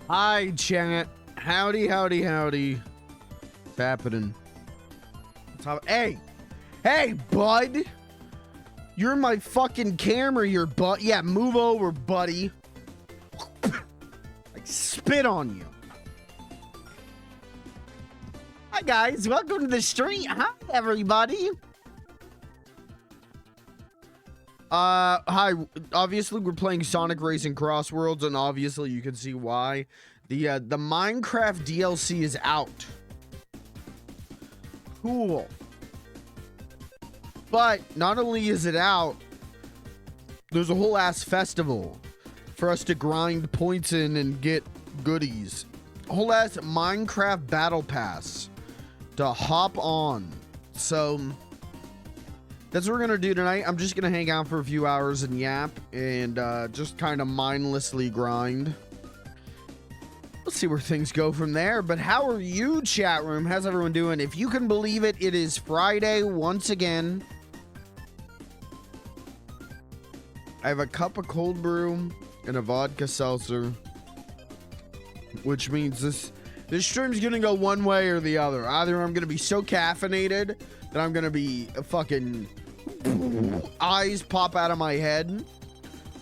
Hi, chat. Howdy, howdy, howdy. What's happening? Hey, bud. You're my fucking camera, your butt. Yeah, move over, buddy. I spit on you. Hi, guys. Welcome to the stream. Hi, everybody. Hi. Obviously, we're playing Sonic Racing Crossworlds, and obviously, you can see why. The Minecraft DLC is out. Cool. But not only is it out, there's a whole ass festival for us to grind points in and get goodies. A whole ass Minecraft battle pass to hop on. So that's what we're gonna do tonight. I'm just gonna hang out for a few hours and yap and just kind of mindlessly grind. Let's see where things go from there. But how are you, chat room? How's everyone doing? If you can believe it, it is Friday once again. I have a cup of cold brew and a vodka seltzer, which means this stream's gonna go one way or the other. Either I'm gonna be so caffeinated that I'm gonna be fucking eyes pop out of my head,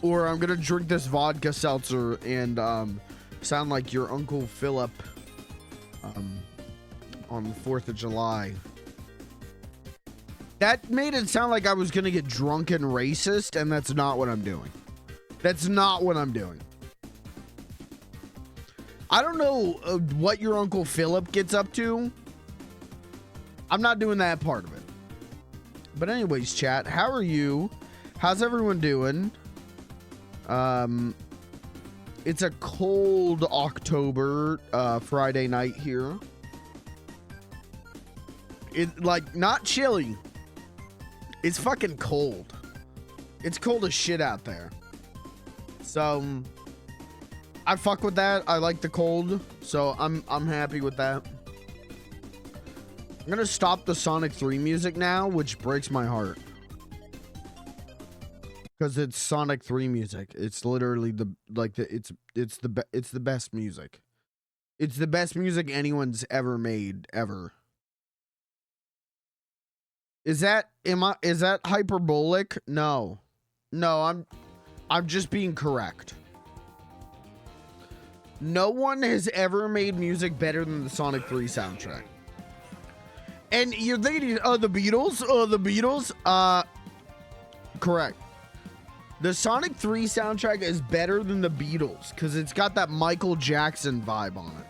or I'm gonna drink this vodka seltzer and sound like your Uncle Philip on the 4th of July. That made it sound like I was gonna get drunk and racist, and that's not what I'm doing. That's not what I'm doing. I don't know what your Uncle Philip gets up to. I'm not doing that part of it. But anyways, chat, how are you? How's everyone doing? It's a cold October Friday night here. It like not chilly. It's fucking cold. It's cold as shit out there. So I fuck with that. I like the cold, so I'm happy with that. I'm gonna stop the Sonic 3 music now, which breaks my heart. Because it's Sonic 3 music. It's literally it's the best music. It's the best music anyone's ever made, ever. Is that hyperbolic? No. No, I'm just being correct. No one has ever made music better than the Sonic 3 soundtrack. And you're thinking, the Beatles? The Beatles? Correct. The Sonic 3 soundtrack is better than the Beatles because it's got that Michael Jackson vibe on it.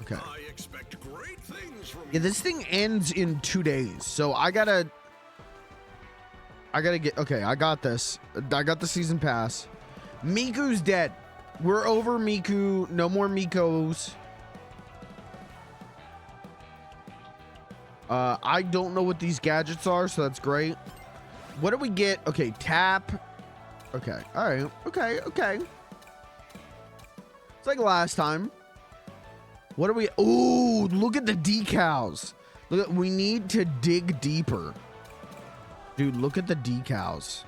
Okay. I expect great things from you. This thing ends in 2 days, so I gotta get. Okay, I got this. I got the season pass. Miku's dead. We're over Miku. No more Mikos. I don't know what these gadgets are, so that's great. What do we get? Okay, tap. Okay, all right. Okay. It's like last time. What are we? Ooh, look at the decals. Look, we need to dig deeper. Dude, look at the decals.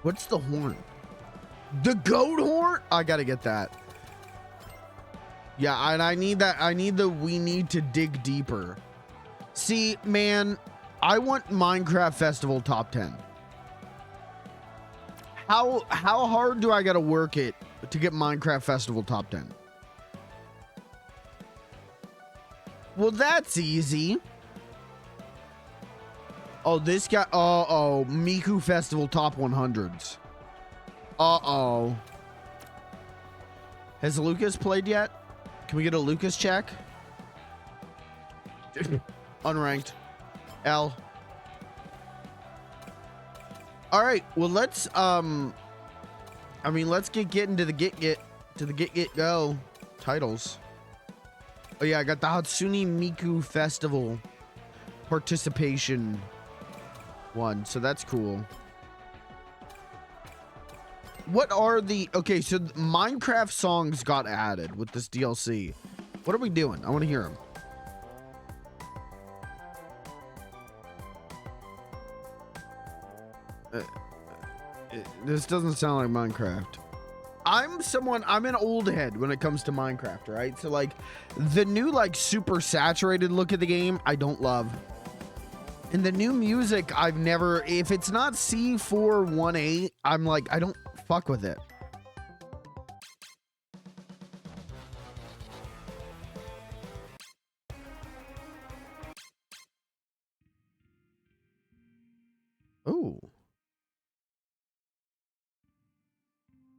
What's the horn? The goat horn? I gotta get that. Yeah, and I need that. We need to dig deeper. See, man, I want Minecraft Festival top 10. How hard do I gotta work it to get Minecraft Festival top 10? Well, that's easy. Oh, this guy. Uh-oh. Miku Festival top 100s. Uh-oh. Has Lucas played yet? Can we get a Lucas check? Unranked. L. All right. Well, let's let's get into the get go titles. Oh yeah, I got the Hatsune Miku Festival participation one, so that's cool. What are the... Okay, so Minecraft songs got added with this DLC. What are we doing? I want to hear them. This doesn't sound like Minecraft. I'm an old head when it comes to Minecraft, right? So like the new like super saturated look of the game, I don't love. And the new music, I've never, if it's not C418, I'm like, I don't fuck with it. Oh.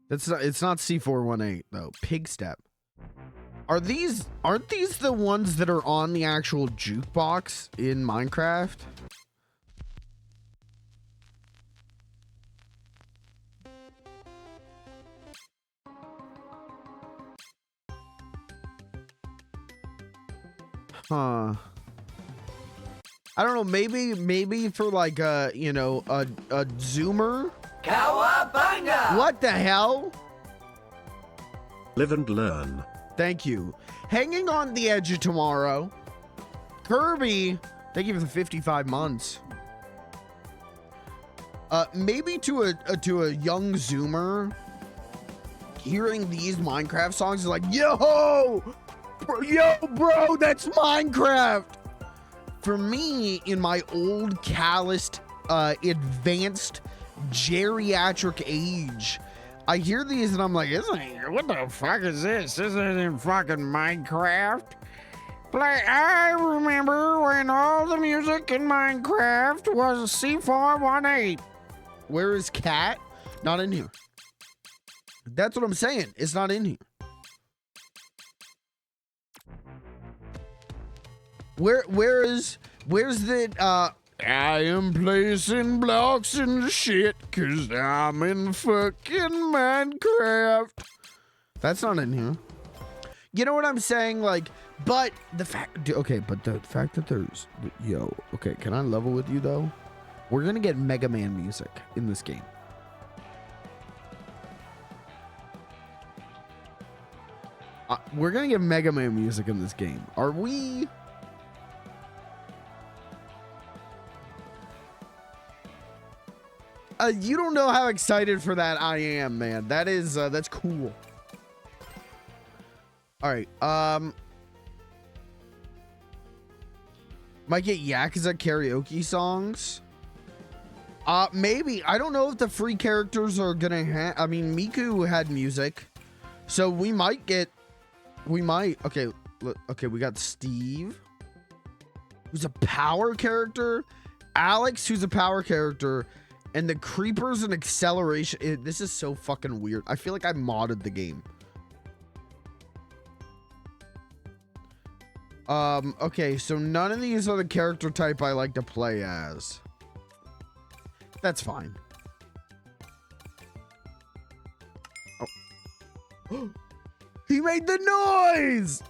It's not C418 though. Pig step. Aren't these the ones that are on the actual jukebox in Minecraft? Huh. I don't know, maybe for like a, you know, a zoomer. Cowabunga! What the hell? Live and learn. Thank you. Hanging on the edge of tomorrow. Kirby, thank you for the 55 months. Maybe to a young zoomer, hearing these Minecraft songs is like, yo, bro, that's Minecraft. For me, in my old calloused, advanced geriatric age, I hear these and I'm like, what the fuck is this? This isn't fucking Minecraft. I remember when all the music in Minecraft was C418. Where is Cat? Not in here. That's what I'm saying. It's not in here. Where's the I am placing blocks in the shit cause I'm in fucking Minecraft. That's not in here. You know what I'm saying? Like, but the fact, okay, but the fact that there's, yo, okay, can I level with you though? We're gonna get Mega Man music in this game. We're gonna get Mega Man music in this game. Are we? You don't know how excited for that I am, man. That is, that's cool. All right, might get Yakuza karaoke songs. Maybe. I don't know if the free characters are gonna have, I mean, Miku had music. So we might get, okay, we got Steve, who's a power character, Alex, who's a power character, and the creepers and acceleration. This is so fucking weird. I feel like I modded the game. Okay, so none of these are the character type I like to play as. That's fine. Oh. He made the noise!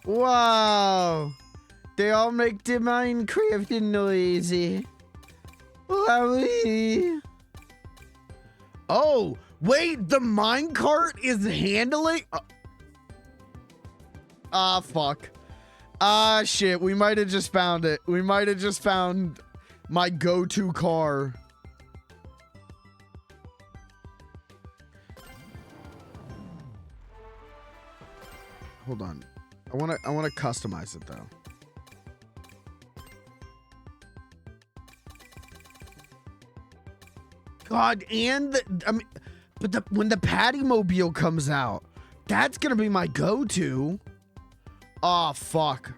Wow. They all make the Minecraft noisy. Wowie. Oh, wait, the minecart is handling? Fuck. Shit, we might have just found it. We might have just found my go-to car. Hold on. I want to customize it though. God, and I mean, but when the Patty Mobile comes out, that's gonna be my go-to. Oh fuck.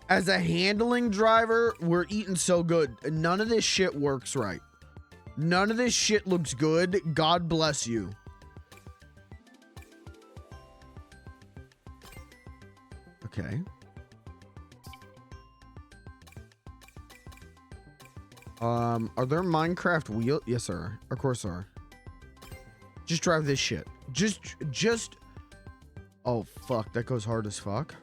As a handling driver, we're eating so good. None of this shit works right. None of this shit looks good. God bless you. Okay. Are there Minecraft wheels? Yes, sir. Of course there are. Just drive this shit. Just. Oh, fuck. That goes hard as fuck.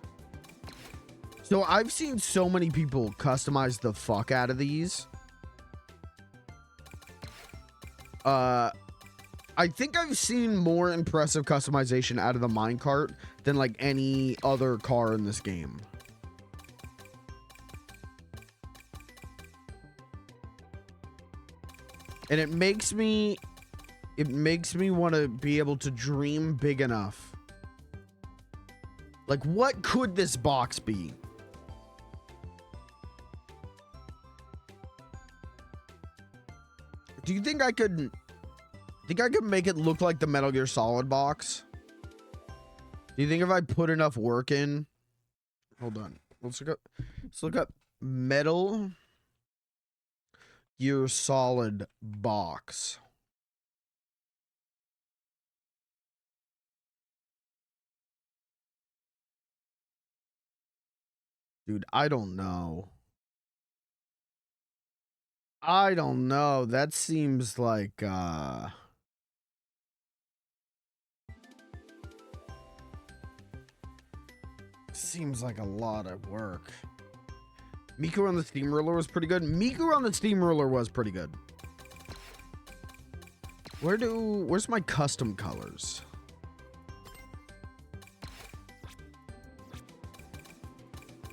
So I've seen so many people customize the fuck out of these. I think I've seen more impressive customization out of the minecart than like any other car in this game. And it makes me want to be able to dream big enough. Like, what could this box be? Do you think I could make it look like the Metal Gear Solid box? Do you think if I put enough work in? Hold on. Let's look up Metal Gear Solid box. Dude, I don't know. I don't know. That seems like seems like a lot of work. Miku on the Steamroller was pretty good. Miku on the Steamroller was pretty good. Where's my custom colors?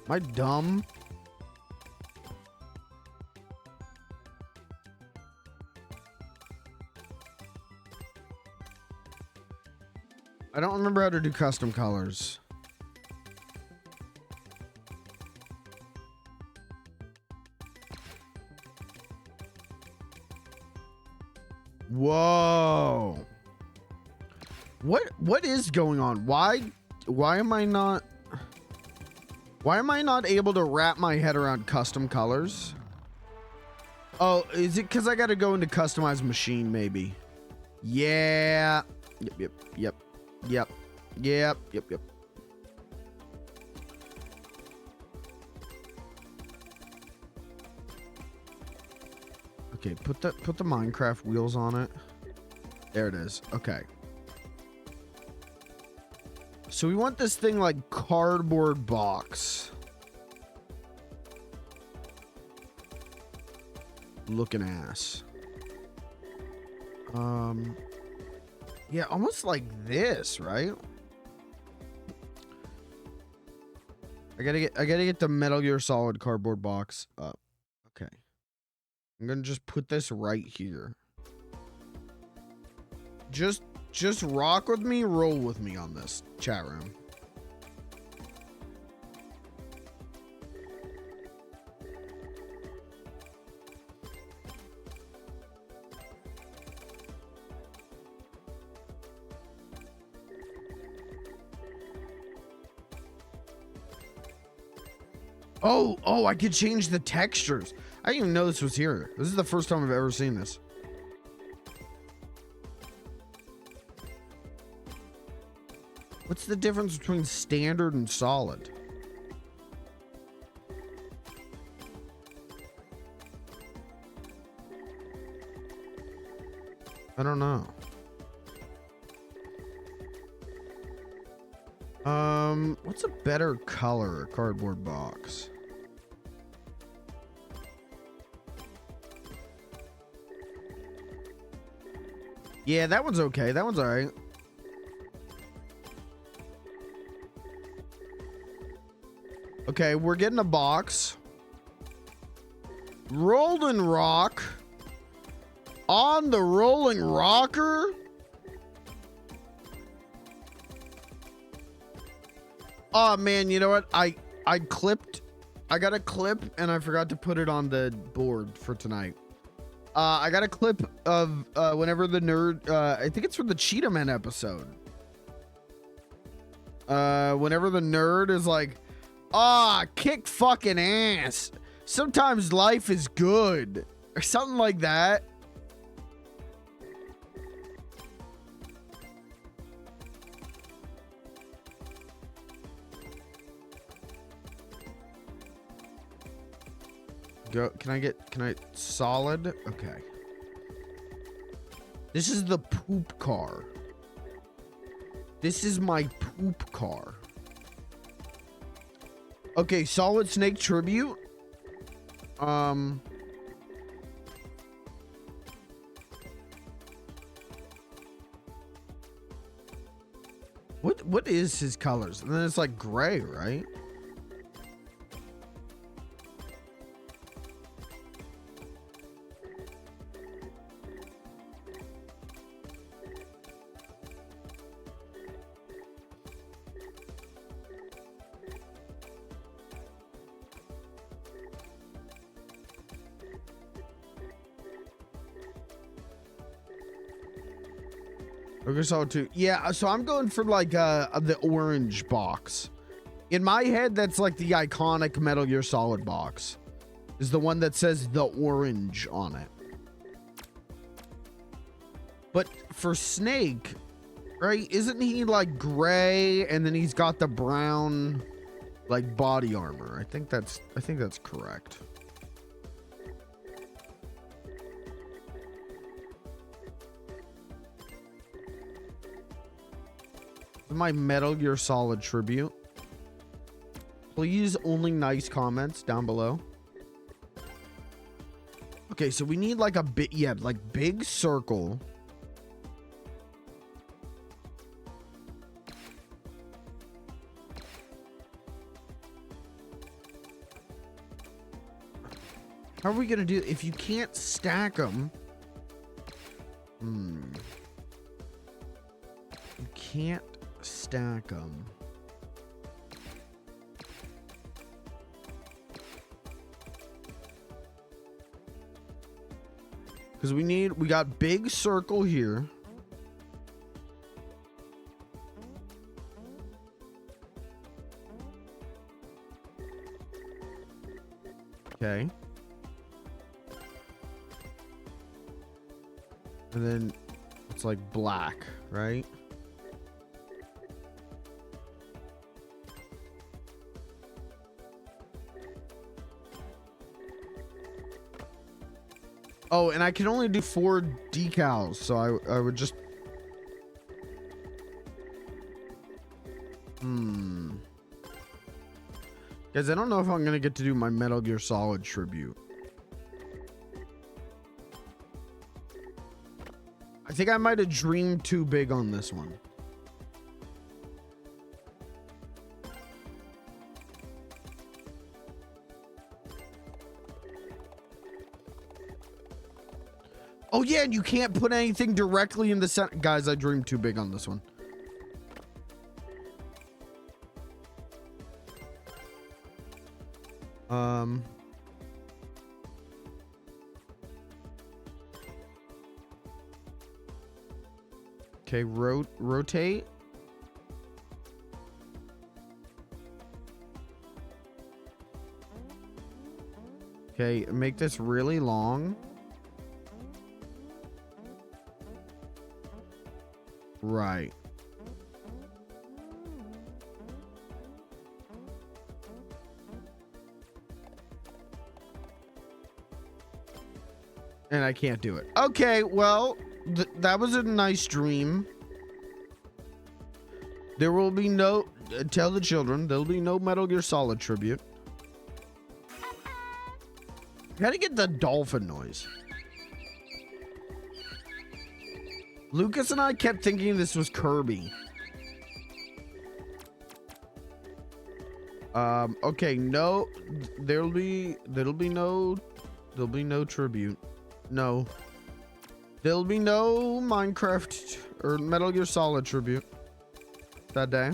Am I dumb? I don't remember how to do custom colors. Whoa. What is going on? Why am I not able to wrap my head around custom colors? Oh, is it because I got to go into customize machine maybe? Yeah. Yep. Okay, put the Minecraft wheels on it. There it is. Okay. So we want this thing like cardboard box. Looking ass. Yeah, almost like this, right? I gotta get the Metal Gear Solid cardboard box up. Okay. I'm gonna just put this right here. Just rock with me, roll with me on this, chat room. Oh, I could change the textures. I didn't even know this was here. This is the first time I've ever seen this. What's the difference between standard and solid? I don't know. What's a better color cardboard box? Yeah, that one's okay. That one's all right. Okay, we're getting a box. Rolling rock. On the rolling rocker. Oh man, you know what? I got a clip and I forgot to put it on the board for tonight. I got a clip of whenever the nerd, I think it's from the Cheetah Man episode. Whenever the nerd is like, kick fucking ass. Sometimes life is good. Or something like that. Go. Can I solid? Okay. This is the poop car. This is my poop car. Okay, Solid Snake tribute. What is his colors? And then it's like gray, right? Okay, so too. Yeah, so I'm going for like the orange box. In my head, that's like the iconic Metal Gear Solid box. Is the one that says the orange on it. But for Snake, right? Isn't he like gray and then he's got the brown like body armor? I think that's correct. My Metal Gear Solid tribute. Please, only nice comments down below. Okay, so we need like a bit, yeah, like big circle. How are we gonna do if you can't stack them? You can't stack them. Because we got big circle here. Okay. And then it's like black, right? Oh, and I can only do 4 decals, so I would just... Guys, I don't know if I'm gonna get to do my Metal Gear Solid tribute. I think I might have dreamed too big on this one. Oh yeah, and you can't put anything directly in the center. Guys, I dreamed too big on this one. Okay, rotate. Okay, make this really long. Right. And I can't do it. Okay, well, that was a nice dream. There will be no... tell the children, there'll be no Metal Gear Solid tribute. Gotta get the dolphin noise. Lucas and I kept thinking this was Kirby. Okay, no, there'll be no tribute. No. There'll be no Minecraft or Metal Gear Solid tribute that day.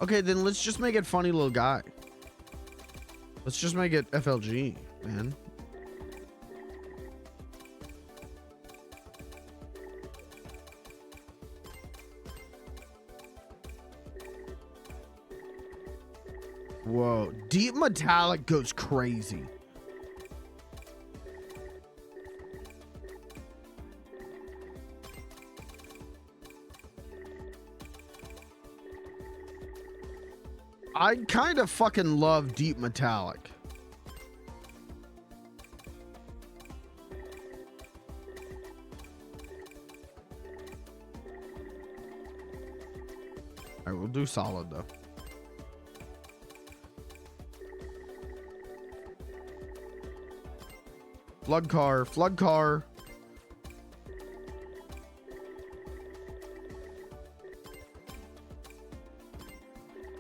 Okay, then let's just make it funny little guy. Let's just make it FLG, man. Whoa, deep metallic goes crazy. I kind of fucking love deep metallic. I will do solid though. Flood car, flood car.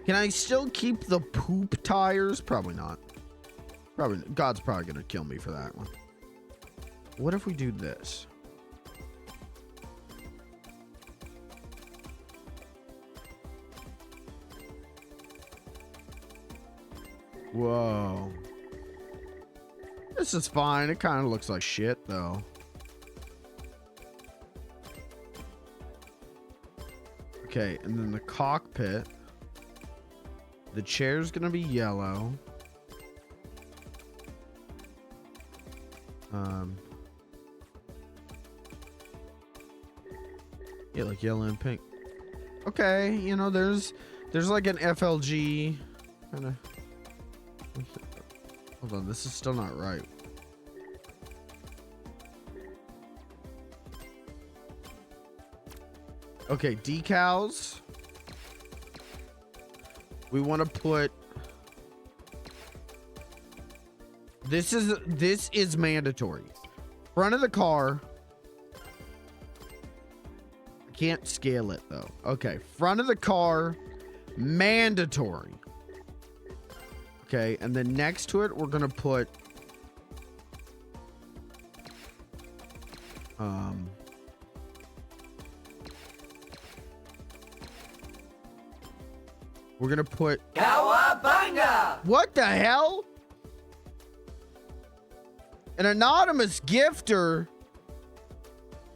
Can I still keep the poop tires? Probably not. Probably. God's probably gonna kill me for that one. What if we do this? Whoa. This is fine. It kind of looks like shit, though. Okay, and then the cockpit. The chair's gonna be yellow. Yeah, like yellow and pink. Okay, you know, there's like an FLG kind of. Hold on, this is still not right. Okay, decals. We want to put. This is mandatory. Front of the car. I can't scale it though. Okay, front of the car, mandatory. Okay, and then next to it, we're gonna put we're gonna put Cowabunga! What the hell? An anonymous gifter.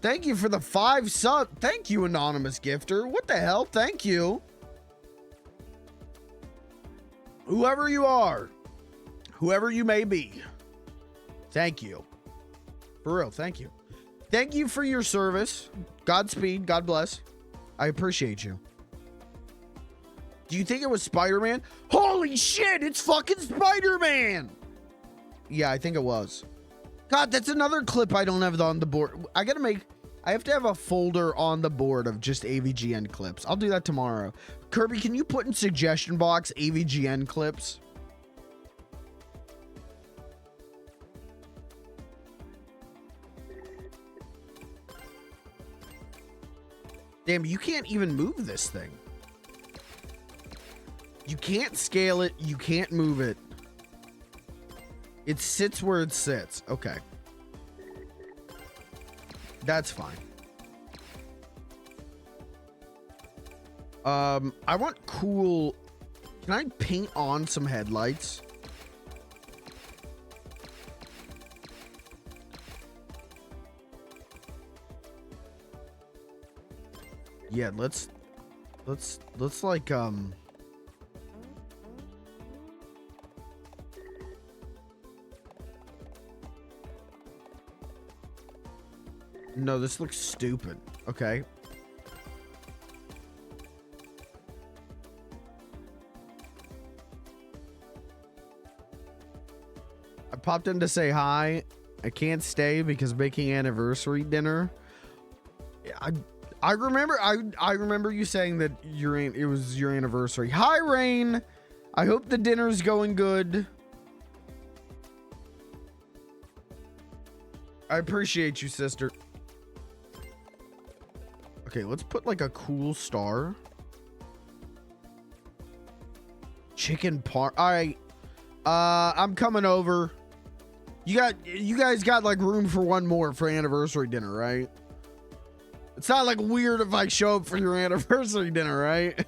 Thank you for the 5 sub. Thank you, anonymous gifter. What the hell? Thank you. Whoever you are, whoever you may be, thank you. For real, thank you. Thank you for your service. Godspeed. God bless. I appreciate you. Do you think it was Spider-Man? Holy shit, it's fucking Spider-Man! Yeah, I think it was. God, that's another clip I don't have on the board. I have to have a folder on the board of just AVGN clips. I'll do that tomorrow. Kirby, can you put in suggestion box AVGN clips? Damn, you can't even move this thing. You can't scale it. You can't move it. It sits where it sits. Okay. That's fine. I want cool. Can I paint on some headlights? Yeah, let's like no, this looks stupid. Okay. I popped in to say hi. I can't stay because making anniversary dinner. I remember you saying that it was your anniversary. Hi, Rain. I hope the dinner's going good. I appreciate you, sister. Okay, let's put like a cool star. Chicken parm. All right. I'm coming over. You guys got like room for one more for anniversary dinner, right? It's not like weird if I show up for your anniversary dinner, right?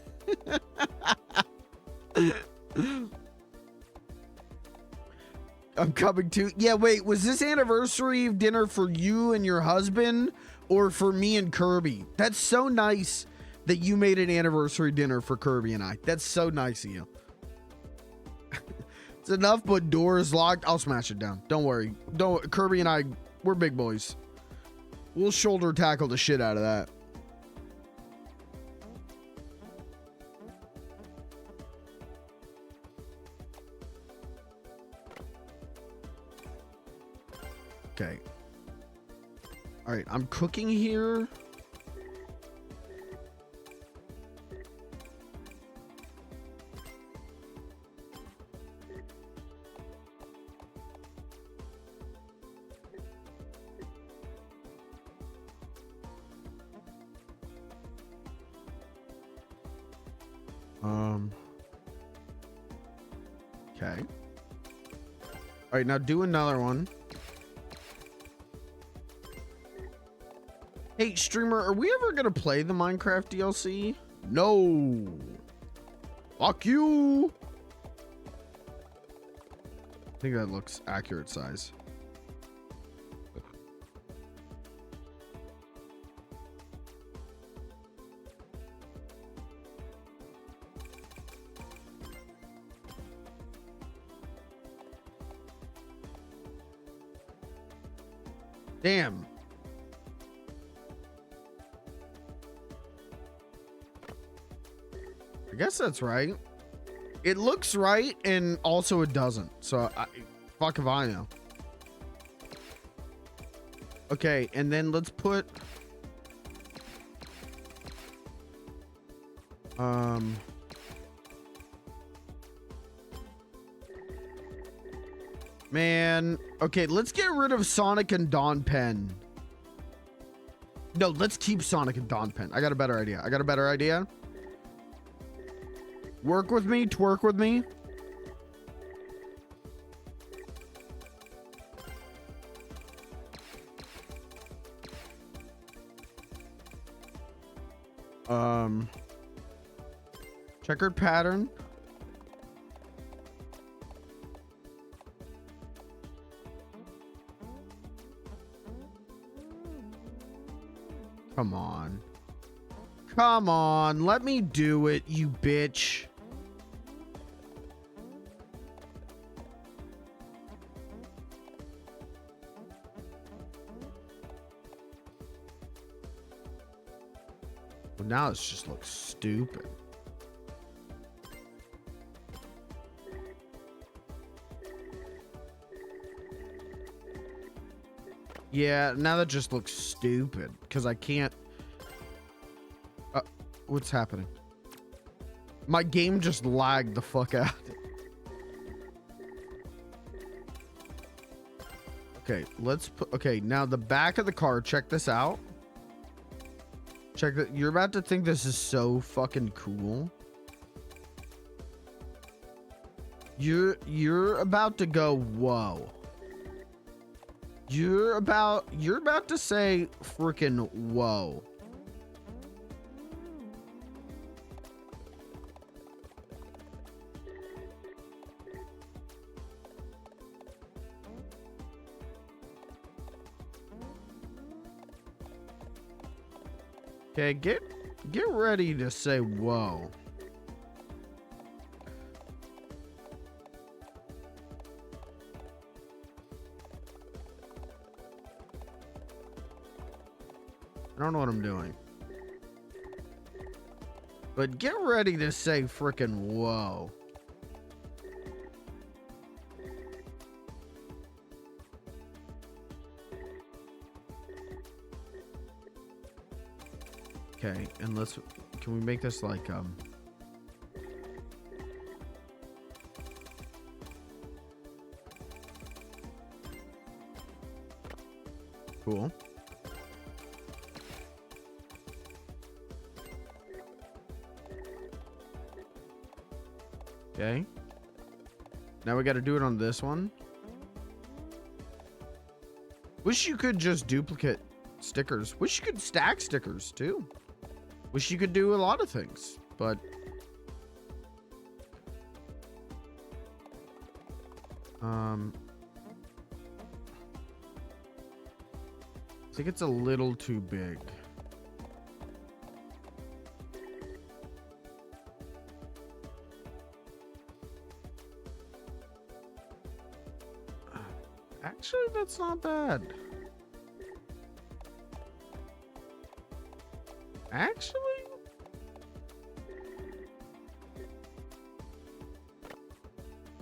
I'm coming too. Yeah, wait, was this anniversary dinner for you and your husband or for me and Kirby? That's so nice that you made an anniversary dinner for Kirby and I. That's so nice of you. It's enough, but door is locked. I'll smash it down. Don't worry. Kirby and I, we're big boys. We'll shoulder tackle the shit out of that. Okay. All right, I'm cooking here. Okay. All right, now do another one. Hey, streamer, are we ever gonna play the Minecraft DLC? No. Fuck you. I think that looks accurate size. Damn. I guess that's right. It looks right, and also it doesn't. So, fuck if I know. Okay, and then let's put... Man. Okay, let's get rid of Sonic and Dawn Pen. No, let's keep Sonic and Dawn Pen. I got a better idea. Work with me, twerk with me. Checkered pattern. Come on. Come on, let me do it, you bitch. Well, now it just looks stupid. Yeah, now that just looks stupid because I can't. What's happening? My game just lagged the fuck out. Okay, let's put. Okay, now the back of the car. Check this out. Check that. You're about to think this is so fucking cool. You're about to go, whoa. You're about to say freaking whoa. Okay, get ready to say whoa. I don't know what I'm doing. But get ready to say frickin' whoa. Okay, and can we make this like, cool. Okay. Now we got to do it on this one. Wish you could just duplicate stickers. Wish you could stack stickers too. Wish you could do a lot of things, but I think it's a little too big. Actually, that's not bad. Actually?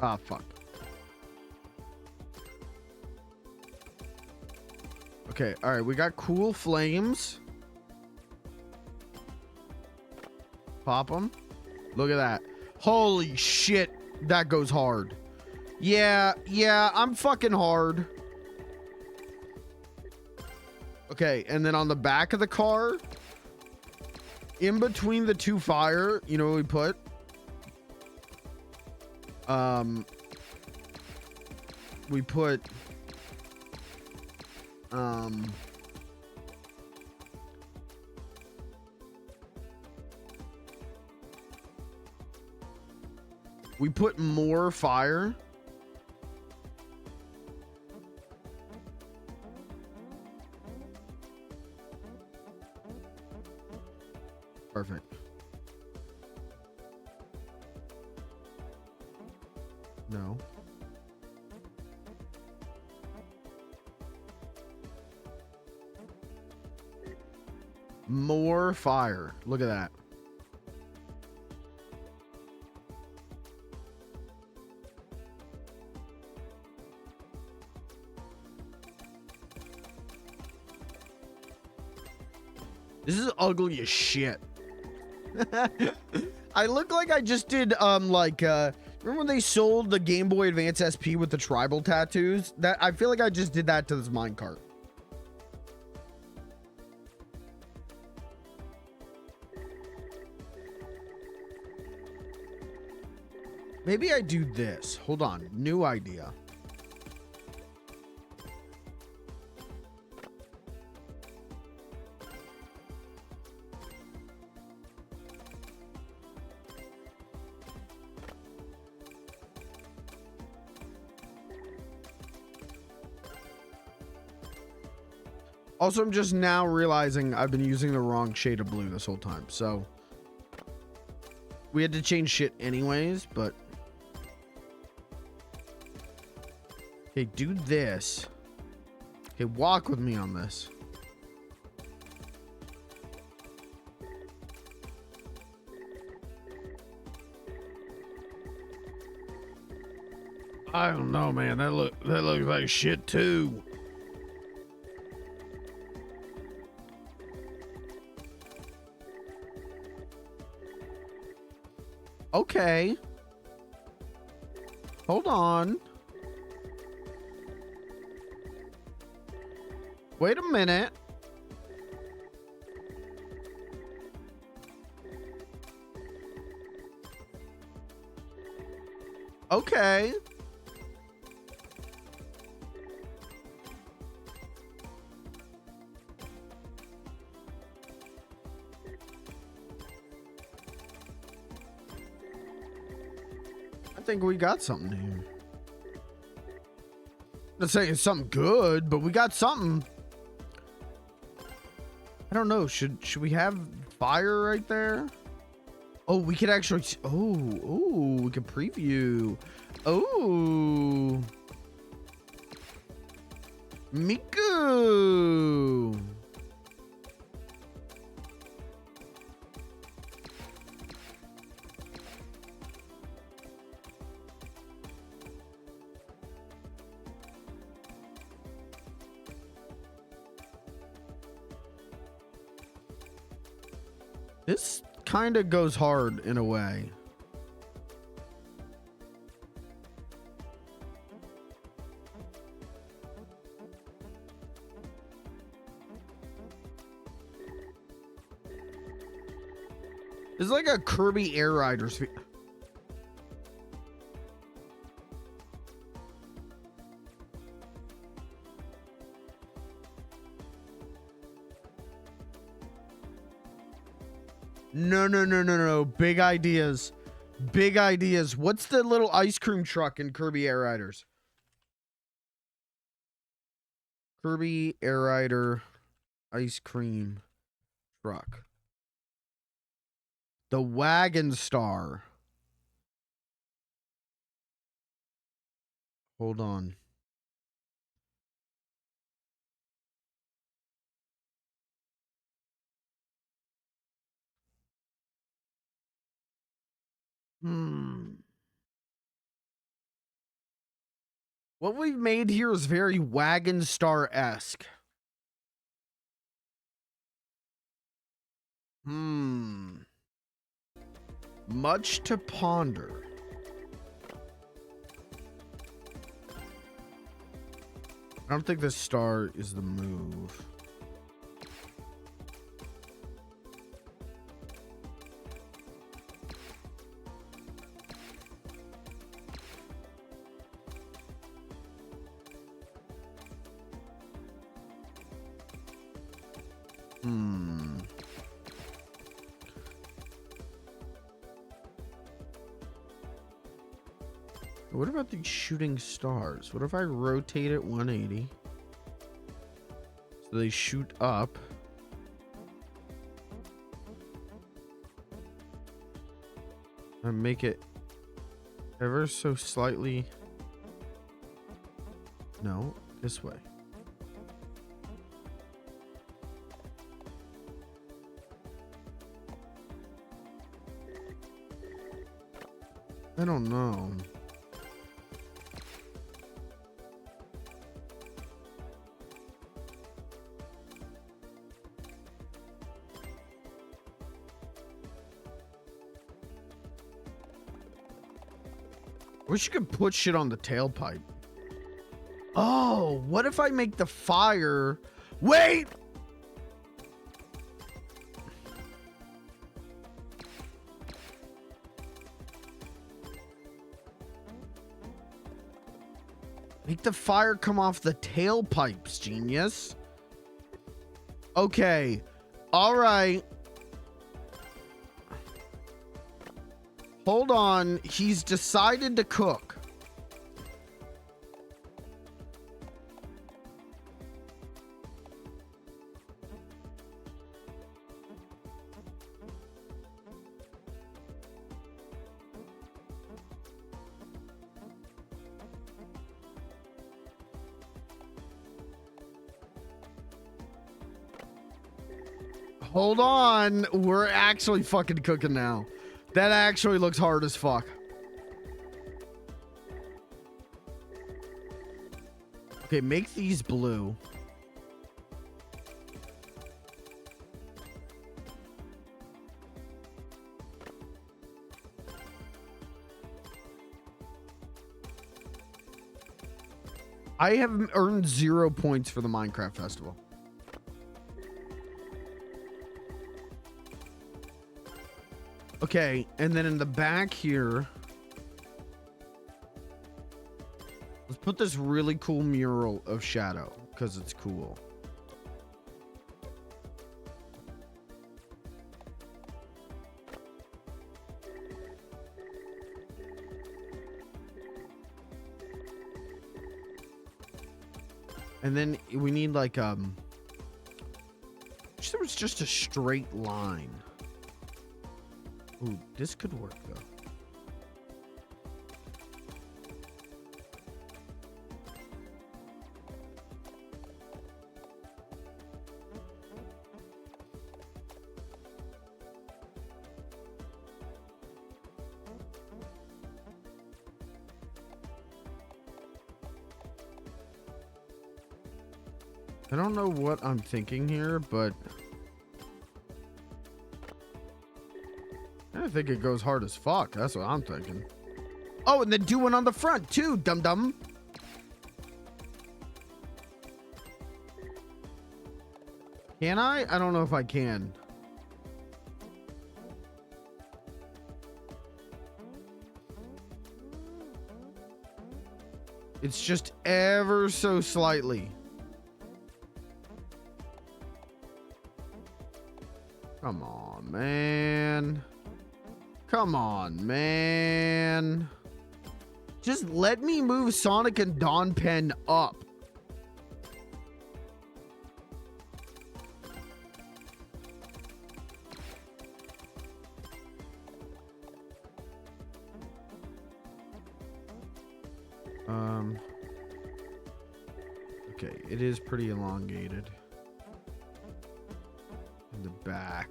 Ah, fuck. Okay, alright, we got cool flames. Pop them. Look at that. Holy shit, that goes hard. Yeah, I'm fucking hard. Okay, and then on the back of the car, in between the two fire, you know what we put? We put more fire. Perfect. No. More fire. Look at that. This is ugly as shit. I look like I just did remember when they sold the Game Boy Advance SP with the tribal tattoos? That I feel like I just did that to this minecart. Maybe I do this. Hold on. New idea. Also, I'm just now realizing I've been using the wrong shade of blue this whole time. So we had to change shit anyways, but okay, do this. Okay, walk with me on this. I don't know, man. That looks like shit too. Okay. Hold on. Wait a minute. Okay. I think we got something here. Not saying it's something good, but we got something. I don't know. Should we have fire right there? Oh, we could actually. Oh, we could preview. Oh, Miku. This kind of goes hard in a way. It's like a Kirby Air Rider sphere. No. Big ideas. Big ideas. What's the little ice cream truck in Kirby Air Riders? Kirby Air Rider ice cream truck. The Wagon Star. Hold on. What we've made here is very Wagon Star-esque. Much to ponder. I don't think the star is the move. What about these shooting stars? What if I rotate it 180? So they shoot up. And make it ever so slightly. No, this way. I don't know. Wish you could put shit on the tailpipe. Oh, what if I make the fire? Wait! Make the fire come off the tailpipes, genius. Okay. All right. Hold on. He's decided to cook. Hold on. We're actually fucking cooking now. That actually looks hard as fuck. Okay, make these blue. I have earned 0 points for the Minecraft Festival. Okay, and then in the back here, let's put this really cool mural of Shadow, because it's cool. And then we need like, I wish there was just a straight line. Ooh, this could work though. I don't know what I'm thinking here, but I think it goes hard as fuck. That's what I'm thinking. Oh, and then do one on the front too, dum-dum. Can I? I don't know if I can. It's just ever so slightly. Come on, man. Come on, man. Just let me move Sonic and Dawn Pen up. Okay, it is pretty elongated. In the back.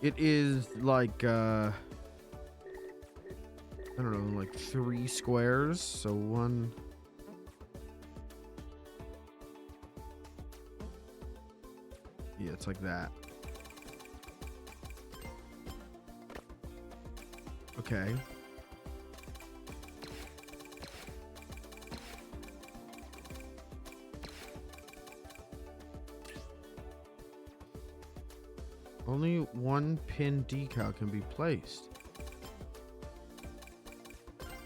It is like, I don't know, like 3 squares. So 1. Yeah, it's like that. Okay. Only 1 pin decal can be placed.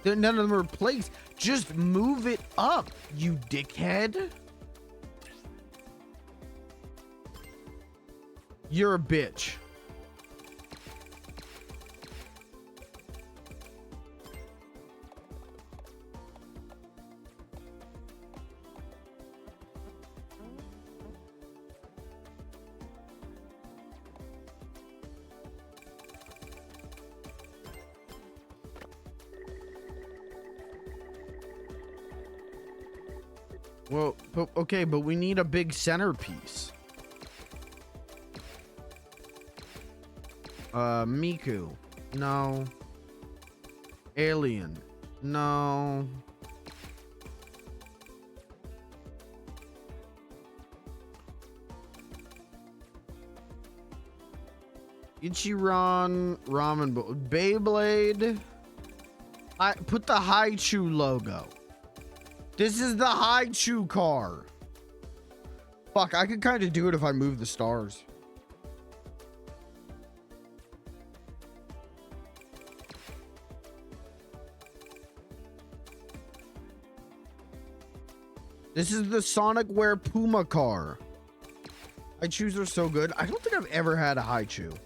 None of them are placed. Just move it up, you dickhead. You're a bitch. Well, okay, but we need a big centerpiece. Miku. No. Alien. No. Ichiran Ramen Bowl. Beyblade. I put the Haichu logo. This is the Haichu car. Fuck, I could kind of do it if I move the stars. This is the Sonic Wear Puma car. Haichus are so good. I don't think I've ever had a Haichu.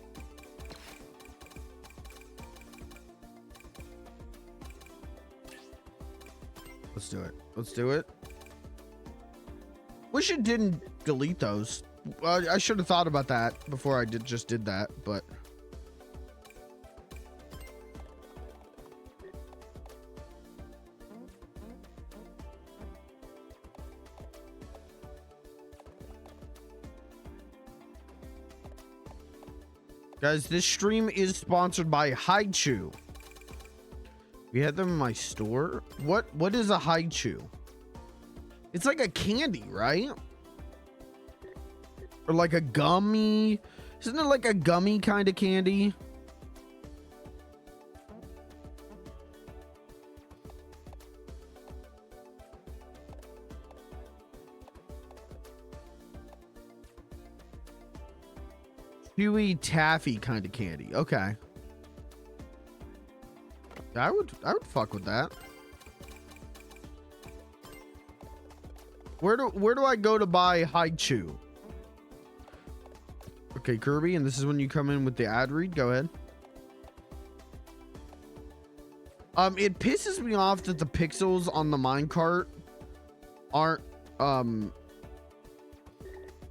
Let's do it. Let's do it. Wish it didn't delete those. I should have thought about that before I just did that, but... Guys, this stream is sponsored by Haichu. We had them in my store. What is a Haichu? It's like a candy, right? Or like a gummy. Isn't it like a gummy kind of candy? Chewy taffy kind of candy. Okay. I would fuck with that. Where do I go to buy Haichu? Okay, Kirby, and this is when you come in with the ad read. Go ahead. It pisses me off that the pixels on the minecart aren't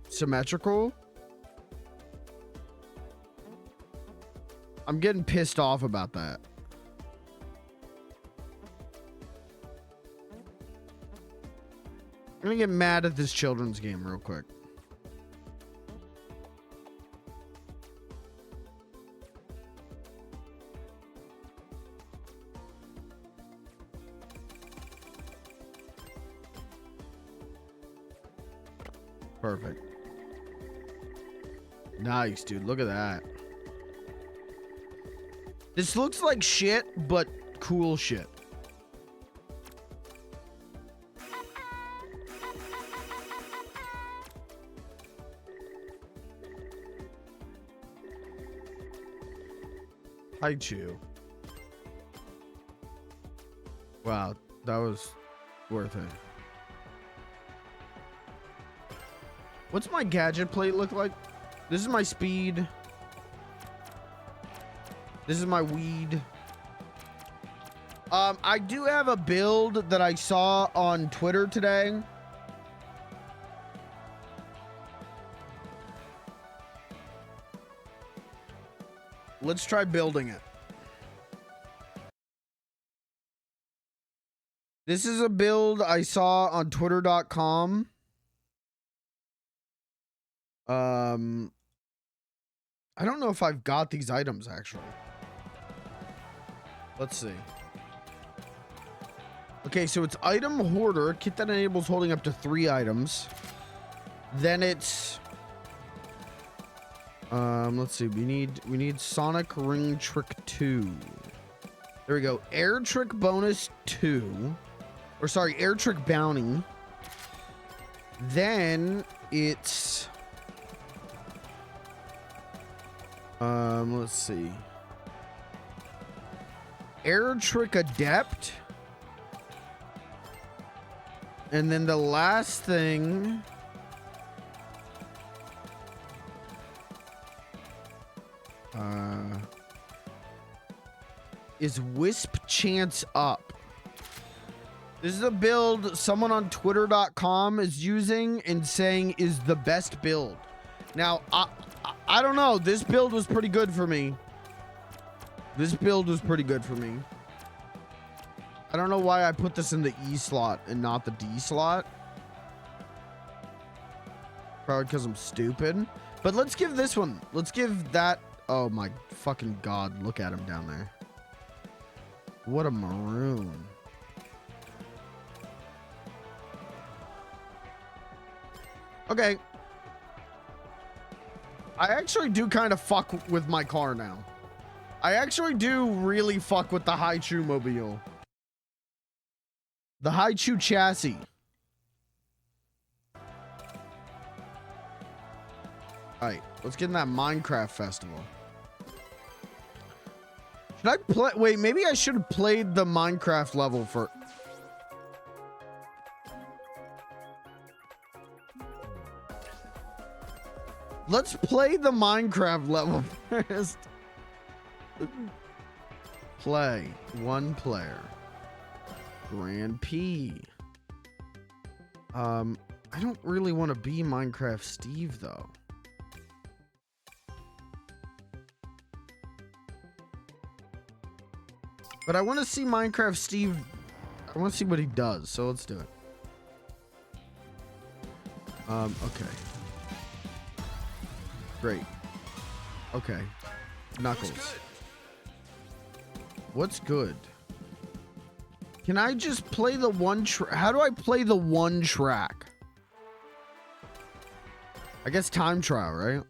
symmetrical. I'm getting pissed off about that. I'm gonna get mad at this children's game real quick. Perfect. Nice, dude. Look at that. This looks like shit, but cool shit. Haichu. Wow, that was worth it. What's my gadget plate look like? This is my speed. This is my weed. I do have a build that I saw on Twitter today. Let's try building it. This is a build I saw on twitter.com. I don't know if I've got these items actually. Let's see. Okay, so it's item hoarder, kit that enables holding up to 3 items. Then it's let's see, we need Sonic Ring Trick 2. There we go. Air Trick Bonus 2. Or sorry, Air Trick Bounty. Then it's let's see. Air Trick Adept. And then the last thing is Wisp Chance Up. This is a build someone on twitter.com is using and saying is the best build. Now, I don't know. This build was pretty good for me. This build was pretty good for me. I don't know why I put this in the E slot and not the D slot. Probably because I'm stupid. But let's give this one. Let's give that. Oh my fucking god. Look at him down there. What a maroon. Okay. I actually do kind of fuck with my car now. I actually do really fuck with the Haichu mobile. The Haichu chassis. Alright, let's get in that Minecraft festival. Should I play? Wait, maybe I should have played the Minecraft level for... Let's play the Minecraft level first. Play. One player. Grand P. I don't really want to be Minecraft Steve, though. But I want to see Minecraft Steve. I want to see what he does, so let's do it. Okay. Great. Okay. Knuckles. What's good? Can I just play the one track? How do I play the one track? I guess time trial, right?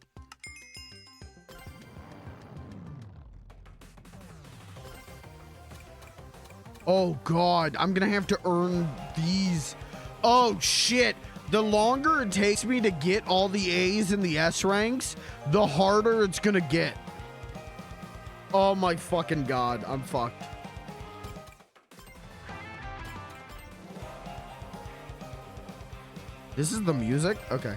Oh god, I'm gonna have to earn these. Oh shit. The longer it takes me to get all the A's and the S ranks, the harder it's gonna get. Oh my fucking god, I'm fucked. This is the music? Okay.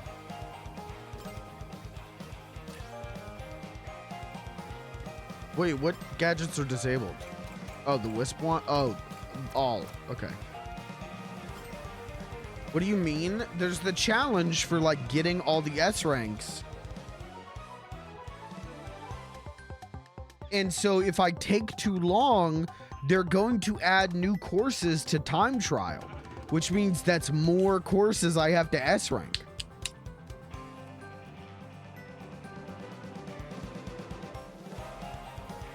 Wait, what gadgets are disabled? Oh, the wisp one? Oh, all. Okay. What do you mean? There's the challenge for like getting all the S ranks. And so if I take too long, they're going to add new courses to time trial, which means that's more courses I have to S rank.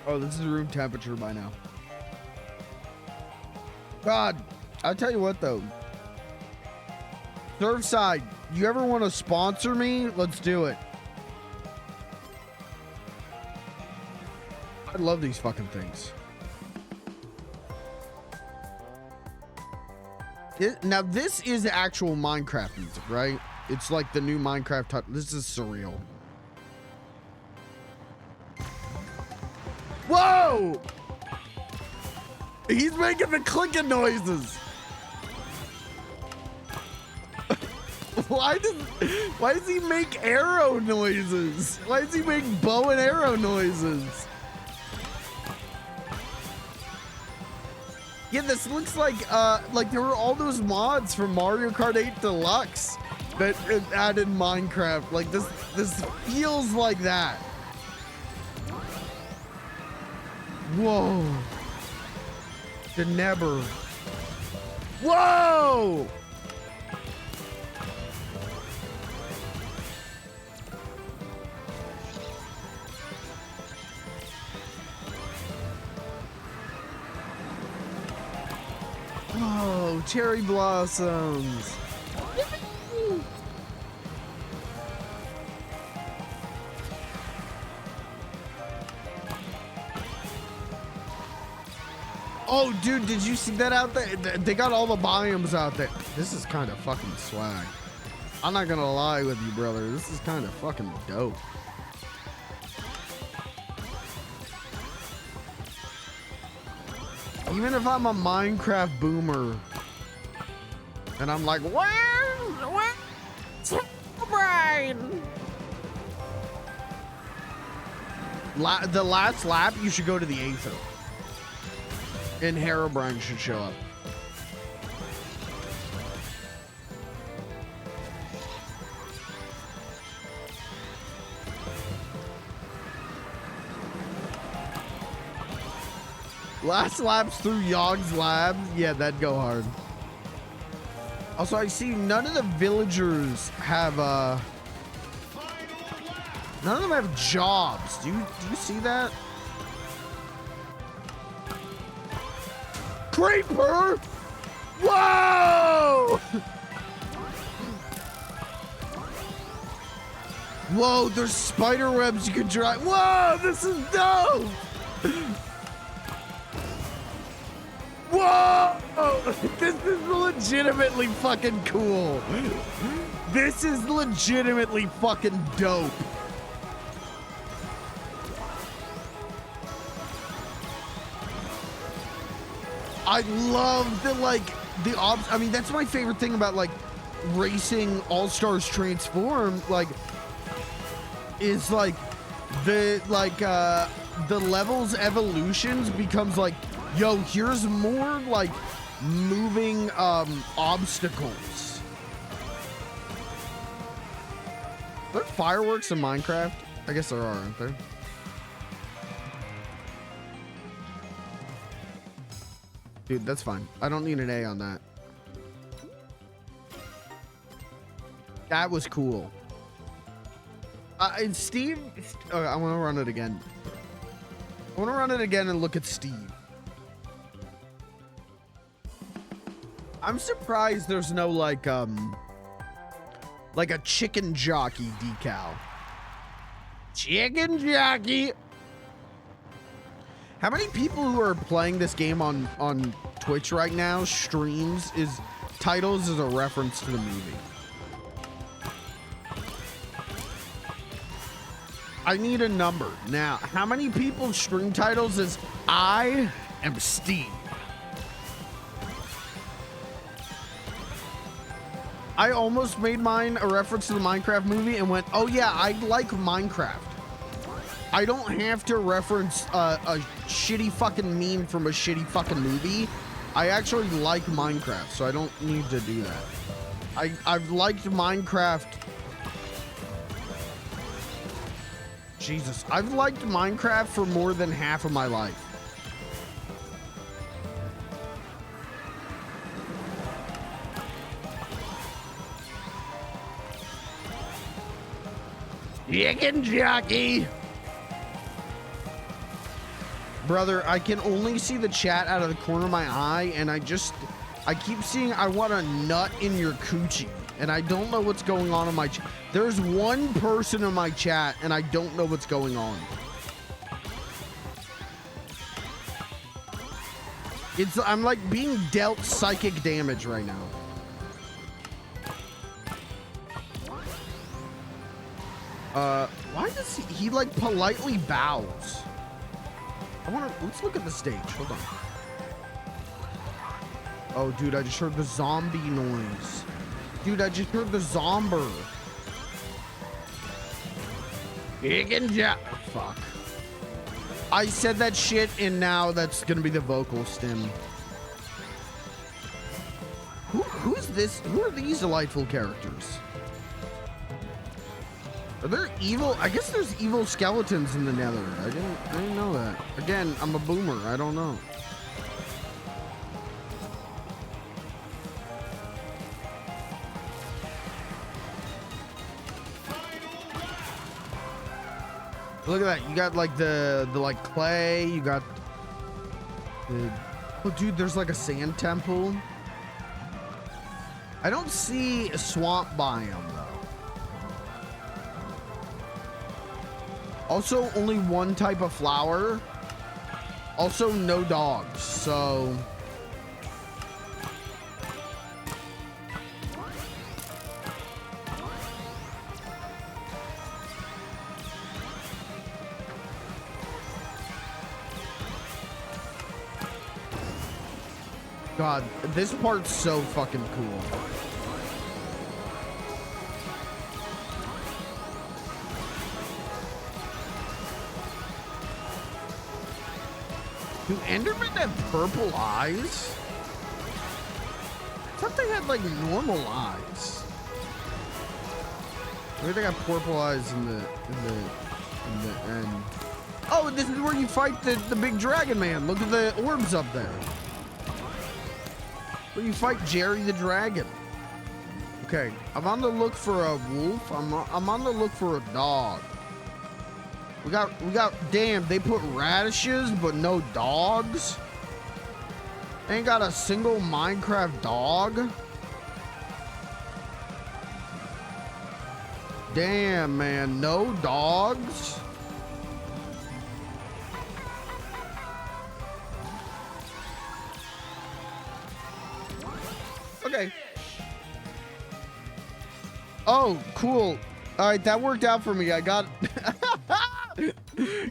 Oh, this is room temperature by now. God, I'll tell you what though. Surfside, you ever want to sponsor me? Let's do it. I love these fucking things. Now this is actual Minecraft music, right? It's like the new Minecraft. This is surreal. Whoa! He's making the clicking noises. Why does he make arrow noises? Why does he make bow and arrow noises? Yeah, this looks like there were all those mods from Mario Kart 8 Deluxe that added Minecraft. Like this feels like that. Whoa. The never. Whoa! Oh, cherry blossoms. Oh, dude, did you see that out there? They got all the biomes out there. This is kind of fucking swag. I'm not gonna lie with you, brother. This is kind of fucking dope. Even if I'm a Minecraft boomer and I'm like, where's Brain? The last lap, you should go to the Aether. And Herobrine should show up. Last laps through Yogg's Labs. Yeah, that'd go hard. Also, I see none of the villagers have None of them have jobs. Do you see that? Creeper! Whoa! Whoa, there's spider webs you can drive. Whoa, this is dope! Whoa! This is legitimately fucking cool. This is legitimately fucking dope. I love the, like, the ops. I mean, that's my favorite thing about, like, racing All-Stars Transform, like, is, like, the levels evolutions becomes, like, yo, here's more, like, moving, obstacles. Are there fireworks in Minecraft? I guess there are, aren't there? Dude, that's fine. I don't need an A on that. That was cool. And Steve, I want to run it again. I want to run it again and look at Steve. I'm surprised there's no like a chicken jockey decal. Chicken jockey. How many people who are playing this game on Twitch right now streams titles as a reference to the movie? I need a number. Now, how many people stream titles as I am Steve? I almost made mine a reference to the Minecraft movie and went, oh yeah, I like Minecraft. I don't have to reference a shitty fucking meme from a shitty fucking movie. I actually like Minecraft, so I don't need to do that. I've liked Minecraft. Jesus, I've liked Minecraft for more than half of my life. Chicken jockey. Brother, I can only see the chat out of the corner of my eye, and I keep seeing I want a nut in your coochie, and I don't know what's going on in my chat. There's one person in my chat, and I don't know what's going on. I'm like being dealt psychic damage right now. Why does he like politely bows? Let's look at the stage. Hold on. Oh, dude, I just heard the zombie noise. Dude, I just heard the zomber. Fuck. I said that shit, and now that's gonna be the vocal stem. Who's this? Who are these delightful characters? Are there evil? I guess there's evil skeletons in the nether. I didn't know that. Again, I'm a boomer. I don't know. Look at that. You got like the like clay. You got the... Oh, dude, there's like a sand temple. I don't see a swamp biome, though. Also, only one type of flower. Also, no dogs, so... God, this part's so fucking cool. Do Endermen have purple eyes? I thought they had like normal eyes. Maybe they got purple eyes in the end. Oh, this is where you fight the big dragon man. Look at the orbs up there. Where you fight Jerry the dragon. Okay, I'm on the look for a wolf. I'm on the look for a dog. We got, damn, they put radishes, but no dogs? Ain't got a single Minecraft dog? Damn, man, no dogs? Okay. Oh, cool. All right, that worked out for me. I got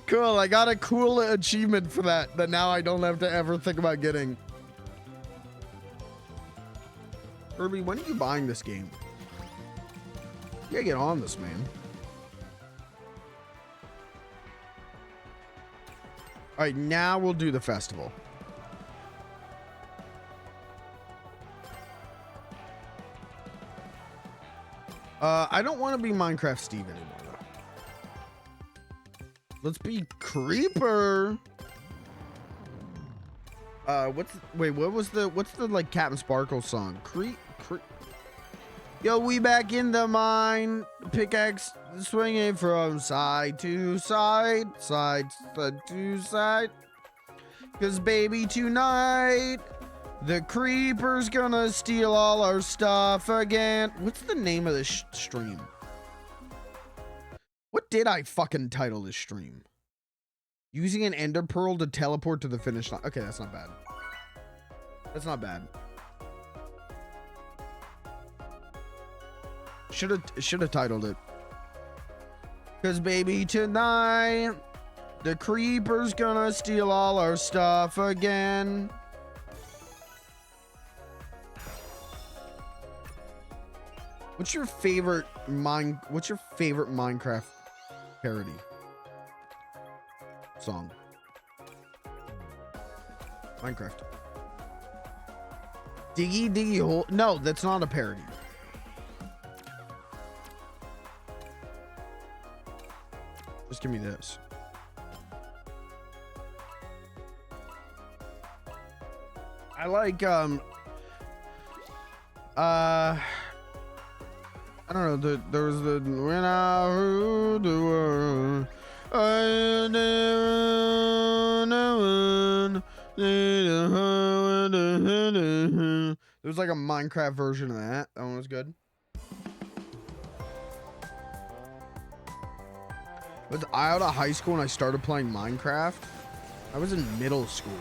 cool. I got a cool achievement for that now I don't have to ever think about getting. Kirby, when are you buying this game? You gotta get on this, man. All right, now we'll do the festival. I don't want to be Minecraft Steve anymore, though. Let's be Creeper. What's the like Captain Sparkle song? Yo, we back in the mine. Pickaxe swinging from side to side, side to side. 'Cause baby, tonight the creeper's gonna steal all our stuff again. What's the name of this stream? What did I fucking title this stream? Using an Enderpearl to teleport to the finish line. Okay, that's not bad. That's not bad. Should have titled it. 'Cause baby, tonight the creeper's gonna steal all our stuff again. What's your favorite Minecraft parody song? Minecraft. Diggy Diggy Hole. No, that's not a parody. Just give me this. I like I don't know, there was the when I ruled the world, I never there was like a Minecraft version of that. That one was good. Was I out of high school when I started playing Minecraft? I was in middle school.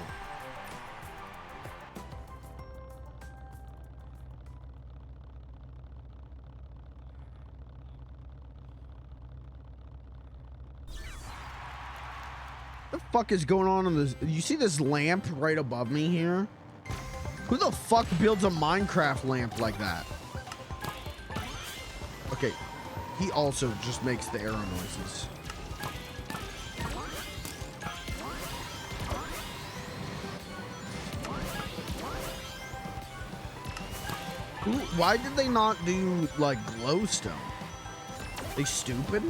What the fuck is going on in this? You see this lamp right above me here? Who the fuck builds a Minecraft lamp like that? Okay, he also just makes the arrow noises. Why did they not do like glowstone? They stupid?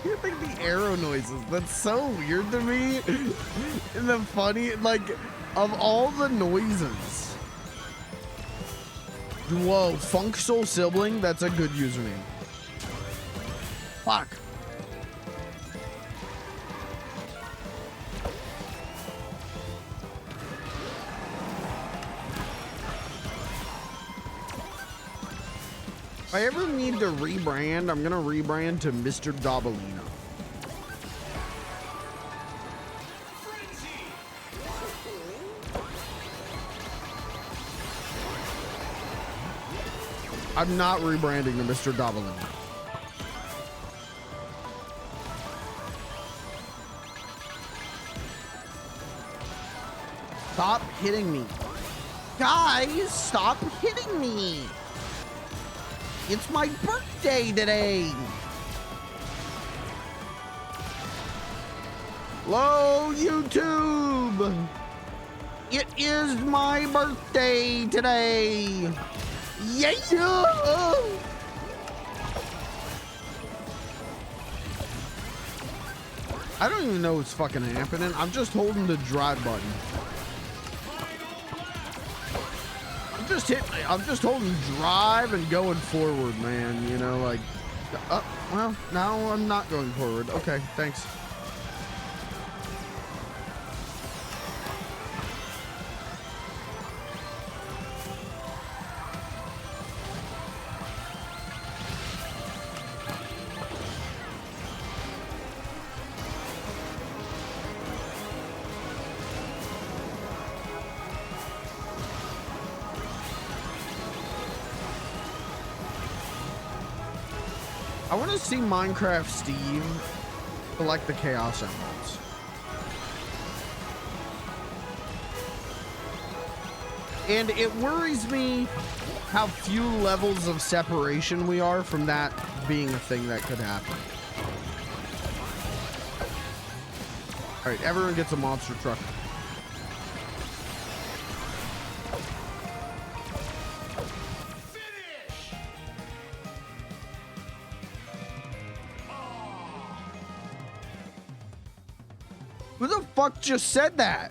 You think the arrow noises? That's so weird to me. And the funny, like, of all the noises. Whoa, Funk Soul Sibling? That's a good username. Fuck. If I ever need to rebrand, I'm gonna rebrand to Mr. Dabalina. I'm not rebranding to Mr. Dabalina. Stop hitting me. Guys, stop hitting me. It's my birthday today. Hello, YouTube. It is my birthday today. Yeah. I don't even know what's fucking happening. I'm just holding the drive button. I'm just holding drive and going forward, man. You know, like Well, now I'm not going forward. Okay, thanks. I want to see Minecraft Steve collect the Chaos Emeralds. And it worries me how few levels of separation we are from that being a thing that could happen. All right, everyone gets a monster truck. Who the fuck just said that?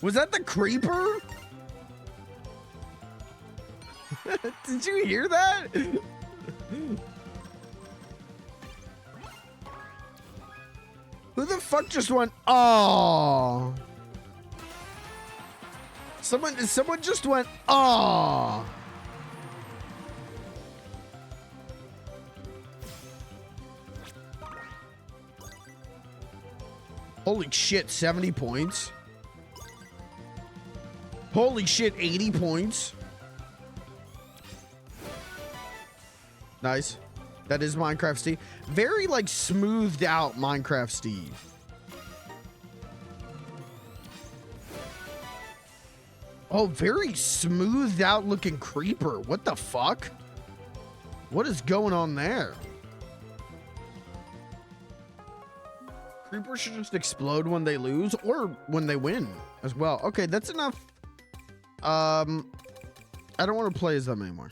Was that the creeper? Did you hear that? Who the fuck just went, oh? Someone just went, oh. Holy shit, 70 points. Holy shit, 80 points. Nice. That is Minecraft Steve. Very like smoothed out Minecraft Steve. Oh, very smoothed out looking creeper. What the fuck? What is going on there? Creepers should just explode when they lose or when they win as well. Okay, that's enough. I don't want to play as them anymore.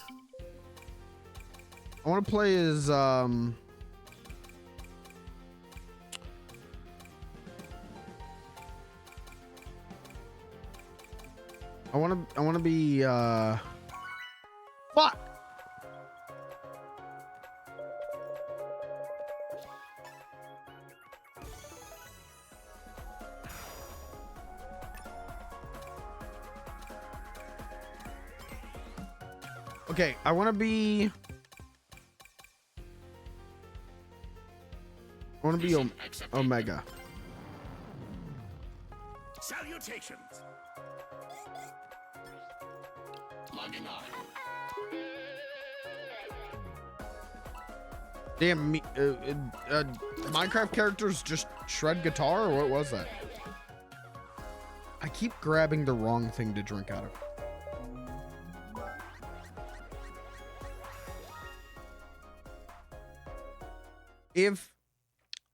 I want to play as I want to be fuck. Okay, I want to be Omega. Salutations. Logging on. Damn, Minecraft characters just shred guitar, or what was that? I keep grabbing the wrong thing to drink out of.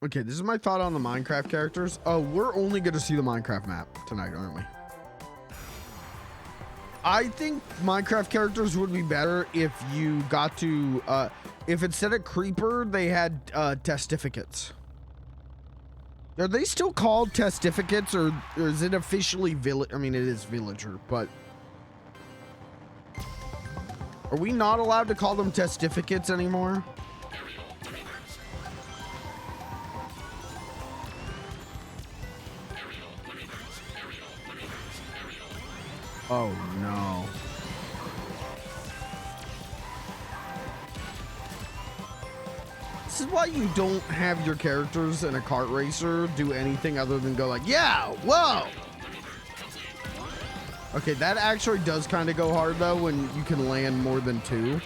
Okay, this is my thought on the Minecraft characters. Oh, we're only going to see the Minecraft map tonight, aren't we? I think Minecraft characters would be better if you got to, if instead of Creeper, they had testificates. Are they still called testificates, or is it officially village? I mean, it is villager, but are we not allowed to call them testificates anymore? Oh no. This is why you don't have your characters in a kart racer do anything other than go like, yeah, whoa. Okay, that actually does kind of go hard though when you can land more than two.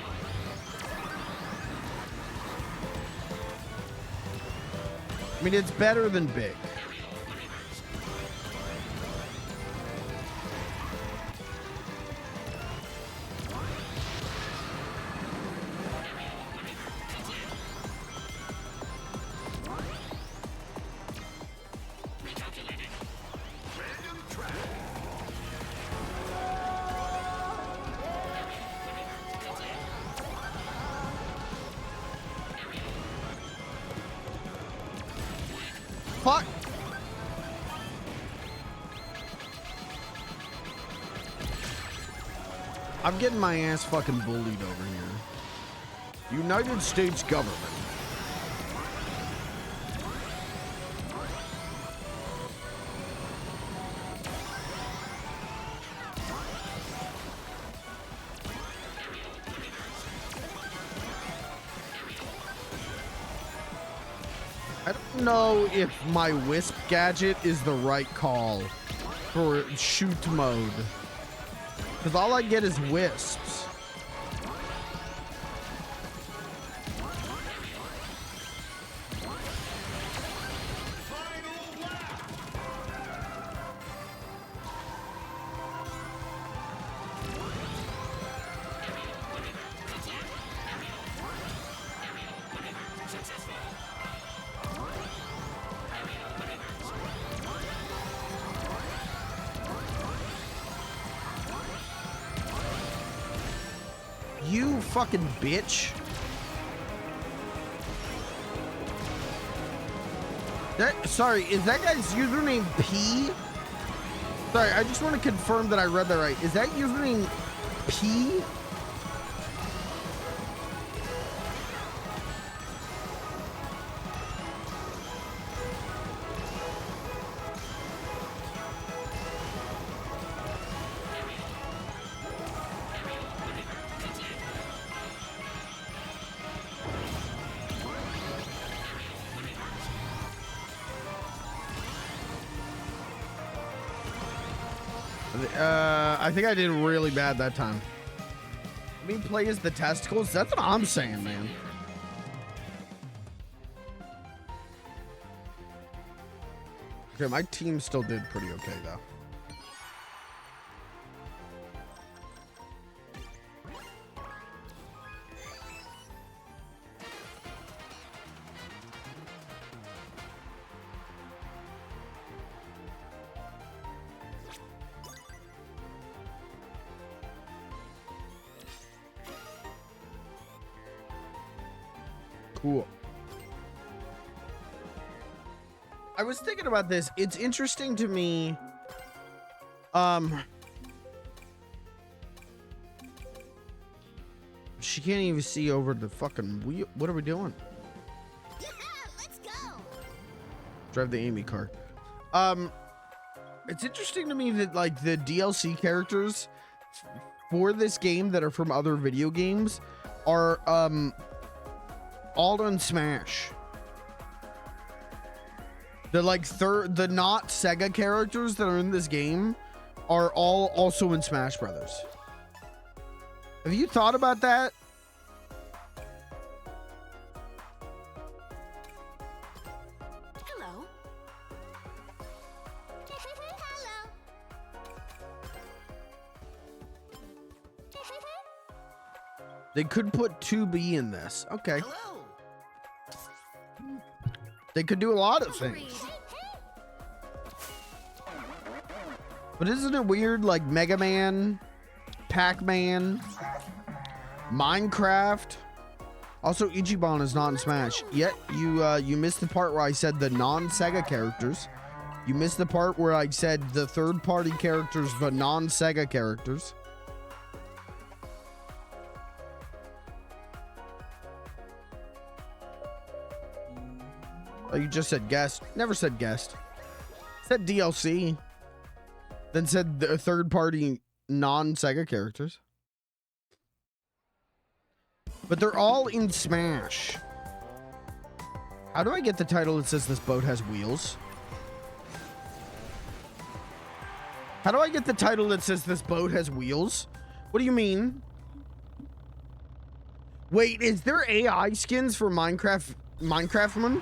I mean, it's better than big. Fuck. I'm getting my ass fucking bullied over here. United States government. I don't know if my Wisp gadget is the right call for shoot mode. Because all I get is Wisps. You fucking bitch. Sorry, is that guy's username P? Sorry, I just want to confirm that I read that right. Is that username P? I think I did really bad that time. Let me play as the testicles. That's what I'm saying, man. Okay, my team still did pretty okay, though. Cool. I was thinking about this. It's interesting to me. She can't even see over the fucking wheel. What are we doing? Yeah, let's go. Drive the Amy car. It's interesting to me that like the DLC characters for this game that are from other video games are all in Smash. The the not Sega characters that are in this game are all also in Smash Brothers. Have you thought about that? Hello. Hello. They could put 2B in this. Okay. Hello. They could do a lot of things. But isn't it weird, like Mega Man, Pac-Man, Minecraft? Also, Ichiban is not in Smash. Yet you missed the part where I said the non-Sega characters. You missed the part where I said the third-party characters, but non-Sega characters. Oh, you just said guest. Never said guest. Said DLC. Then said the third-party non-Sega characters. But they're all in Smash. How do I get the title that says this boat has wheels? How do I get the title that says this boat has wheels? What do you mean? Wait, is there AI skins for Minecraftman?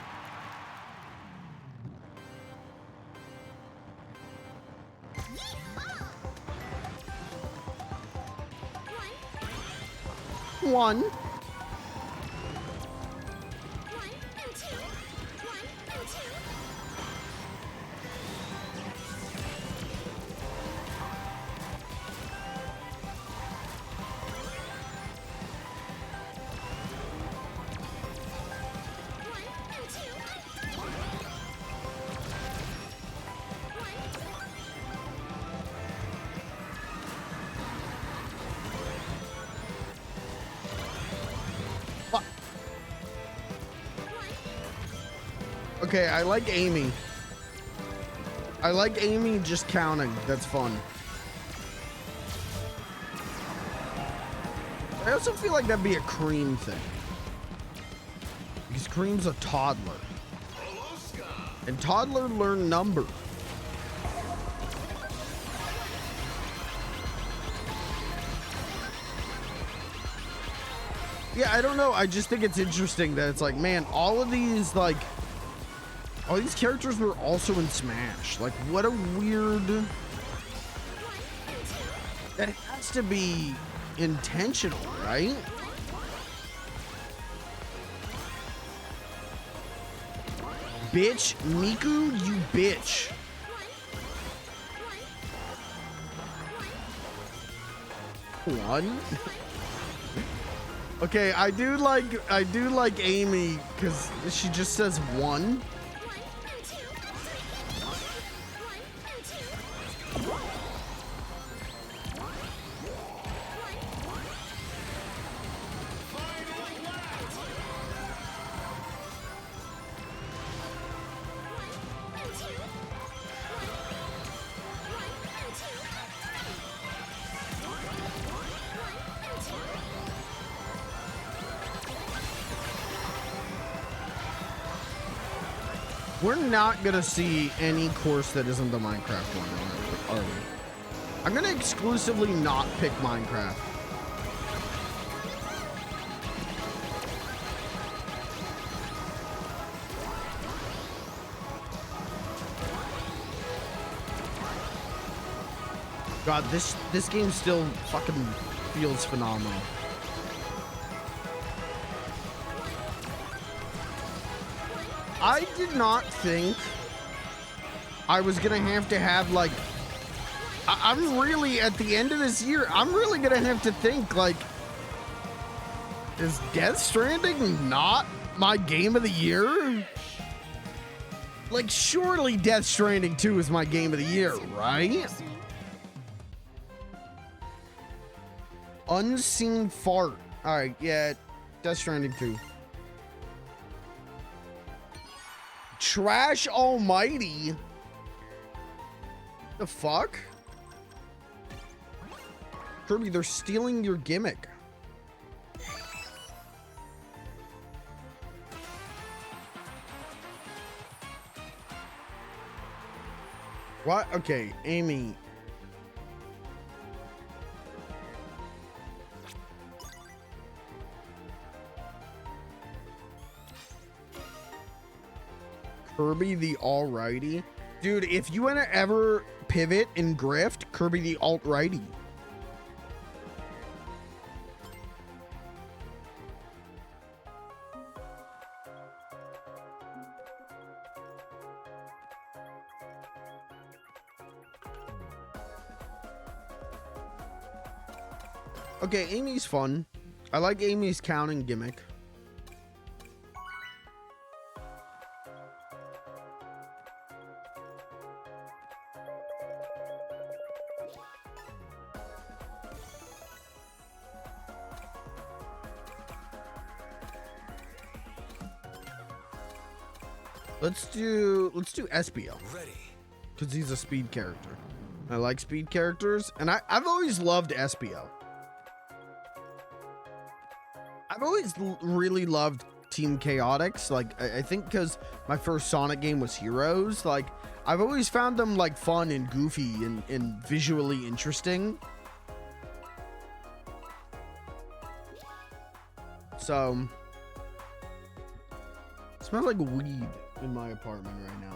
One. One and two. One and two. Okay, I like Amy. I like Amy just counting. That's fun. I also feel like that'd be a Cream thing. Because Cream's a toddler. And toddler learn number. Yeah, I don't know. I just think it's interesting that it's like, man, all these characters were also in Smash. Like, what a weird... That has to be intentional, right? Bitch, Miku, you bitch. One? Okay, I do like Amy because she just says one. We're not gonna see any course that isn't the Minecraft one, are we? I'm gonna exclusively not pick Minecraft. God, this game still fucking feels phenomenal. I did not think I was gonna have like, I'm really, at the end of this year, I'm really gonna have to think like, is Death Stranding not my game of the year? Like, surely Death Stranding 2 is my game of the year, right? Unseen fart. All right, yeah, Death Stranding 2. Trash Almighty. The fuck? Kirby, they're stealing your gimmick. What? Okay, Amy. Kirby the Alrighty. Dude, if you want to ever pivot and grift, Kirby the Alt-Righty. Okay, Amy's fun. I like Amy's counting gimmick. Let's do SBO. Ready. Because he's a speed character. I like speed characters, and I've always loved SBO. I've always really loved Team Chaotix. Like, I think because my first Sonic game was Heroes. Like, I've always found them like fun and goofy and visually interesting. So, it smells like weed in my apartment right now.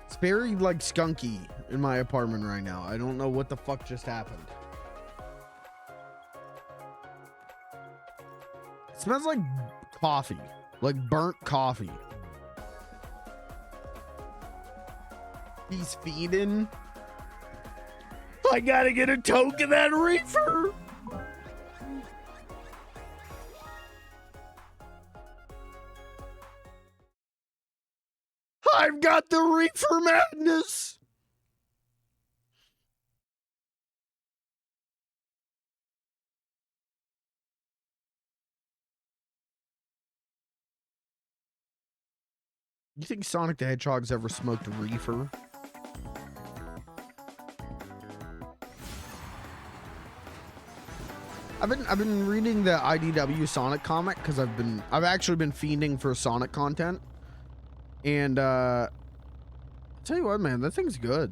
It's very like skunky in my apartment right now. I don't know what the fuck just happened. It smells like coffee, like burnt coffee. He's feeding. I gotta get a toke of that reefer. I've got the reefer madness. You think Sonic the Hedgehog's ever smoked reefer? I've been reading the IDW Sonic comic because I've actually been fiending for Sonic content. And I'll tell you what, man, that thing's good.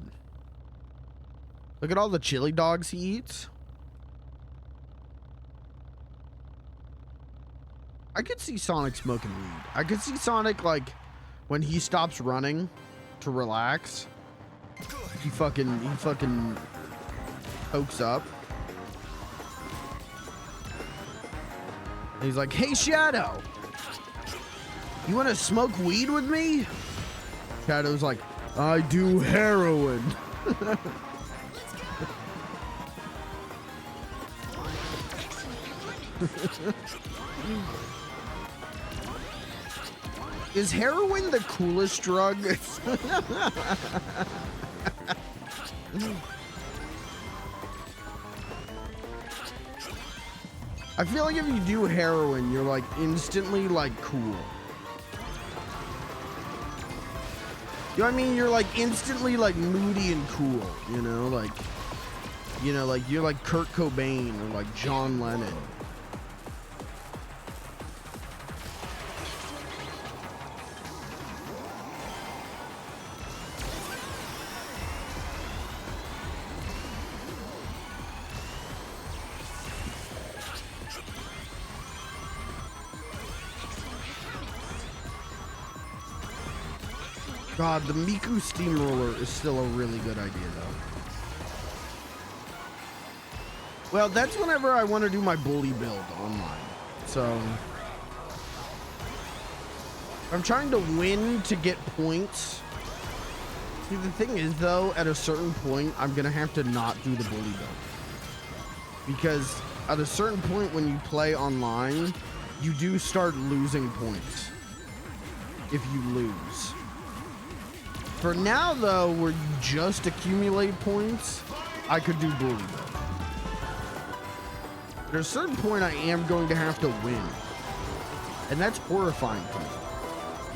Look at all the chili dogs he eats. I could see Sonic smoking weed. I could see Sonic, like, when he stops running to relax, he fucking pokes up. And he's like, hey, Shadow, you want to smoke weed with me? Shadow's like, I do heroin. Is heroin the coolest drug? I feel like if you do heroin, you're like instantly like cool. You know what I mean? You're like instantly like moody and cool, you know, like you're like Kurt Cobain or like John Lennon. God, the Miku Steamroller is still a really good idea, though. Well, that's whenever I want to do my bully build online. So, I'm trying to win to get points. See, the thing is, though, at a certain point, I'm going to have to not do the bully build. Because at a certain point when you play online, you do start losing points. If you lose. For now, though, where you just accumulate points, I could do bully build. At a certain point, I am going to have to win. And that's horrifying to me.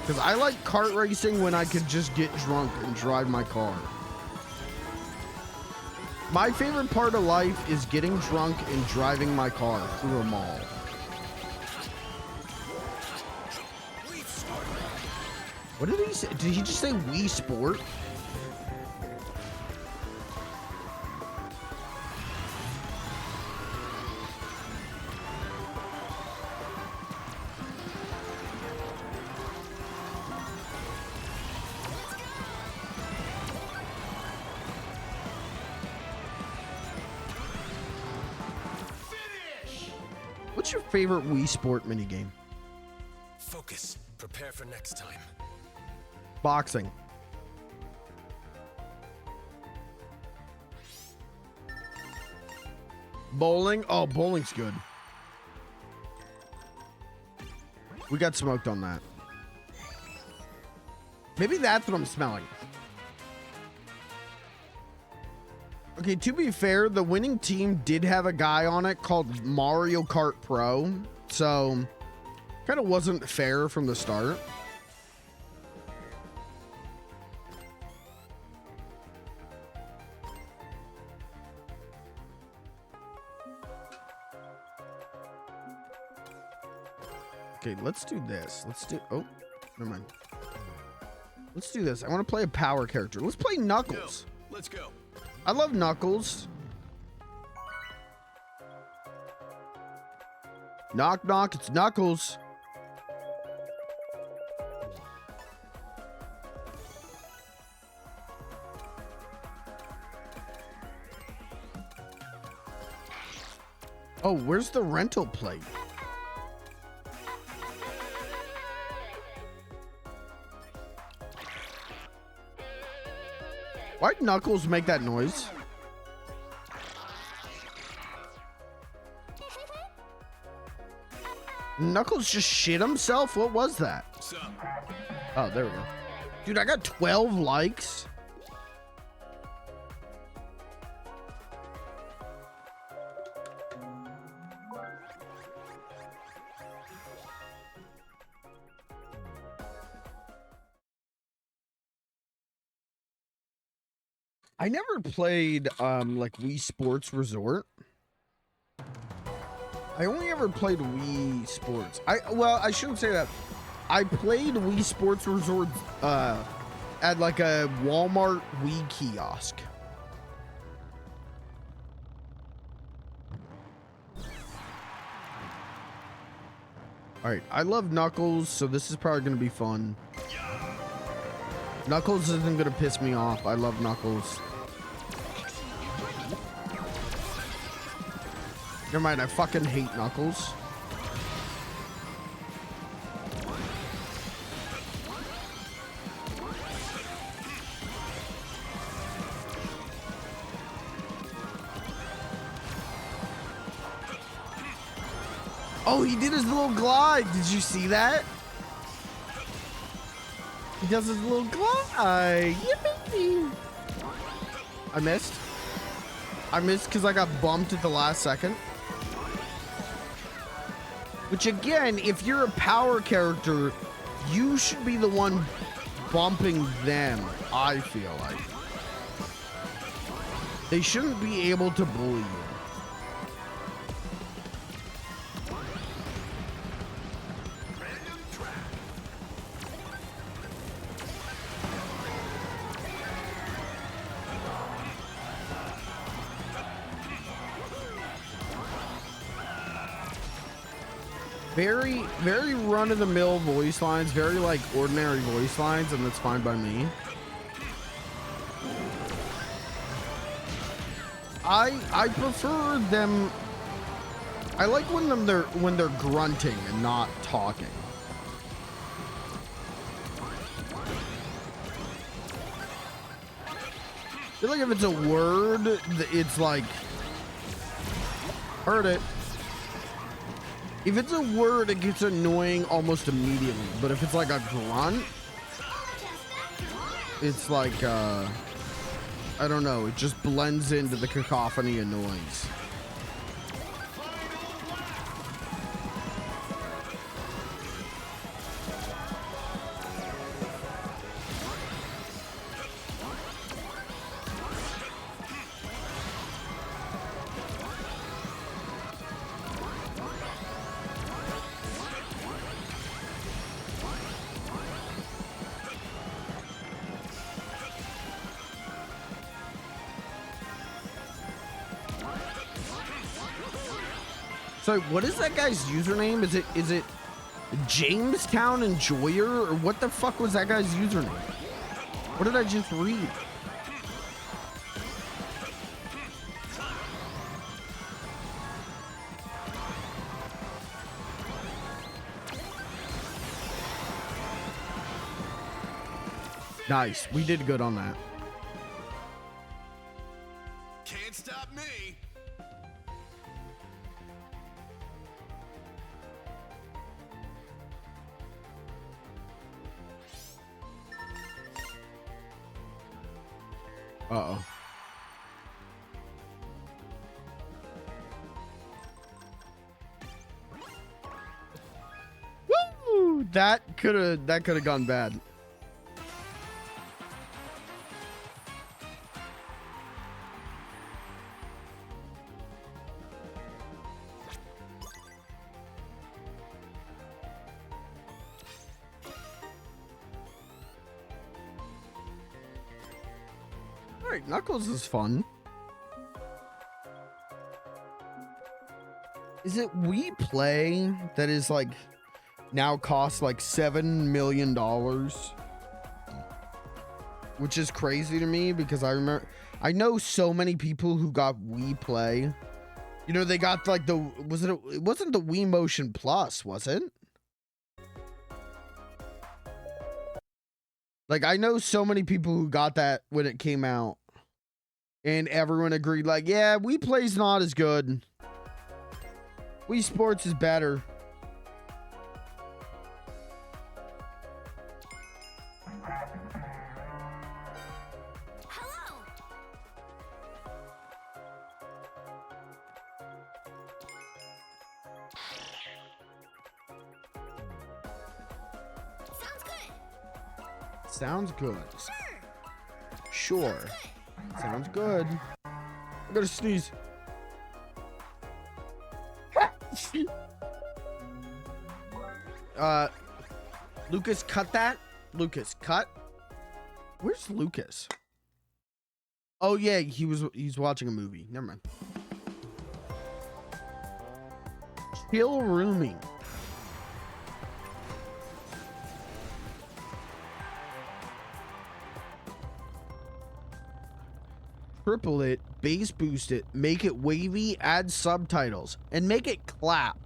Because I like kart racing when I could just get drunk and drive my car. My favorite part of life is getting drunk and driving my car through a mall. What did he say? Did he just say Wii Sport? What's your favorite Wii Sport minigame? Focus. Prepare for next time. Boxing. Bowling? Oh, bowling's good. We got smoked on that. Maybe that's what I'm smelling. Okay, to be fair, the winning team did have a guy on it called Mario Kart Pro, so kind of wasn't fair from the start. Okay, let's do this. Oh, never mind. Let's do this. I want to play a power character. Let's play Knuckles. Let's go. I love Knuckles. Knock, knock. It's Knuckles. Oh, where's the rental plate? Why'd Knuckles make that noise? Knuckles just shit himself? What was that? Oh, there we go. Dude, I got 12 likes. I never played like Wii Sports Resort. I only ever played Wii Sports. I shouldn't say that. I played Wii Sports Resort at like a Walmart Wii kiosk. All right, I love Knuckles, so this is probably gonna be fun. Knuckles isn't gonna piss me off. I love Knuckles. Never mind, I fucking hate Knuckles. Oh, he did his little glide. Did you see that? He does his little glide. Yippee! I missed. I missed because I got bumped at the last second. Which again, if you're a power character, you should be the one bumping them, I feel like. They shouldn't be able to bully you. Very run-of-the-mill voice lines, very like ordinary voice lines, and that's fine by me. I prefer them. I like when they're grunting and not talking. I feel like if it's a word, it's like heard it. If it's a word, it gets annoying almost immediately. But if it's like a grunt, it's like, I don't know. It just blends into the cacophony of noise. So what is that guy's username? Is it Jamestown Enjoyer, or what the fuck was that guy's username? What did I just read? Nice, we did good on that. Can't stop me. Uh-oh. Woo! That could have gone bad. Alright, Knuckles is fun. Is it We Play that is like now costs like $7 million? Which is crazy to me because I know so many people who got Wii Play. You know, they got like it wasn't the Wii Motion Plus, was it? Like, I know so many people who got that when it came out. And everyone agreed, like, yeah, Wii Play's not as good. Wii Sports is better. Hello. Sounds good. Sounds good. Sure. Sure. Sounds good. I gotta sneeze. Lucas, cut that. Lucas, cut. Where's Lucas? Oh yeah, he's watching a movie. Never mind. Chill rooming. Triple it, bass boost it, make it wavy, add subtitles, and make it clap.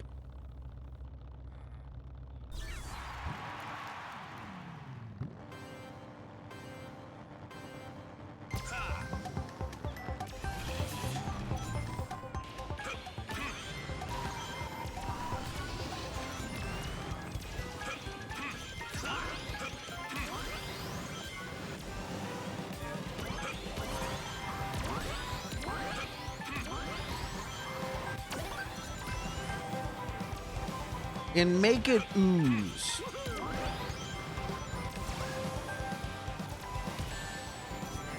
And make it ooze.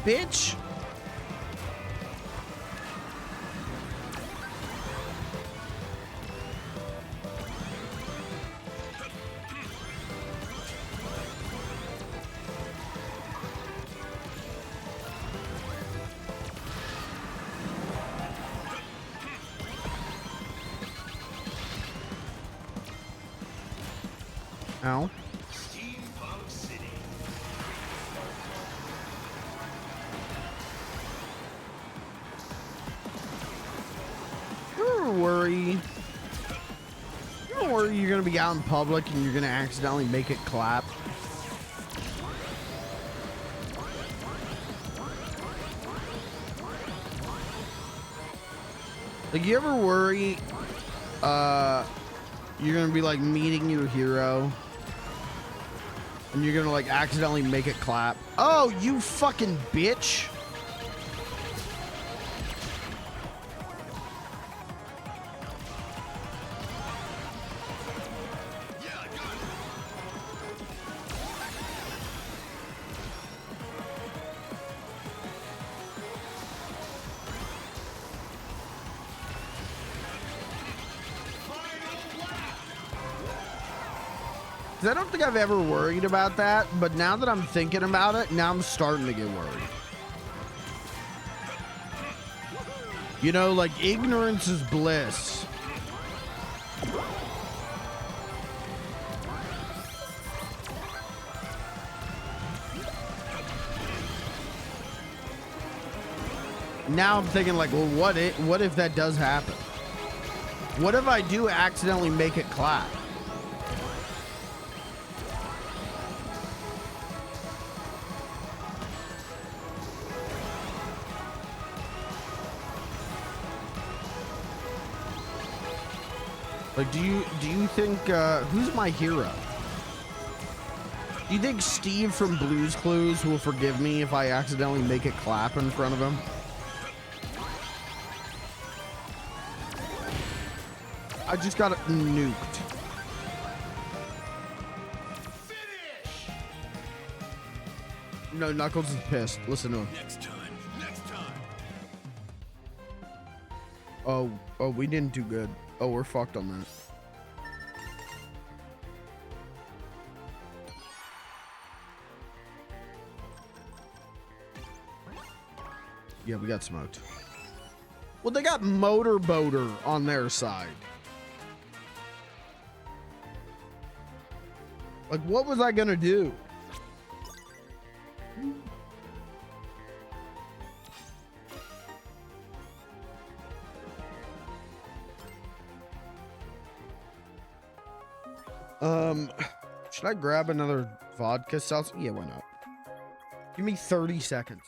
Bitch. Ow. Steampunk City. You ever worry? You ever worry you're gonna be out in public and you're gonna accidentally make it clap? Like, you ever worry you're gonna be like meeting your hero and you're gonna like accidentally make it clap? Oh, you fucking bitch. Yeah, I got it. I don't think I've ever worried about that, but now that I'm thinking about it, now I'm starting to get worried. You know, like, ignorance is bliss. Now I'm thinking, like, well, what if that does happen? What if I do accidentally make it clap? Like, do you think, who's my hero? Do you think Steve from Blue's Clues will forgive me if I accidentally make it clap in front of him? I just got it nuked. Finish! No, Knuckles is pissed. Listen to him. Next time. Next time. Oh, we didn't do good. Oh, we're fucked on that. Yeah, we got smoked. Well, they got Motorboater on their side. Like, what was I gonna do? Should I grab another vodka seltzer? Yeah, why not? Give me 30 seconds.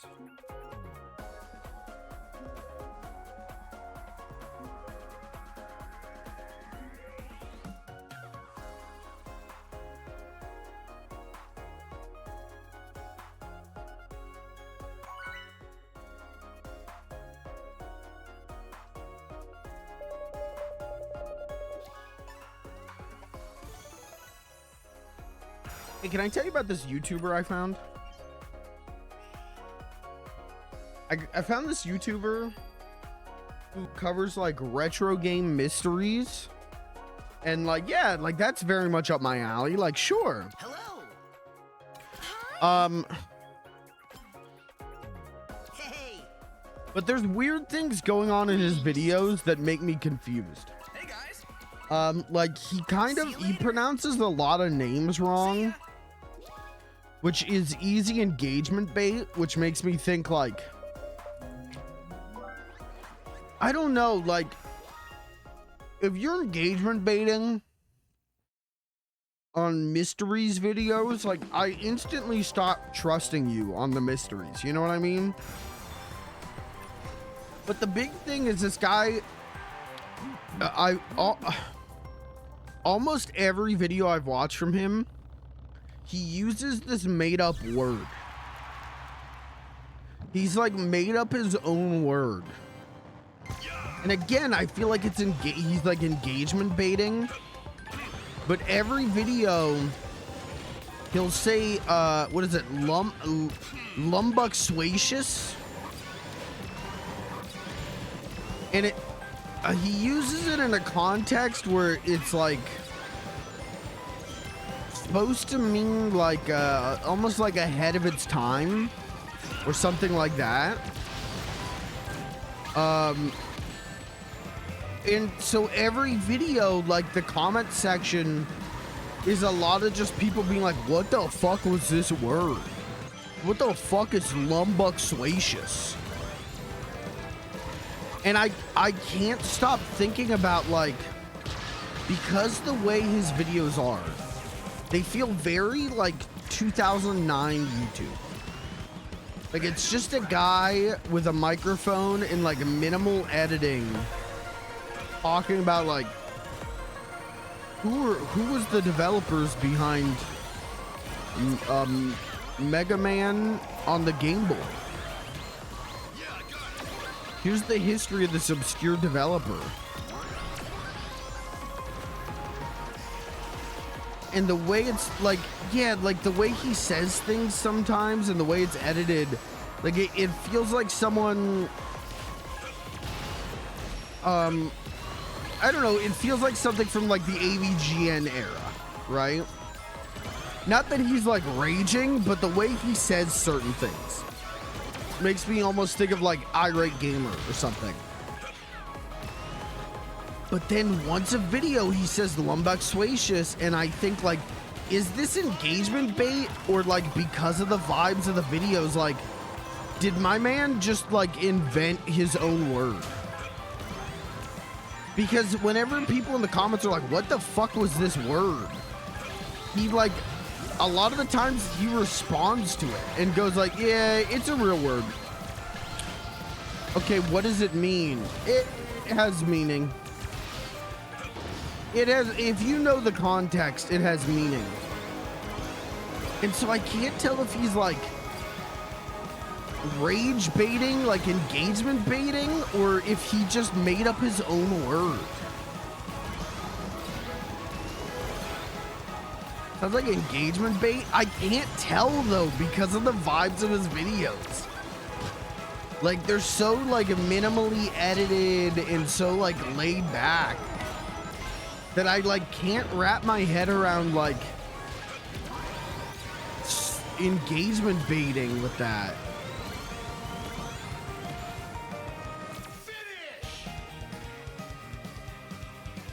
Hey, can I tell you about this YouTuber I found? I found this YouTuber who covers like retro game mysteries. And like, yeah, like that's very much up my alley. Like, sure. Hello. Hey. But there's weird things going on in his videos that make me confused. Hey guys. Like he pronounces a lot of names wrong, which is easy engagement bait, which makes me think like, I don't know, like if you're engagement baiting on mysteries videos, like I instantly stop trusting you on the mysteries. You know what I mean? But the big thing is this guy, almost every video I've watched from him, he uses this made up word. He's like made up his own word. And again, I feel like it's he's like engagement baiting. But every video, he'll say, what is it? Lumbuck Swacious. And it, he uses it in a context where it's like supposed to mean like almost like ahead of its time or something like that. And so every video, like the comment section is a lot of just people being like, what the fuck was this word? What the fuck is Lumbuck Swacious? And I can't stop thinking about like, because the way his videos are, they feel very like 2009 YouTube. Like it's just a guy with a microphone and like minimal editing talking about like who was the developers behind Mega Man on the Game Boy. Here's the history of this obscure developer. And the way it's like, yeah, like the way he says things sometimes and the way it's edited, like it feels like someone, I don't know, it feels like something from like the AVGN era, right? Not that he's like raging, but the way he says certain things makes me almost think of like Irate Gamer or something. But then once a video he says Lumbuck Swacious, and I think like, is this engagement bait or like because of the vibes of the videos, like did my man just like invent his own word? Because whenever people in the comments are like, what the fuck was this word? He like, a lot of the times he responds to it and goes like, yeah, it's a real word. Okay, what does it mean? It has meaning. It has, if you know the context, it has meaning. And so I can't tell if he's like rage baiting, like engagement baiting, or if he just made up his own word. Sounds like engagement bait. I can't tell though because of the vibes of his videos. Like they're so like minimally edited and so like laid back that I like can't wrap my head around like engagement baiting with that.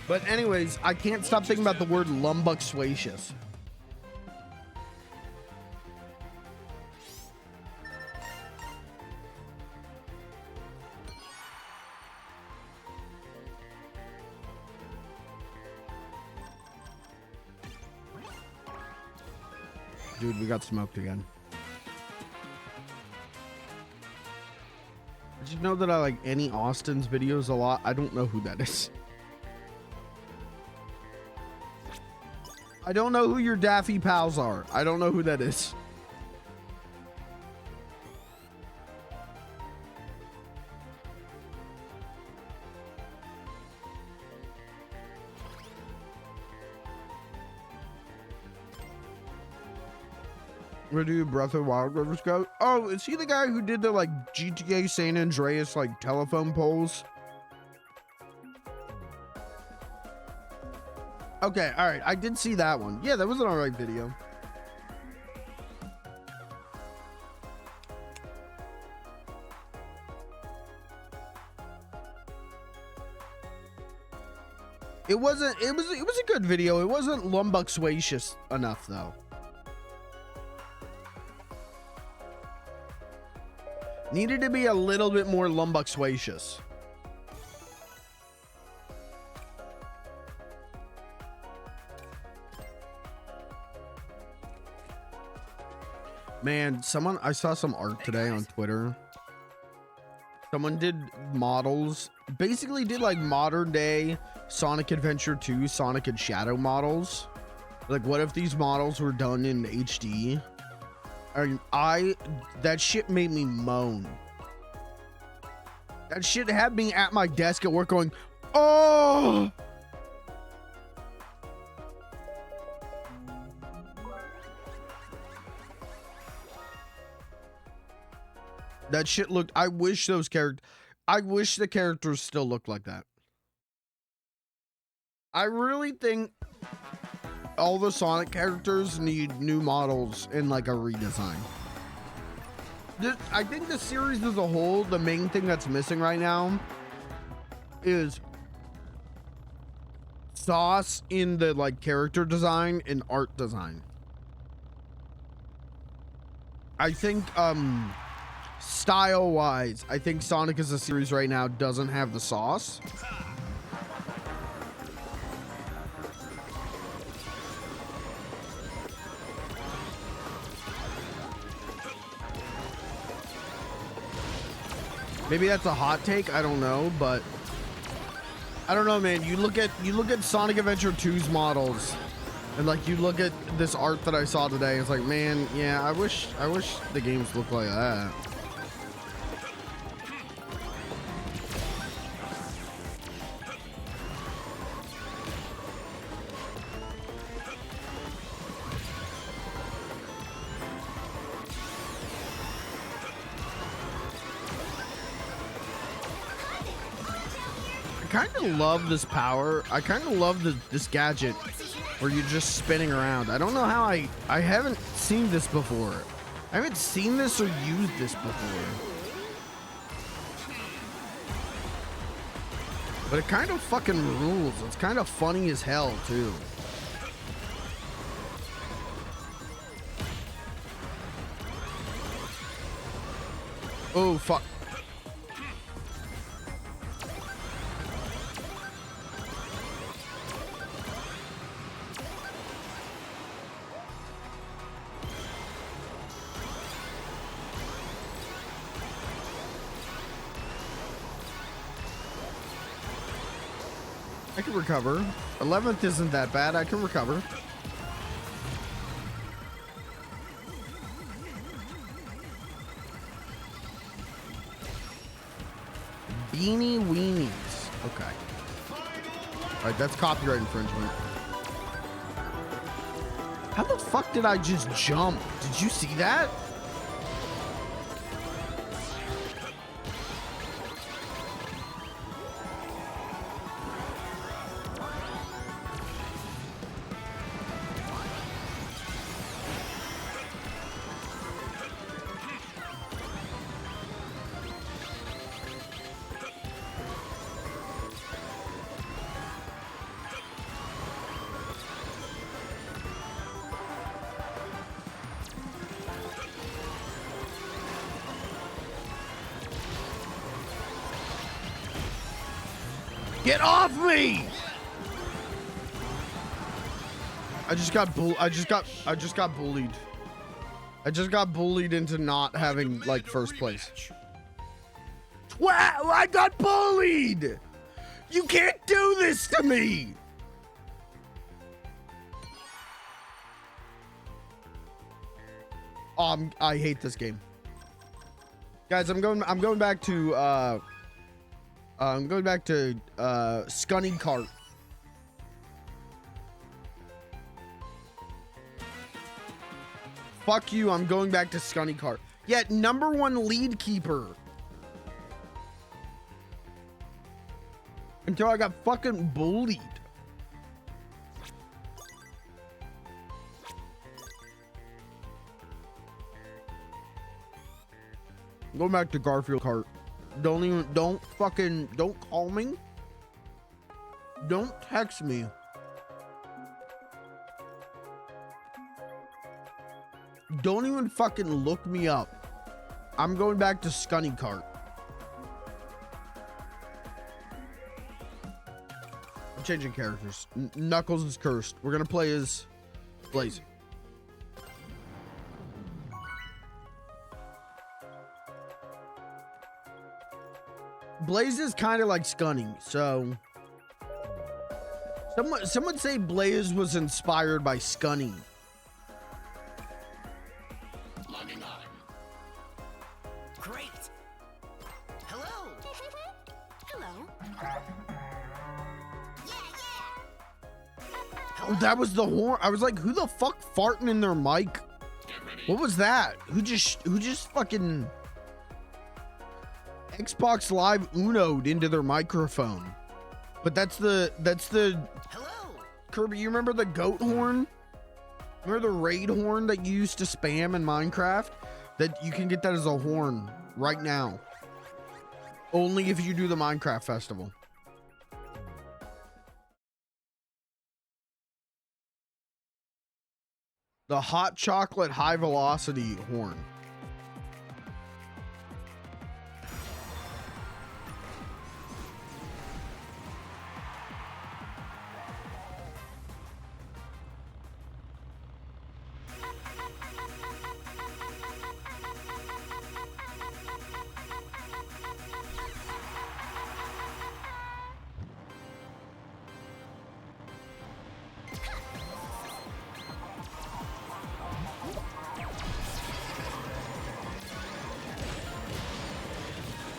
But anyways, I can't stop thinking about the word Lumbuck Swacious. Dude, we got smoked again. Did you know that I like any Austin's videos a lot? I don't know who that is. I don't know who your Daffy pals are. I don't know who that is. Where do Breath of the Wild Rivers go? Oh, is he the guy who did the like GTA San Andreas like telephone poles? Okay, all right. I did see that one. Yeah, that was an all right video. It was a good video. It wasn't lumbuxwacious enough though. Needed to be a little bit more lumbuxwacious. Man, I saw some art today on Twitter. Someone did models, basically did like modern day Sonic Adventure 2 Sonic and Shadow models. Like, what if these models were done in HD? That shit made me moan. That shit had me at my desk at work going, oh! That shit looked, I wish the characters still looked like that. I really think all the Sonic characters need new models and like a redesign. I think the series as a whole, the main thing that's missing right now is sauce in the like character design and art design. I think style wise, I think Sonic as a series right now doesn't have the sauce. Maybe that's a hot take, I don't know, but I don't know, man. You look at Sonic Adventure 2's models and like you look at this art that I saw today, it's like, man, yeah, I wish the games looked like that. I kind of love this power. I kind of love this gadget where you're just spinning around. I don't know how I haven't seen this before. I haven't seen this or used this before. But it kind of fucking rules. It's kind of funny as hell too. Oh fuck. I can recover. 11th isn't that bad. I can recover. Beanie weenies. Okay. All right, that's copyright infringement. How the fuck did I just jump? Did you see that? Get off me! I just got bullied. I just got bullied into not having like first place. Wow, I got bullied! You can't do this to me! I hate this game. Guys, I'm going back to Scunny Cart. Fuck you, I'm going back to Scunny Cart. Yeah, #1 lead keeper. Until I got fucking bullied. Go back to Garfield Cart. Don't call me. Don't text me. Don't even fucking look me up. I'm going back to Scunny Cart. I'm changing characters. Knuckles is cursed. We're gonna play as Blaze. Blaze is kind of like Scunny, so someone say Blaze was inspired by Scunny. Logging on. Great. Hello. Hello. Oh, that was the horn. I was like, who the fuck farting in their mic? Get ready. What was that? Who just fucking Xbox Live Uno'd into their microphone? But that's the Hello. Kirby, you remember the goat horn? Remember the raid horn that you used to spam in Minecraft? That you can get that as a horn right now. Only if you do the Minecraft festival. The hot chocolate high velocity horn.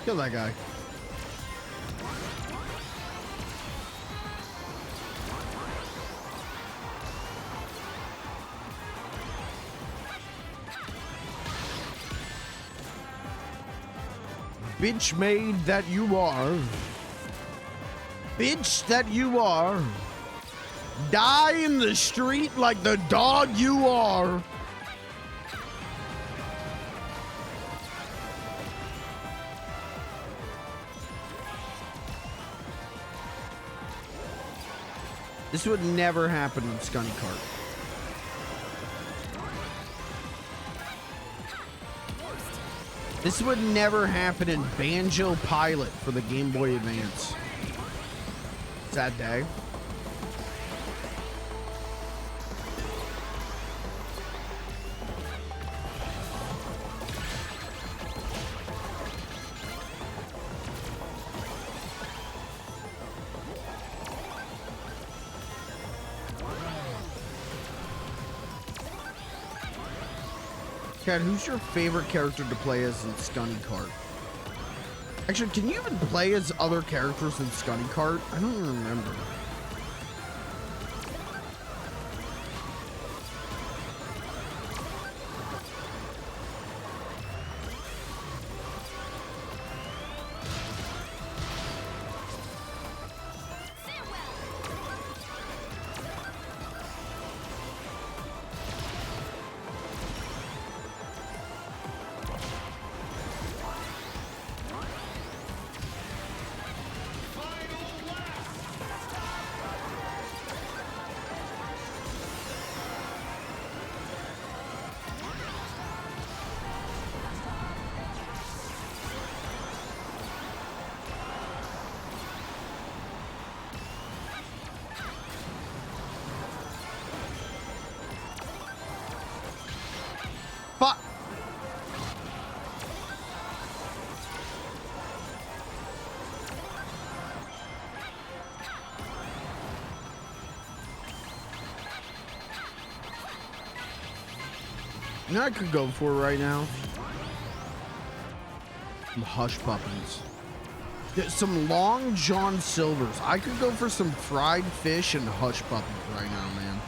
Kill that guy. Bitch made that you are. Bitch that you are. Die in the street like the dog you are. This would never happen in Scunny Cart. This would never happen in Banjo Pilot for the Game Boy Advance. Sad day. Cat, who's your favorite character to play as in Scunny Cart? Actually, can you even play as other characters in Scunny Cart? I don't even remember. Fuck. You know what I could go for right now? Some hush puppies. Yeah, some Long John Silvers. I could go for some fried fish and hush puppies right now, man.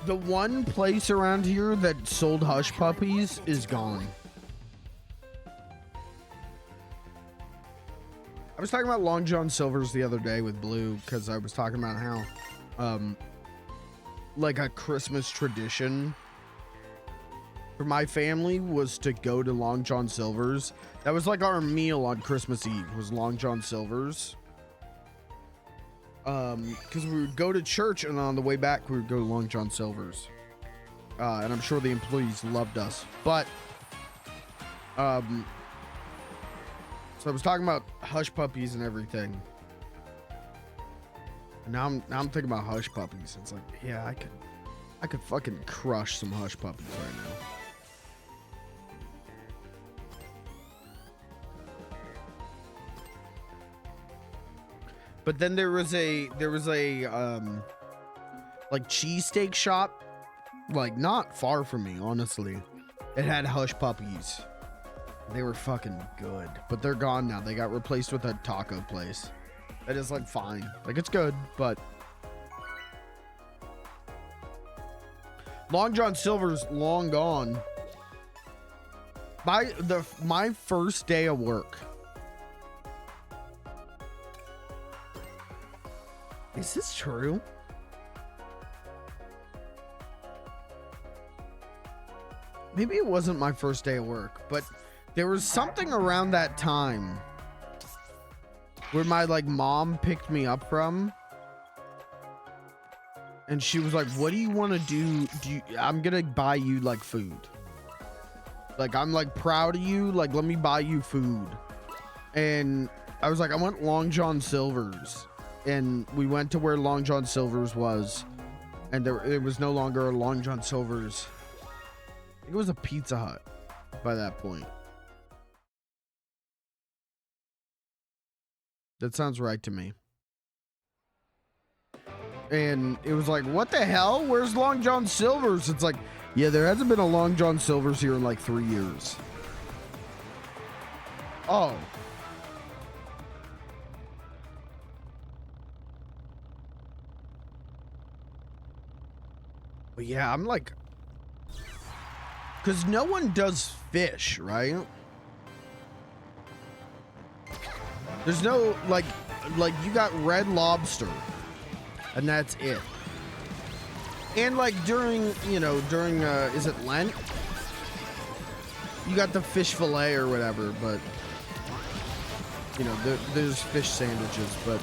The one place around here that sold hush puppies is gone. I was talking about Long John Silver's the other day with Blue because I was talking about how, like a Christmas tradition for my family was to go to Long John Silver's. That was like our meal on Christmas Eve was Long John Silver's. Because we would go to church and on the way back we would go to Long John Silver's. And I'm sure the employees loved us. But, so I was talking about hush puppies and everything. And now I'm thinking about hush puppies. It's like, yeah, I could fucking crush some hush puppies right now. But then there was a like cheesesteak shop, like not far from me, honestly. It had hush puppies. They were fucking good, but they're gone now. They got replaced with a taco place. That is like fine. Like it's good, but Long John Silver's long gone. My first day of work. Is this true? Maybe it wasn't my first day of work, but there was something around that time where my like mom picked me up from, and she was like, "What do you want to do? I'm gonna buy you like food. Like I'm like proud of you. Like let me buy you food." And I was like, "I want Long John Silver's." And we went to where Long John Silver's was, and it was no longer a Long John Silver's. I think it was a Pizza Hut by that point. That sounds right to me. And it was like, what the hell? Where's Long John Silver's? It's like, yeah, there hasn't been a Long John Silver's here in like 3 years. Oh. But yeah, I'm like, because no one does fish, right? There's no, like you got Red Lobster, and that's it. And like during, is it Lent? You got the fish fillet or whatever, but, there's fish sandwiches, but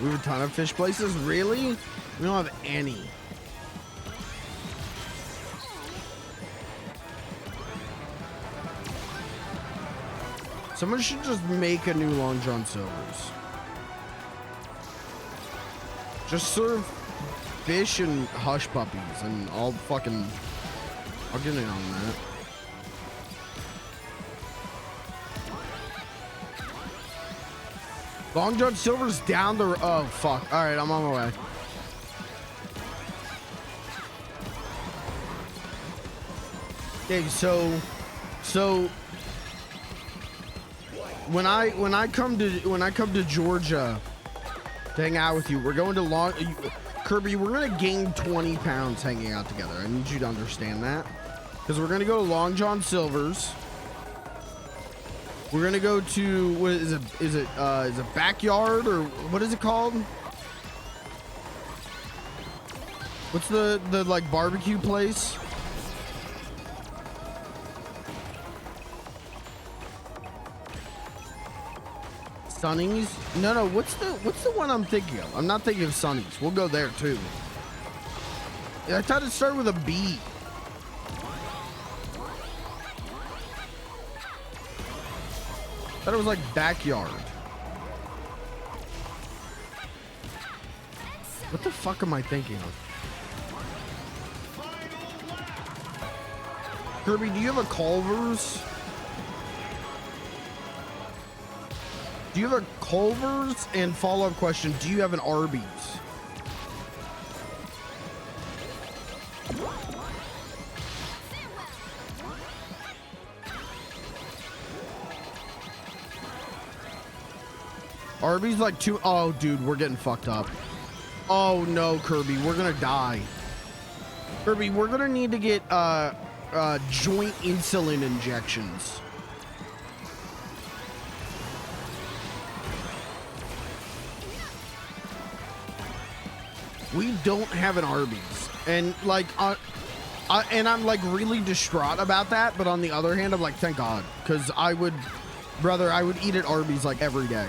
we have a ton of fish places, really? We don't have any. Someone should just make a new Long John Silver's. Just serve fish and hush puppies, and I'll get in on that. Long John Silver's down the... Oh, fuck. All right, I'm on my way. Okay, so when I come to Georgia to hang out with you, we're going to Kirby, we're gonna gain 20 pounds hanging out together. I need you to understand that, because we're gonna go to Long John Silver's. We're gonna go to, what is it Backyard, or what is it called? What's the like barbecue place? Sonny's? No, what's the one I'm thinking of? I'm not thinking of Sonny's. We'll go there too. I thought it started with a B. I thought it was like Backyard. What the fuck am I thinking of? Kirby, do you have a Culver's? Do you have a Culver's? And follow-up question, do you have an Arby's? Arby's like two... Oh, dude, we're getting fucked up. Oh no, Kirby, we're gonna die. Kirby, we're gonna need to get joint insulin injections. We don't have an Arby's, and like, and I'm like really distraught about that. But on the other hand, I'm like, thank God, because I would eat at Arby's like every day.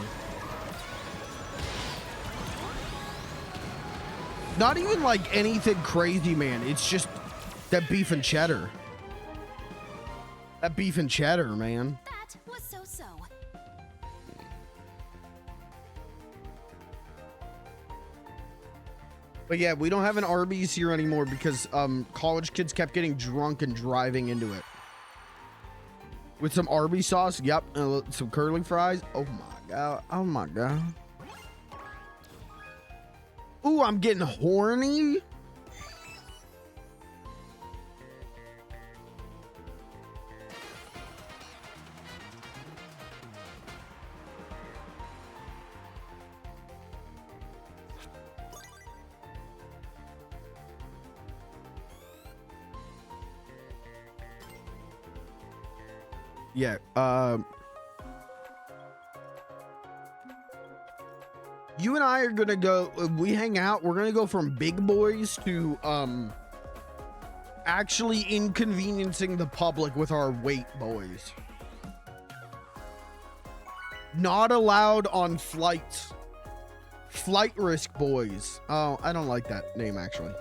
Not even like anything crazy, man. It's just that beef and cheddar. That beef and cheddar, man. That was so-so. But yeah, we don't have an Arby's here anymore because college kids kept getting drunk and driving into it. With some Arby's sauce, yep, and some curly fries. Oh my God, oh my God. Ooh, I'm getting horny. Yeah, you and I are gonna go, we hang out, we're gonna go from big boys to actually inconveniencing the public with our weight boys. Not allowed on flights. Flight risk boys. Oh, I don't like that name actually.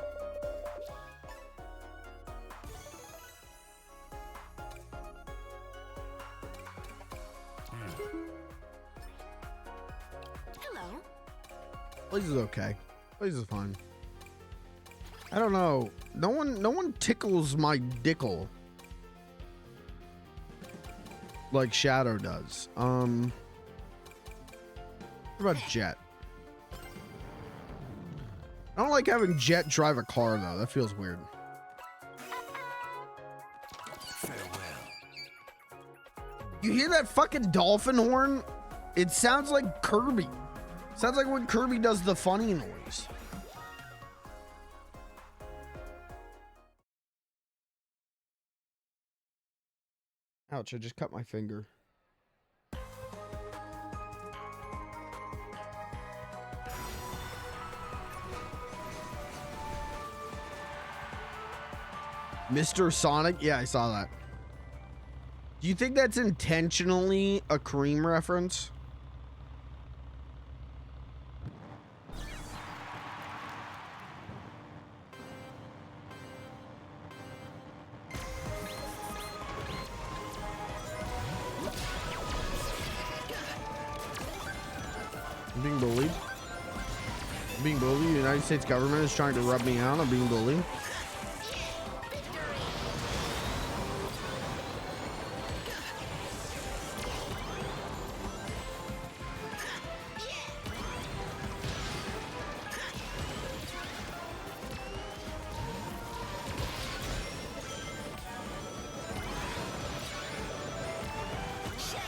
Place is okay. Place is fine. I don't know. No one tickles my dickle like Shadow does. What about Jet? I don't like having Jet drive a car though. That feels weird. Farewell. You hear that fucking dolphin horn? It sounds like Kirby. Sounds like when Kirby does the funny noise. Ouch, I just cut my finger. Mr. Sonic? Yeah, I saw that. Do you think that's intentionally a Cream reference? I'm being bullied. I'm being bullied. The United States government is trying to rub me out. I'm being bullied.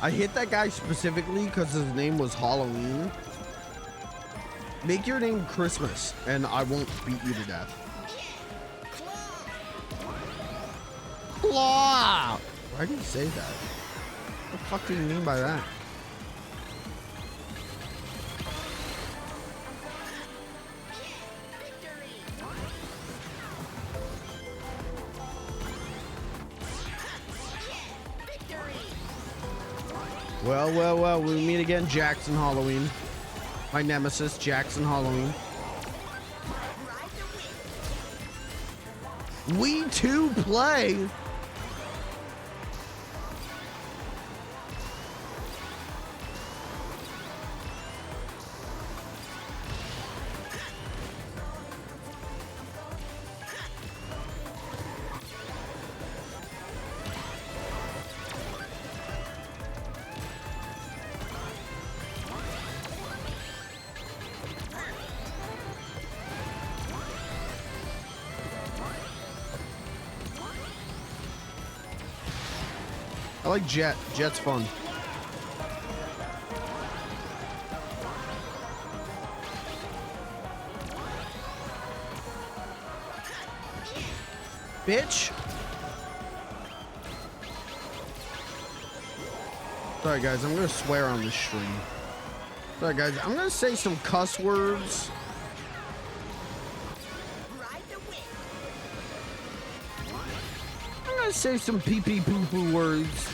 I hit that guy specifically because his name was Halloween. Make your name Christmas, and I won't beat you to death. Claw! Why did you say that? What the fuck do you mean by that? Well, we meet again, Jackson Halloween. My nemesis, Jackson Halloween. We too play. I like Jet. Jet's fun. bitch. Sorry, guys. I'm gonna swear on this stream. Sorry, guys. I'm gonna say some cuss words. I'm gonna say some pee-pee poo-poo words.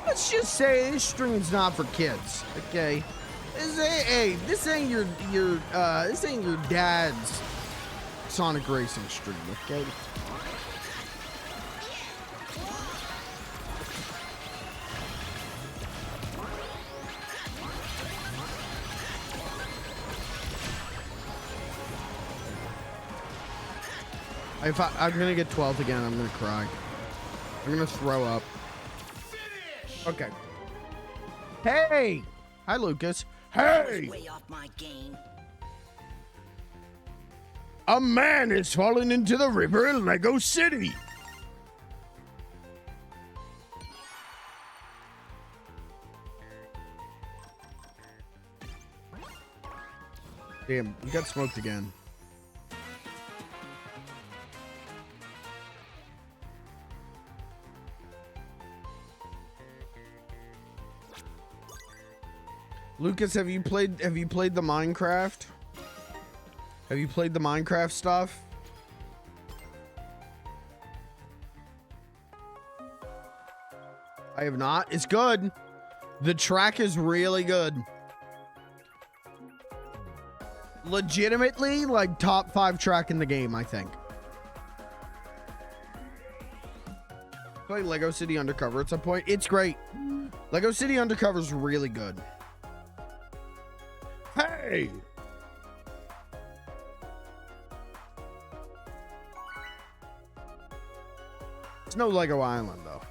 Let's just say this stream's not for kids, okay? This ain't your dad's Sonic Racing stream, okay? I'm gonna get 12th again, I'm gonna cry. I'm gonna throw up. Okay. Hey! Hi, Lucas. Hey! Way off my game. A man is falling into the river in Lego City. Damn, you got smoked again. Lucas, have you played the Minecraft? Have you played the Minecraft stuff? I have not. It's good. The track is really good. Legitimately, like top 5 track in the game, I think. Play Lego City Undercover at some point. It's great. Lego City Undercover is really good. Hey! It's no Lego Island, though.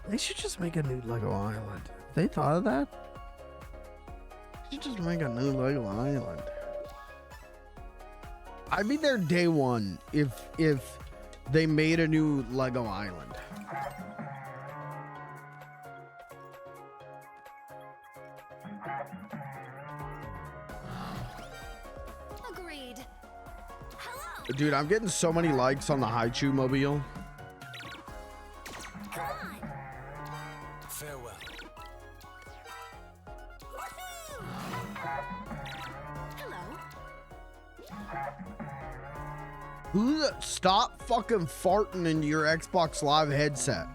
They should just make a new Lego Island. They thought of that? They should just make a new Lego Island. I'd be there day one if they made a new Lego Island. Agreed. Hello. Dude, I'm getting so many likes on the Haichu mobile. Come on. Farewell. Woohoo! Hello. Stop fucking farting into your Xbox Live headset.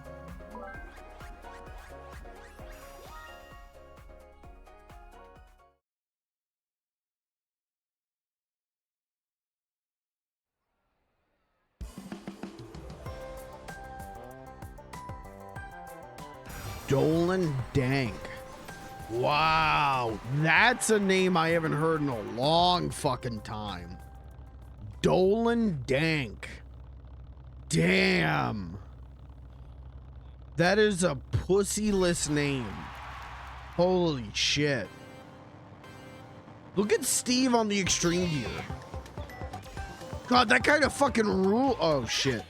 Dolan Dank. Wow, that's a name I haven't heard in a long fucking time. Dolan Dank. Damn. That is a pussyless name. Holy shit. Look at Steve on the extreme gear. God, that kind of fucking rule. Oh shit.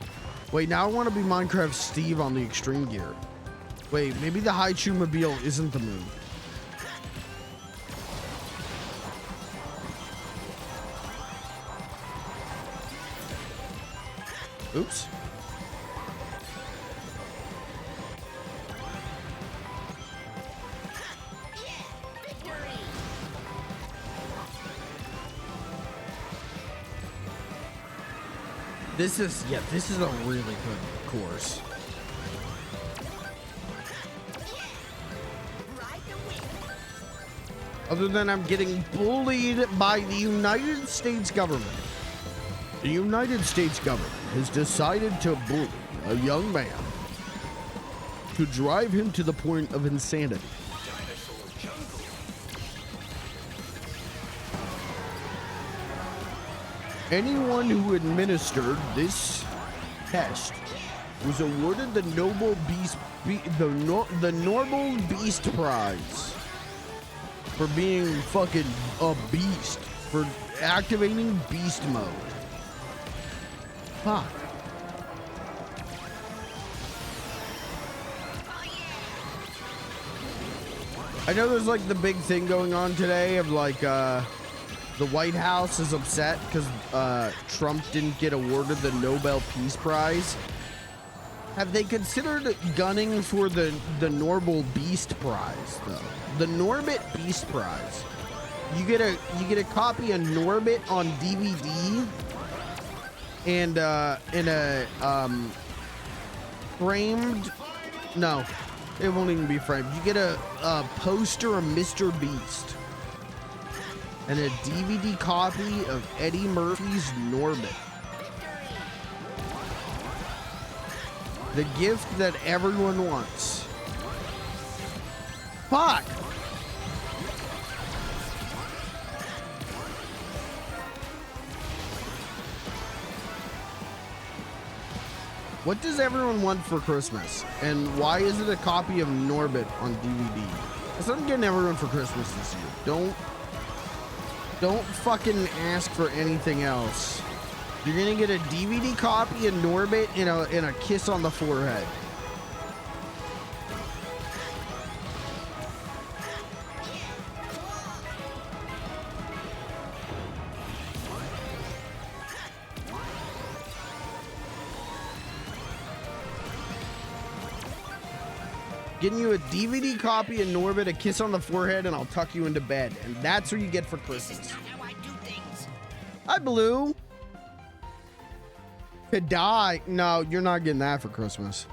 Wait, now I want to be Minecraft Steve on the extreme gear. Wait, maybe the Haichu mobile isn't the move. Oops. This is a really good course. Other than I'm getting bullied by the United States government. The United States government has decided to bully a young man to drive him to the point of insanity. Anyone who administered this test was awarded the Noble Beast, the Normal Beast Prize for being fucking a beast, for activating beast mode. Fuck. I know there's like the big thing going on today of like The White House is upset because Trump didn't get awarded the Nobel Peace Prize. Have they considered gunning for the Norbit Beast Prize though? The Norbit Beast Prize. You get a copy of Norbit on DVD and in a framed. No, it won't even be framed. You get a poster of Mr. Beast and a DVD copy of Eddie Murphy's Norbit. The gift that everyone wants. Fuck! What does everyone want for Christmas? And why is it a copy of Norbit on DVD? That's what I'm getting everyone for Christmas this year. Don't fucking ask for anything else. You're gonna get a DVD copy of Norbit and a kiss on the forehead. Getting you a DVD copy of Norbit, a kiss on the forehead, and I'll tuck you into bed. And that's what you get for Christmas. This is not how I do things. Hi, Blue. To die. No, you're not getting that for Christmas.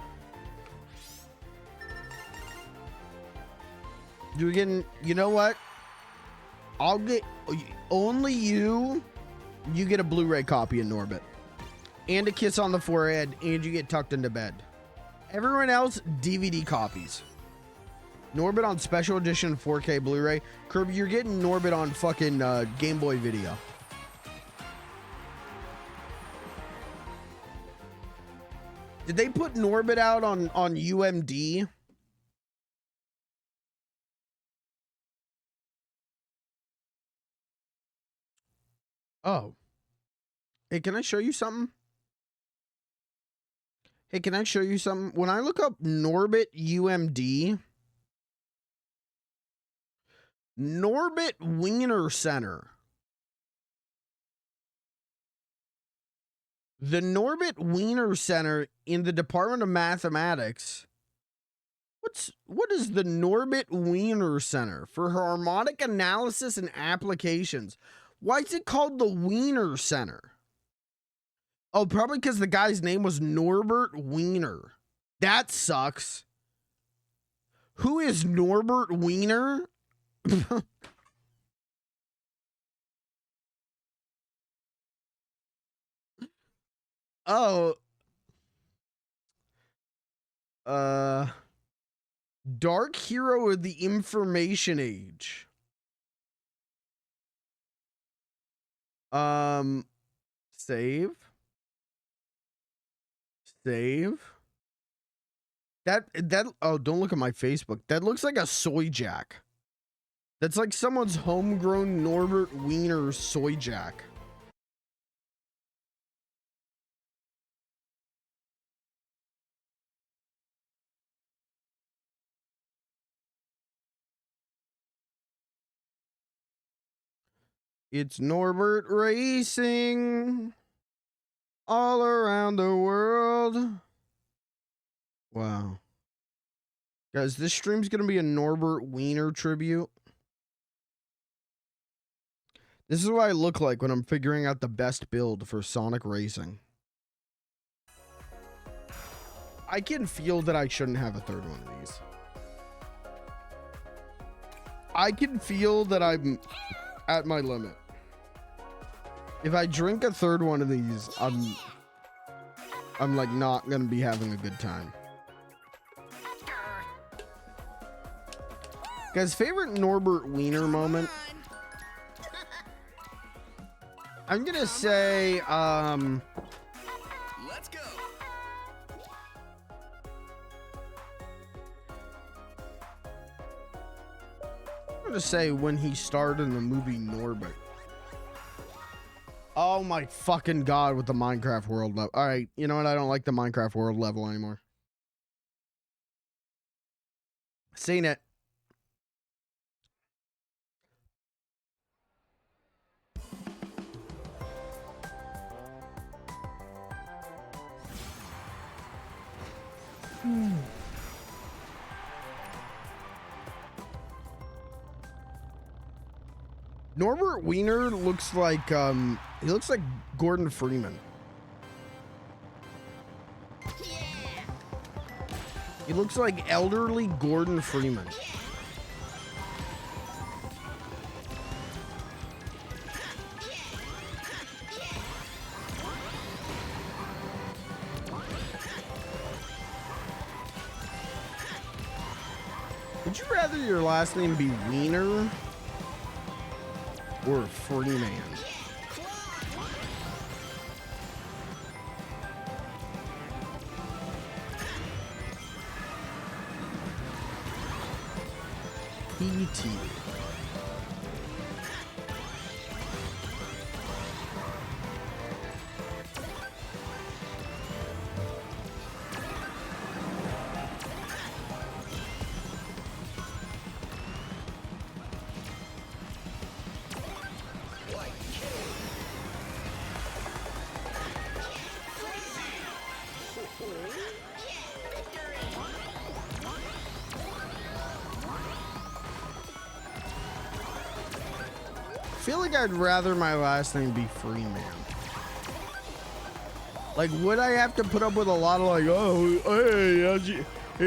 You're getting, you know what? I'll get, only you get a Blu-ray copy of Norbit. And a kiss on the forehead, and you get tucked into bed. Everyone else, DVD copies. Norbit on special edition 4K Blu-ray. Kirby, you're getting Norbit on fucking Game Boy Video. Did they put Norbit out on UMD? Oh. Hey, can I show you something? Hey, can I show you something? When I look up Norbit UMD, Norbit Wiener Center. The Norbit Wiener Center in the Department of Mathematics. What is the Norbit Wiener Center for Harmonic Analysis and Applications? Why is it called the Wiener Center? Oh, probably because the guy's name was Norbert Wiener. That sucks. Who is Norbert Wiener? Oh. Dark Hero of the Information Age. Save. That oh, don't look at my Facebook. That looks like a soy jack. That's like someone's homegrown Norbert Wiener soy jack. It's Norbert Racing all around the world. Wow. Guys, this stream's going to be a Norbert Wiener tribute. This is what I look like when I'm figuring out the best build for Sonic Racing. I can feel that I shouldn't have a third one of these. I can feel that I'm at my limit. If I drink a third one of these, I'm like not gonna be having a good time. Guys, favorite Norbert Wiener moment? I'm gonna say, Let's go. I'm gonna say when he starred in the movie Norbit. Oh my fucking god, with the Minecraft world level. All right, you know what? I don't like the Minecraft world level anymore. Seen it. Norbert Wiener looks like he looks like Gordon Freeman. He looks like elderly Gordon Freeman. Would you rather your last name be Wiener or Freeman? PT. I feel like I'd rather my last name be Freeman. Like, would I have to put up with a lot of like, oh, hey,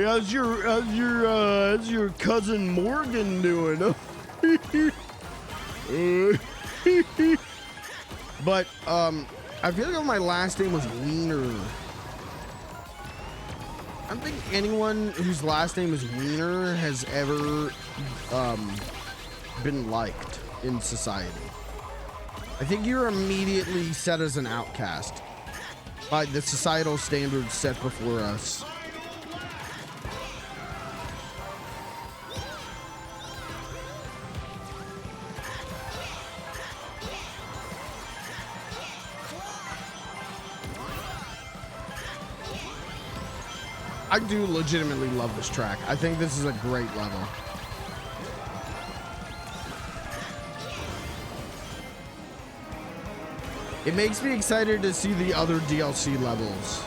how's your cousin Morgan doing? But I feel like if my last name was Wiener, I don't think anyone whose last name is Wiener has ever been liked in society. I think you're immediately set as an outcast by the societal standards set before us. I do legitimately love this track. I think this is a great level. It makes me excited to see the other DLC levels.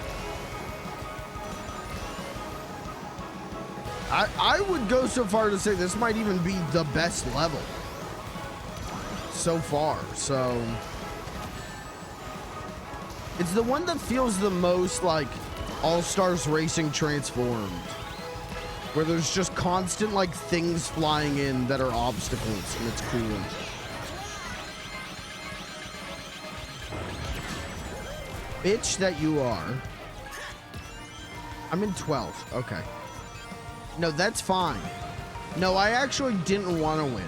I would go so far to say this might even be the best level so far. So it's the one that feels the most like All-Stars Racing transformed, where there's just constant like things flying in that are obstacles, and it's cool. Bitch that you are. I'm in 12th. Okay. No, that's fine. No, I actually didn't want to win.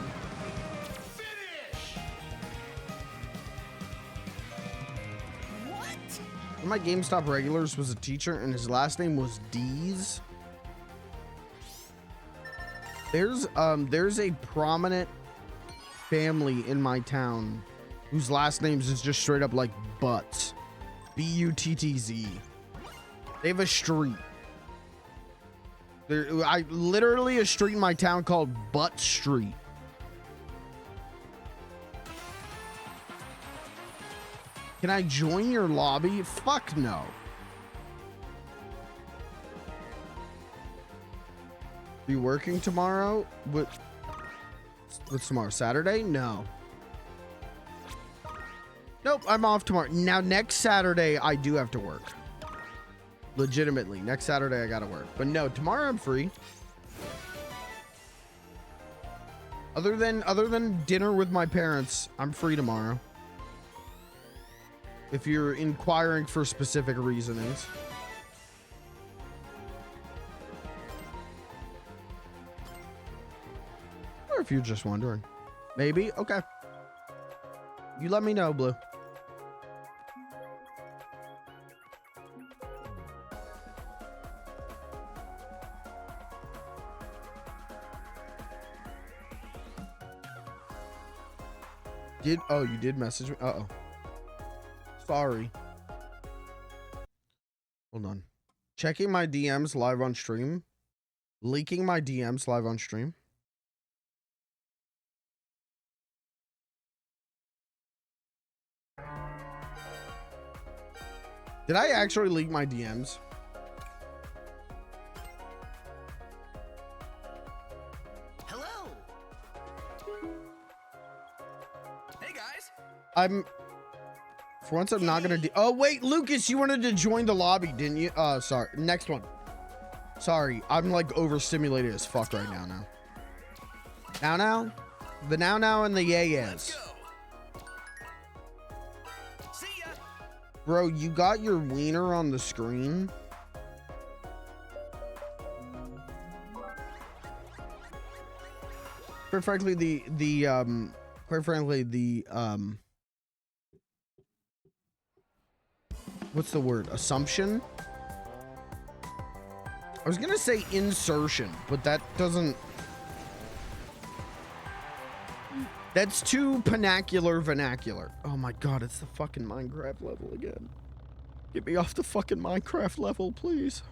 One of my GameStop regulars was a teacher, and his last name was Dees. There's a prominent family in my town whose last names is just straight up like Butts. B-U-T-T-Z. They have a street. Literally a street in my town called Butt Street. Can I join your lobby? Fuck no. Are you working tomorrow? What's tomorrow? Saturday? No. Nope, I'm off tomorrow. Now, next Saturday, I do have to work. Legitimately, next Saturday, I gotta work. But no, tomorrow I'm free. Other than dinner with my parents, I'm free tomorrow. If you're inquiring for specific reasonings. Or if you're just wondering. Maybe? Okay. You let me know, Blue. You did message me? Uh-oh. Sorry. Hold on. Checking my DMs live on stream. Leaking my DMs live on stream. Did I actually leak my DMs? For once, I'm not gonna do. Oh wait, Lucas, you wanted to join the lobby, didn't you? Sorry. Next one. Sorry, I'm like overstimulated as fuck right now. Now, the now and the yes. Bro, you got your wiener on the screen. Quite frankly, what's the word? Assumption? I was gonna say insertion, but that doesn't. That's too vernacular. Oh my god, it's the fucking Minecraft level again. Get me off the fucking Minecraft level, please.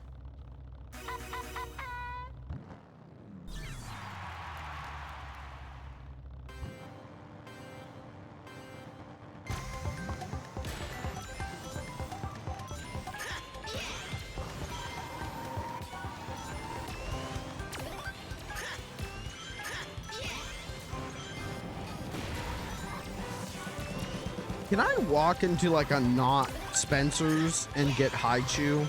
Can I walk into like a not Spencer's and get Haichu?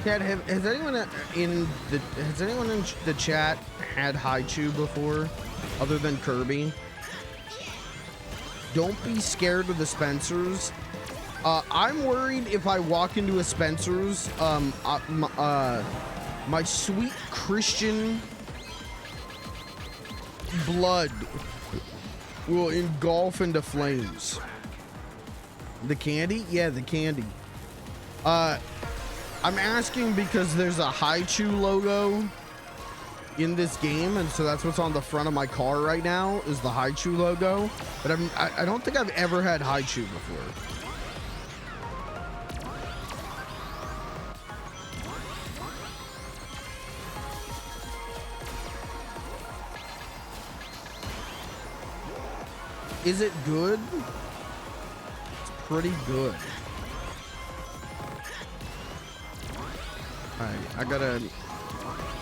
Dad, has anyone in the chat had Haichu before, other than Kirby? Don't be scared of the Spencer's. I'm worried if I walk into a Spencer's, my sweet Christian blood will engulf into flames. The candy? Yeah, the candy. I'm asking because there's a Haichu logo in this game, and so that's what's on the front of my car right now is the Haichu logo. But I don't think I've ever had Haichu before. Is it good? It's pretty good. Alright,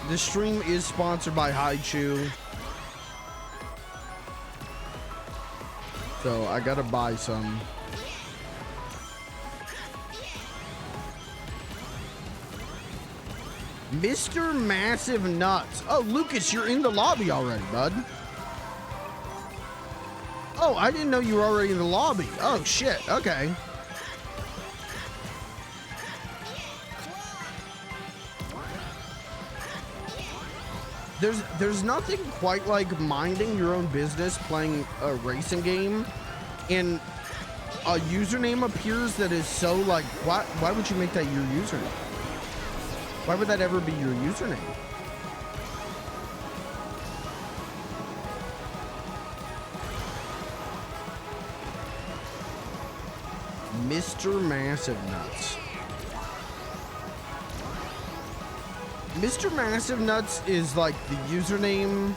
this stream is sponsored by Haichu. So I gotta buy some. Mr. Massive Nuts. Oh, Lucas, you're in the lobby already, bud. Oh, I didn't know you were already in the lobby. Oh, shit. Okay. There's nothing quite like minding your own business playing a racing game and a username appears that is so like, why would you make that your username? Why would that ever be your username? Mr. Massive Nuts. Mr. Massive Nuts is like the username.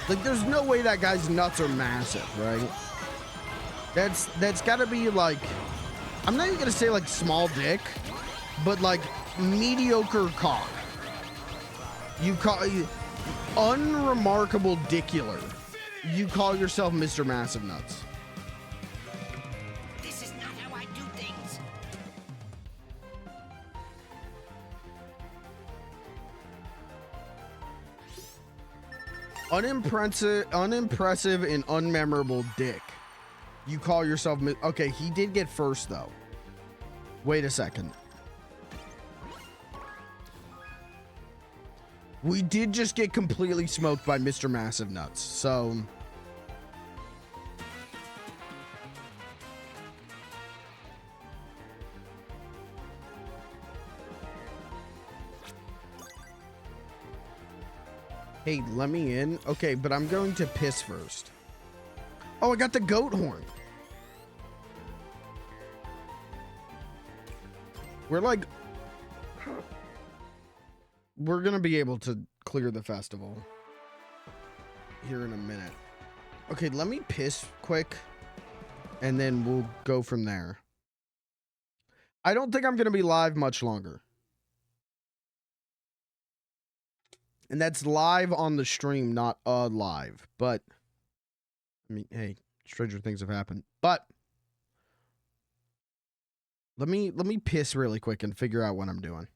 Like, there's no way that guy's nuts are massive, right? That's gotta be like, I'm not even gonna say like small dick, but like mediocre cock. You call unremarkable dickular. You call yourself Mr. Massive Nuts. Unimpressive and unmemorable dick. You call yourself... Okay, he did get first, though. Wait a second. We did just get completely smoked by Mr. Massive Nuts, so... Hey, let me in. Okay, but I'm going to piss first. Oh, I got the goat horn. We're gonna be able to clear the festival here in a minute. Okay, let me piss quick, and then we'll go from there. I don't think I'm going to be live much longer. And that's live on the stream, not live. But, I mean, hey, stranger things have happened. But, let me piss really quick and figure out what I'm doing.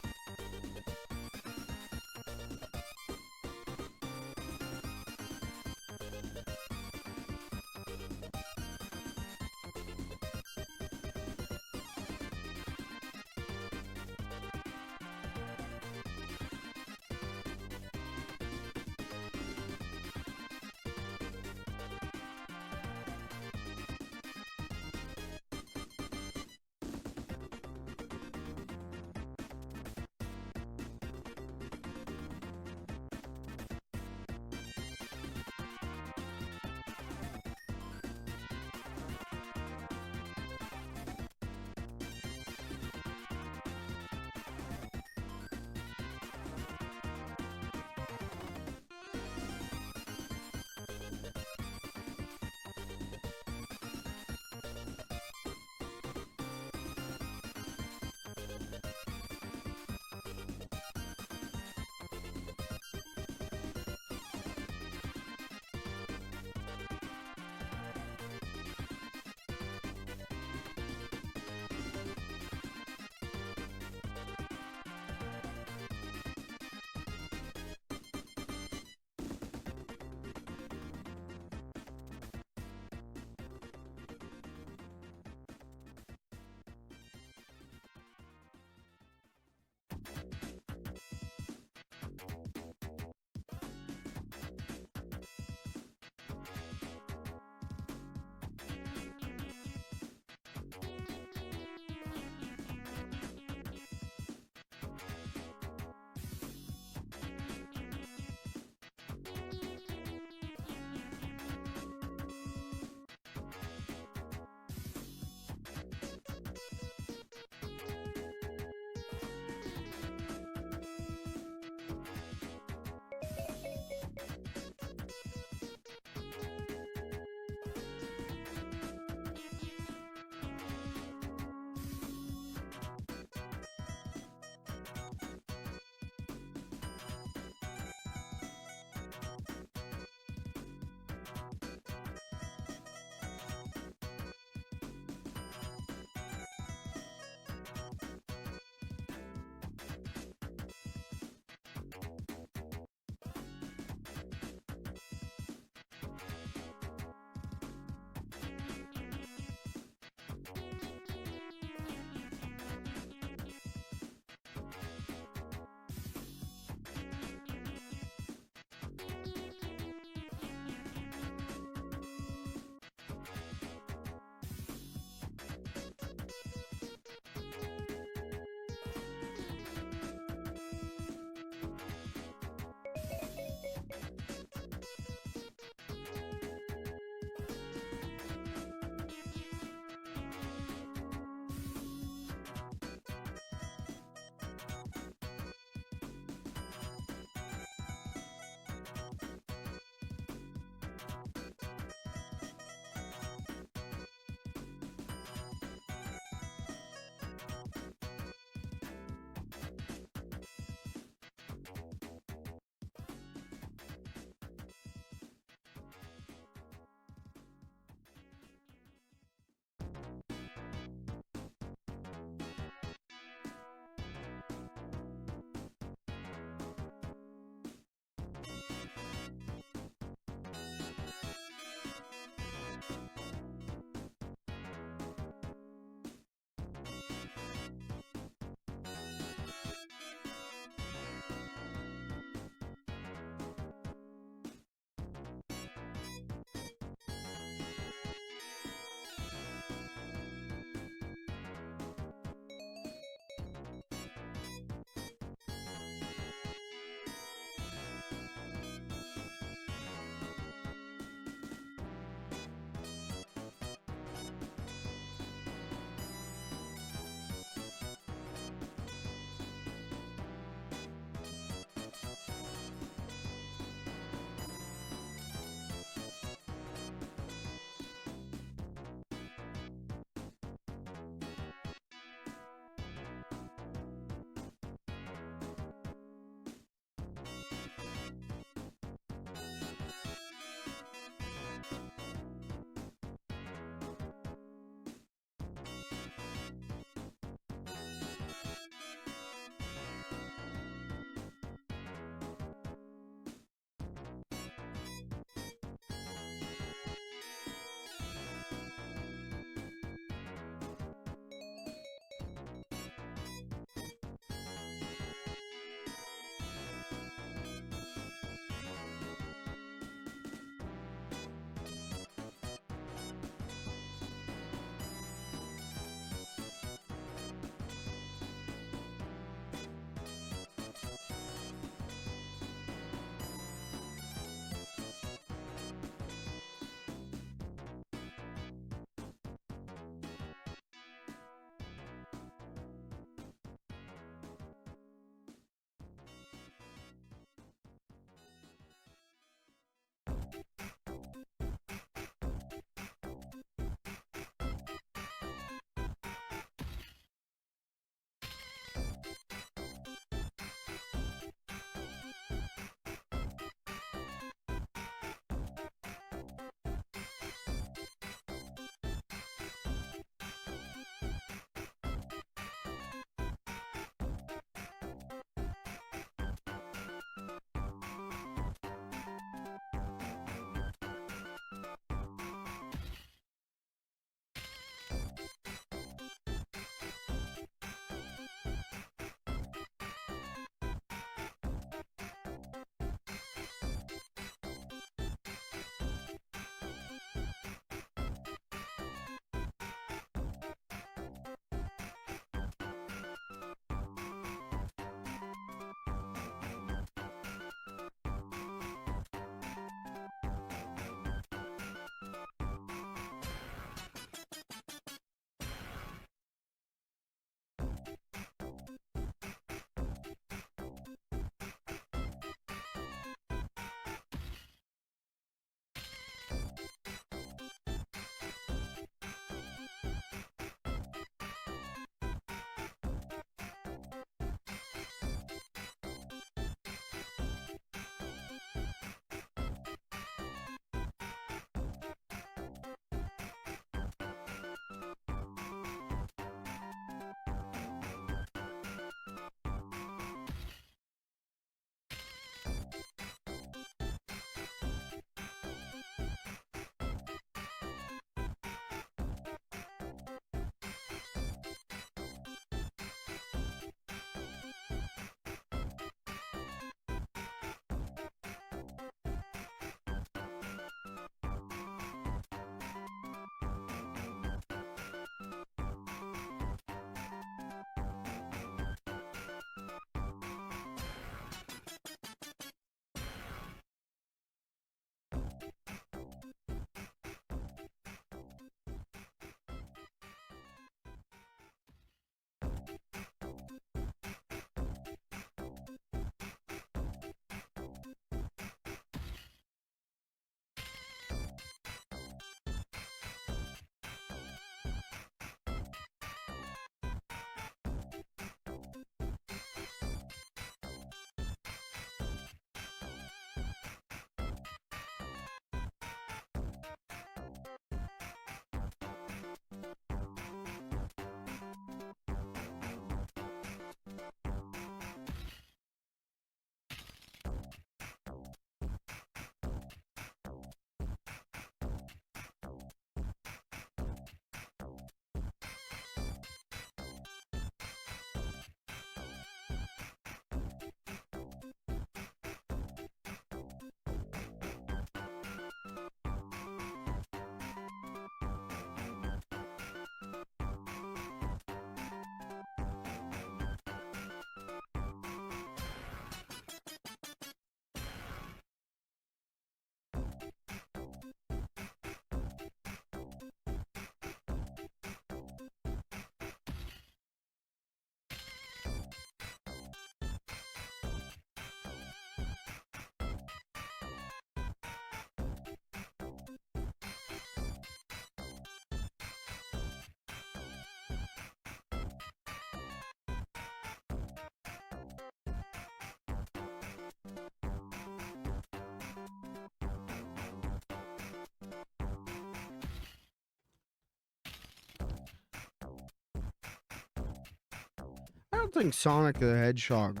don't think Sonic the Hedgehog.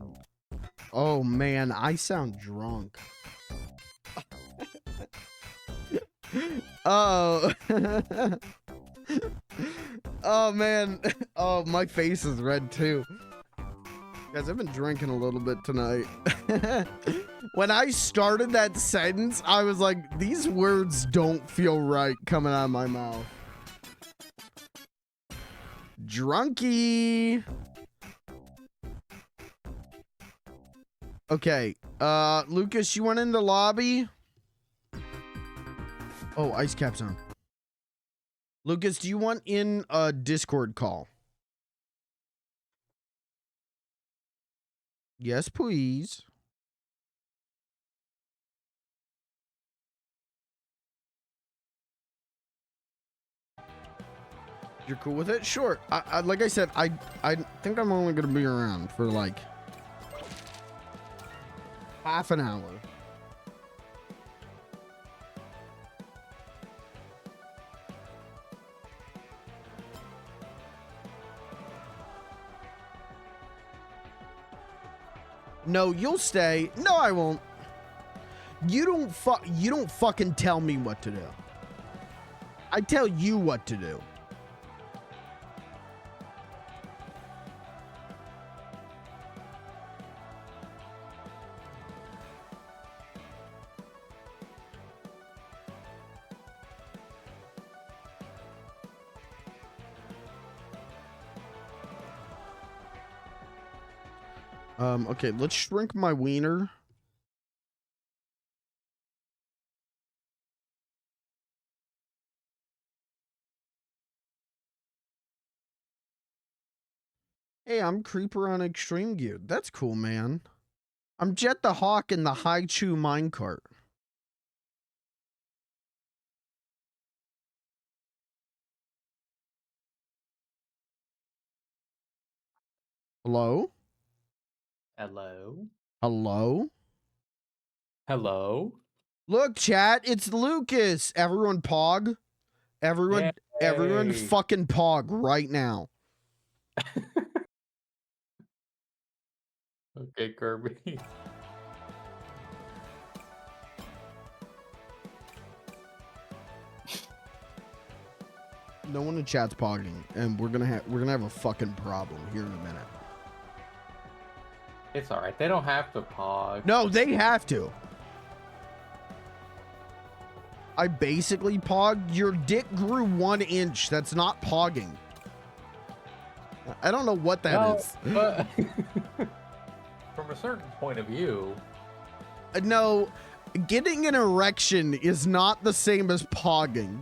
Oh man, I sound drunk. Oh. Oh man. Oh, my face is red too. Guys, I've been drinking a little bit tonight. When I started that sentence, I was like, these words don't feel right coming out of my mouth. Drunky. Okay, Lucas, you went in the lobby? Oh, ice cap's on. Lucas, do you want in a Discord call? Yes, please. You're cool with it? Sure. I like I said, I think I'm only gonna be around for like half an hour. No, you'll stay. No, I won't. You don't fucking tell me what to do. I tell you what to do. Okay, let's shrink my wiener. Hey, I'm Creeper on Extreme Gear. That's cool, man. I'm Jet the Hawk in the Haichu minecart. Hello? Hello? Hello? Hello? Look, chat, it's Lucas. Everyone pog. Everyone Yay. fucking pog right now. Okay, Kirby. No one in chat's pogging, and we're gonna have a fucking problem here in a minute. It's alright, they don't have to pog. No, they have to. I basically pogged. Your dick grew 1 inch. That's not pogging. I don't know what that is. But from a certain point of view. No, getting an erection is not the same as pogging.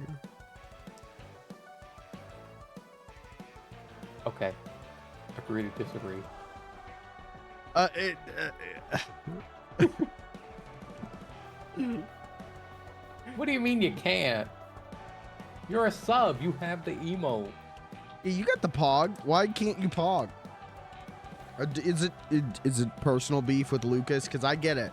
Okay. Agree to disagree. What do you mean you can't? You're a sub. You have the emote. You got the pog. Why can't you pog? Is it personal beef with Lucas? Because I get it.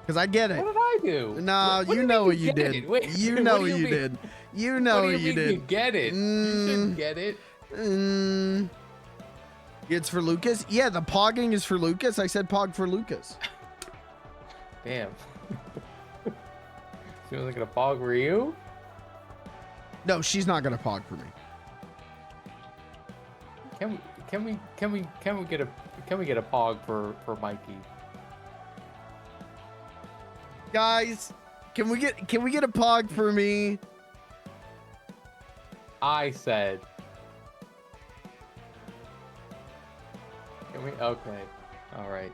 What did I do? No, what you know what you did. Wait, you know what you did. You know what you did. You get it. You shouldn't get it. It's for Lucas? Yeah, the pogging is for Lucas. I said pog for Lucas. Damn. She wasn't gonna pog for you? No, she's not gonna pog for me. Can we get a pog for Mikey? Guys, can we get a pog for me? I said. Can we? Okay. All right.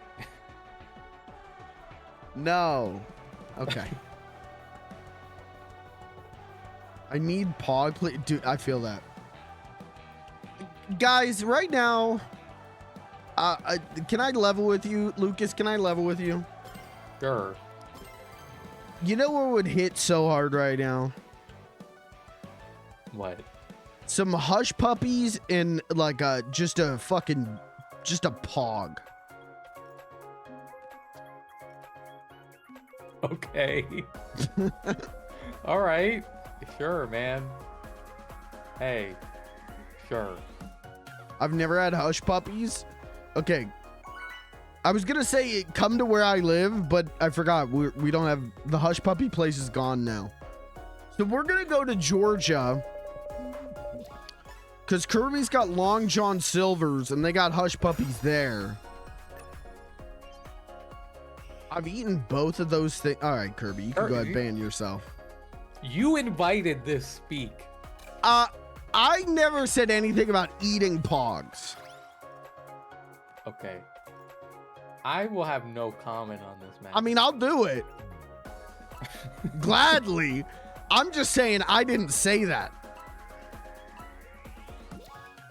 No. Okay. I need pog, please. Dude, I feel that. Guys, right now, can I level with you, Lucas? Can I level with you? Sure. You know what would hit so hard right now? What? Some hush puppies and like just a pog. Okay. All right. Sure, man. Hey. Sure. I've never had hush puppies, Okay. I was gonna say come to where I live, but I forgot. We don't have the Hush Puppy place is gone now. So we're gonna go to Georgia because Kirby's got Long John Silver's and they got Hush Puppies there. I've eaten both of those things. All right, Kirby, you can go ahead and ban yourself. You invited this speak. I never said anything about eating pogs. Okay. I will have no comment on this, man. I mean, I'll do it. Gladly. I'm just saying I didn't say that.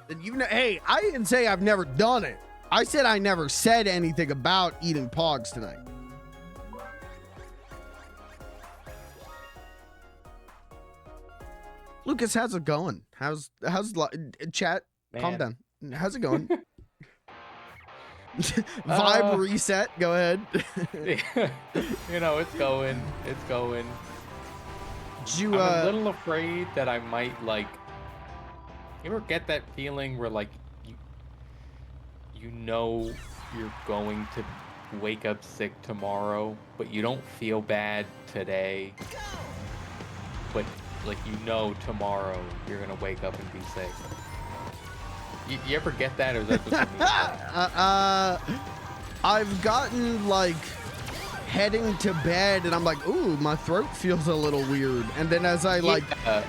And you know, hey, I didn't say I've never done it. I said I never said anything about eating pogs tonight. Lucas, how's it going? How's chat? Man. Calm down. How's it going? Vibe reset. Go ahead. You know, it's going. It's going. Did you, I'm a little afraid that I might, like... You ever get that feeling where, like, you know you're going to wake up sick tomorrow, but you don't feel bad today, but, like, you know tomorrow you're gonna wake up and be sick? You ever get that, or is that just me? I've gotten like heading to bed and I'm like, ooh, my throat feels a little weird. And then as I like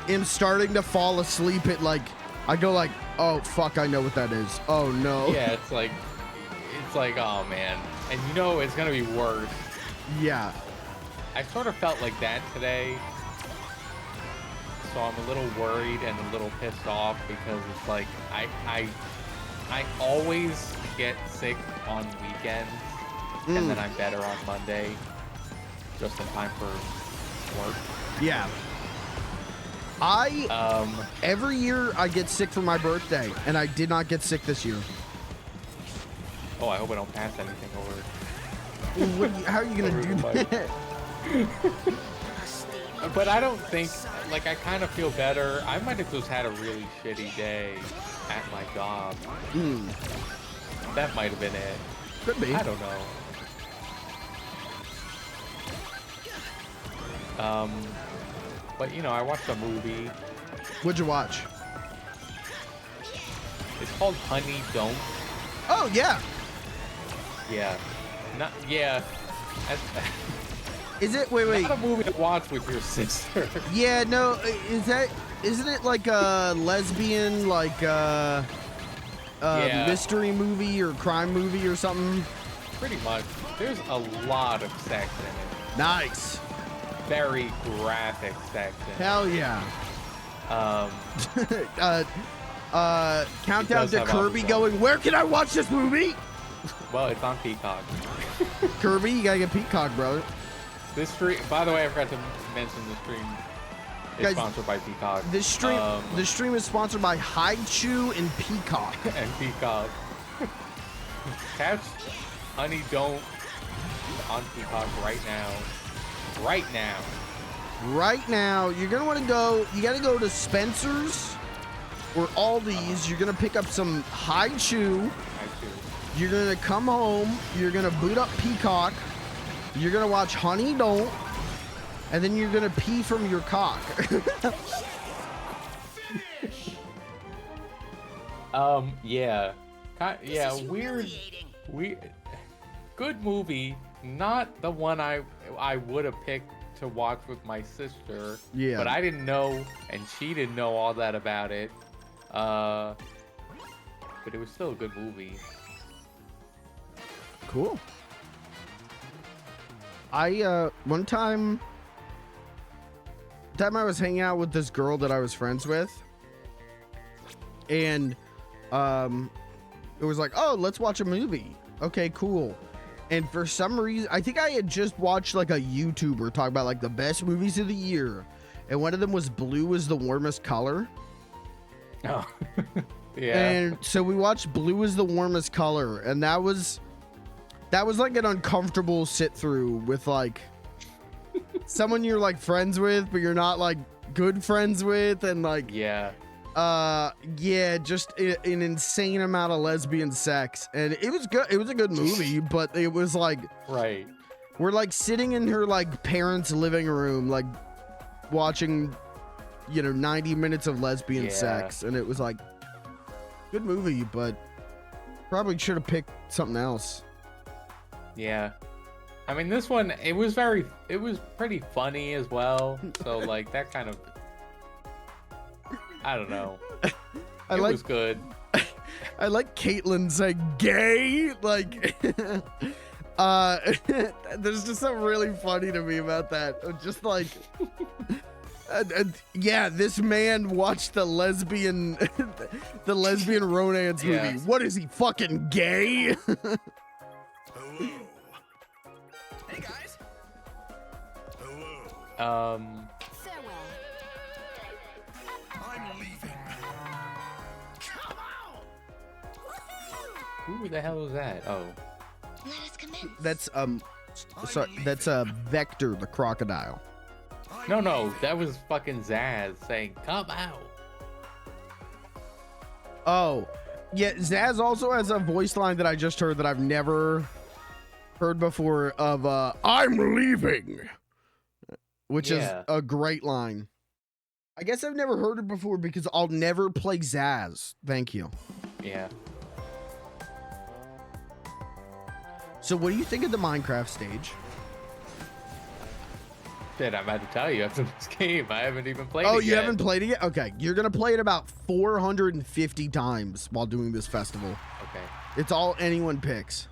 am starting to fall asleep, it like, I go like, oh fuck, I know what that is. Oh no. Yeah, it's like, oh man. And you know it's gonna be worse. Yeah. I sort of felt like that today. So I'm a little worried and a little pissed off because it's like I always get sick on weekends and then I'm better on Monday just in time for work. Yeah. Every year I get sick for my birthday and I did not get sick this year. Oh, I hope I don't pass anything over. How are you gonna do that? But I don't think, like, I kind of feel better. I might have just had a really shitty day at my job. That might have been it. Could be. I don't know. But you know, I watched a movie. What'd you watch? It's called Honey Don't. Oh yeah. Yeah. Not yeah. Is it? Wait. Not a movie to watch with your sister. Yeah, no. Isn't it like a lesbian, like yeah, mystery movie or crime movie or something? Pretty much. There's a lot of sex in it. Nice. Very graphic sex in it. Hell yeah. Countdown to Kirby going, where can I watch this movie? Well, it's on Peacock. Kirby, you gotta get Peacock, brother. This stream, by the way, I forgot to mention the stream is Guys, sponsored by Peacock. This stream is sponsored by Haichu and Peacock. And Peacock. Catch Honey Don't on Peacock right now. Right now. Right now, you're gonna want to go. You gotta go to Spencer's or Aldi's. You're gonna pick up some Haichu. You're gonna come home. You're gonna boot up Peacock. You're gonna watch Honey Don't, and then you're gonna pee from your cock. Yeah. Yeah, weird. Good movie. Not the one I would have picked to watch with my sister. Yeah. But I didn't know, and she didn't know all that about it. But it was still a good movie. Cool. One time I was hanging out with this girl that I was friends with, and it was like, oh, let's watch a movie. Okay, cool. And for some reason, I think I had just watched like a YouTuber talk about like the best movies of the year, and one of them was Blue is the Warmest Color. Oh. Yeah. And so we watched Blue is the Warmest Color, and that was like an uncomfortable sit through with like someone you're like friends with, but you're not like good friends with, and like Yeah. Yeah, just an insane amount of lesbian sex, and it was good. It was a good movie, but it was like, Right. we're like sitting in her like parents' living room, like watching, 90 minutes of lesbian sex, and it was like, good movie, but probably should have picked something else. Yeah. I mean, this one, it was pretty funny as well. So like that kind of, I don't know. It was good. I like Caitlyn saying gay, like, there's just something really funny to me about that. Just like, yeah, this man watched the lesbian romance movie. Yes. What is he, fucking gay? Hello. Hey guys. Hello. Farewell. I'm leaving. Come on. Who the hell is that? Oh. Let us commence. That's sorry, that's Vector the crocodile. No, that was fucking Zaz saying, "Come out." Oh, yeah, Zaz also has a voice line that I just heard that I've never heard before of I'm leaving, which is a great line. I guess I've never heard it before because I'll never play Zaz. Thank you. Yeah. So what do you think of the Minecraft stage? Shit, I'm about to tell you after this game. I haven't even played it Oh, yet. you haven't played it yet? Okay, you're going to play it about 450 times while doing this festival. Okay. It's all anyone picks.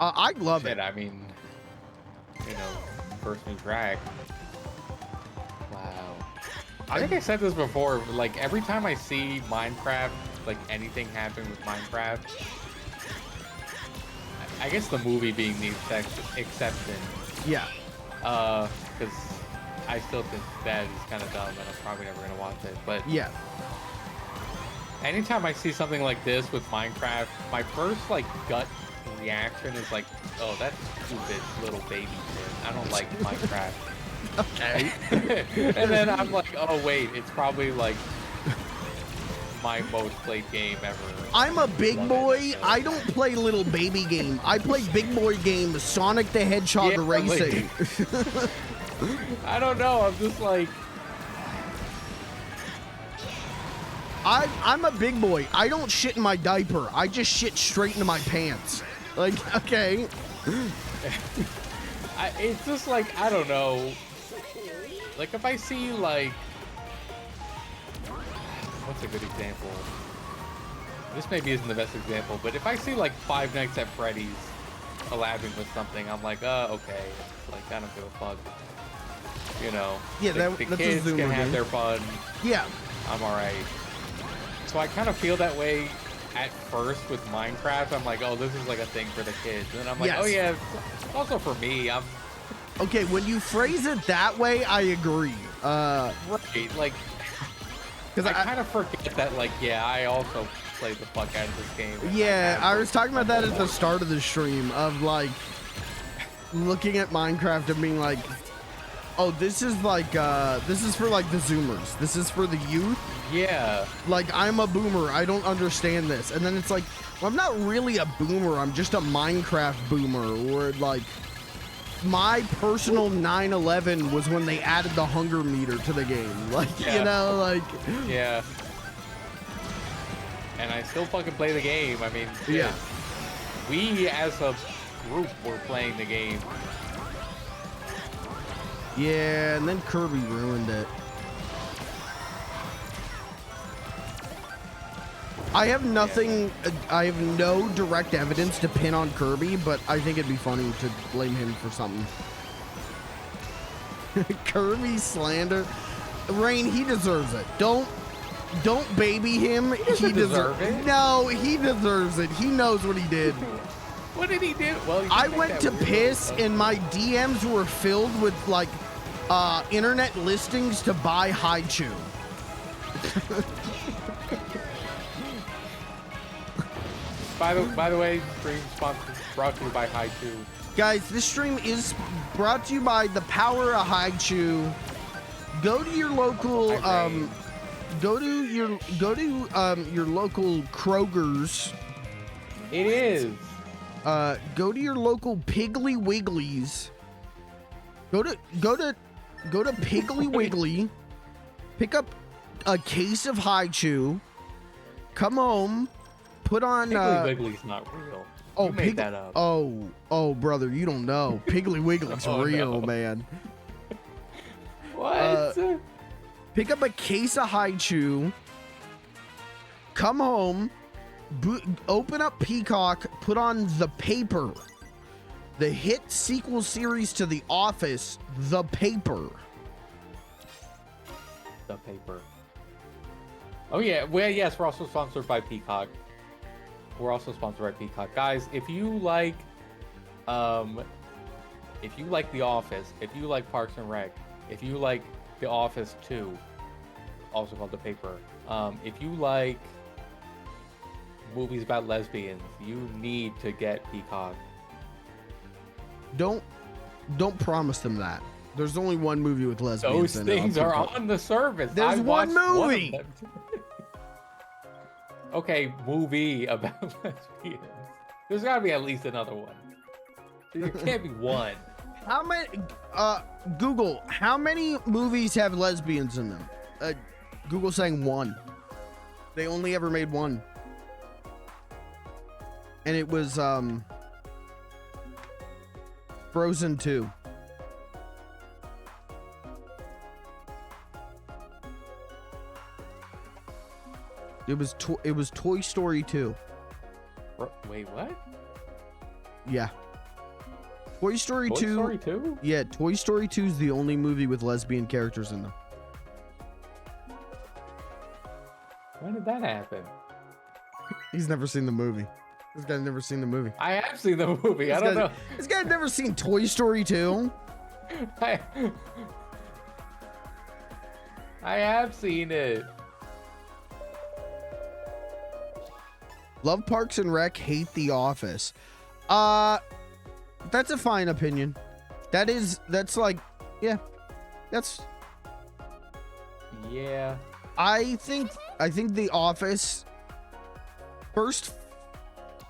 I love Shit, it. I mean, first new track. Wow. I think I said this before, like, every time I see Minecraft, like, anything happen with Minecraft, I guess the movie being the exception. Yeah. Because I still think that is kind of dumb, and I'm probably never gonna watch it. But Yeah. anytime I see something like this with Minecraft, my first like gut reaction is like, "Oh, that's stupid little baby shit. I don't like Minecraft." Okay. And then I'm like, "Oh wait, it's probably like my most played game ever." I'm a big Love boy. it, so. I don't play little baby game. I play big boy game, Sonic the Hedgehog Yeah, Racing. I don't know. I'm just like, I'm a big boy. I don't shit in my diaper. I just shit straight into my pants. Like, okay. it's just like, I don't know. Like if I see like, what's a good example? This maybe isn't the best example, but if I see like Five Nights at Freddy's collabing with something, I'm like, okay. It's like, I don't give a fuck. Yeah, the that's a kids Zoomer can have game. their fun. Yeah. I'm alright. So I kind of feel that way at first with Minecraft. I'm like, oh, this is like a thing for the kids. And then I'm like, Yes. oh yeah, it's also for me. I'm Okay, when you phrase it that way, I agree. right. Like, Because I kind of forget that, like, yeah, I also play the fuck out of this game. and Yeah, have I was talking about that at the start of the stream of like looking at Minecraft and being like, oh, this is like this is for like the Zoomers. This is for the youth. Yeah. Like, I'm a boomer. I don't understand this. And then it's like, well, I'm not really a boomer. I'm just a Minecraft boomer. Where like my personal 9/11 was when they added the hunger meter to the game. Like, Yeah. like Yeah. And I still fucking play the game. I mean, Yeah. we as a group were playing the game. Yeah, and then Kirby ruined it. I have nothing, I have no direct evidence to pin on Kirby, but I think it'd be funny to blame him for something. Kirby slander. Rain, he deserves it. Don't baby him. He deserve it? No, he deserves it. He knows what he did. What did he do? Well, you I think went that to weird piss stuff. and my DMs were filled with like internet listings to buy Haichu. By the way, stream sponsored, brought to you by Haichu. Guys, this stream is brought to you by the power of Haichu. Go to your local go to your local Kroger's. It is. Go to your local Piggly Wigglies. Go to Piggly Wiggly. Pick up a case of Haichu. Come home. Put on. Piggly Wiggly's not real. Oh, You made that up. Oh, brother, you don't know. Piggly Wiggly's Oh, real, no. man. What? Pick up a case of Haichu. Come home. Open up Peacock. Put on The Paper. The hit sequel series to The Office, The Paper. The Paper. Oh yeah, well yes, we're also sponsored by Peacock. We're also sponsored by Peacock. Guys, if you like The Office, if you like Parks and Rec, if you like The Office 2, also called The Paper, if you like movies about lesbians, you need to get Peacock. Don't promise them that. There's only one movie with lesbians. Those in it. things are on the service. There's I one watched of movie. them. Okay, movie about lesbians. There's gotta be at least another one. There can't be one. How many? Google. How many movies have lesbians in them? Google saying one. They only ever made one, and it was Frozen 2. It was Toy Story 2. Wait, what? Yeah. Toy Story 2. Toy Story 2? Yeah, Toy Story 2 is the only movie with lesbian characters in them. When did that happen? He's never seen the movie. This guy's never seen the movie. I have seen the movie. I don't know. This guy's never seen Toy Story 2. I have seen it. Love Parks and Rec, hate The Office. That's a fine opinion. That's like, yeah. Yeah. I think The Office, first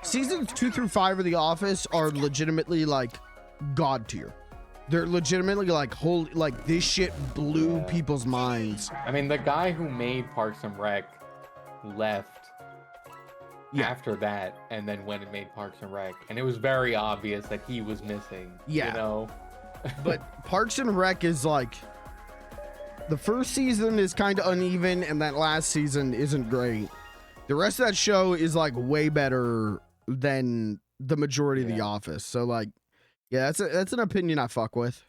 seasons 2 through 5 of The Office are legitimately like god tier. They're legitimately like holy, like this shit blew people's minds. I mean, the guy who made Parks and Rec left after that, and then went and made Parks and Rec, and it was very obvious that he was missing. Yeah. You know. But Parks and Rec is like, the first season is kind of uneven, and that last season isn't great. The rest of that show is like way better than the majority of The Office. So like, yeah, that's an opinion I fuck with.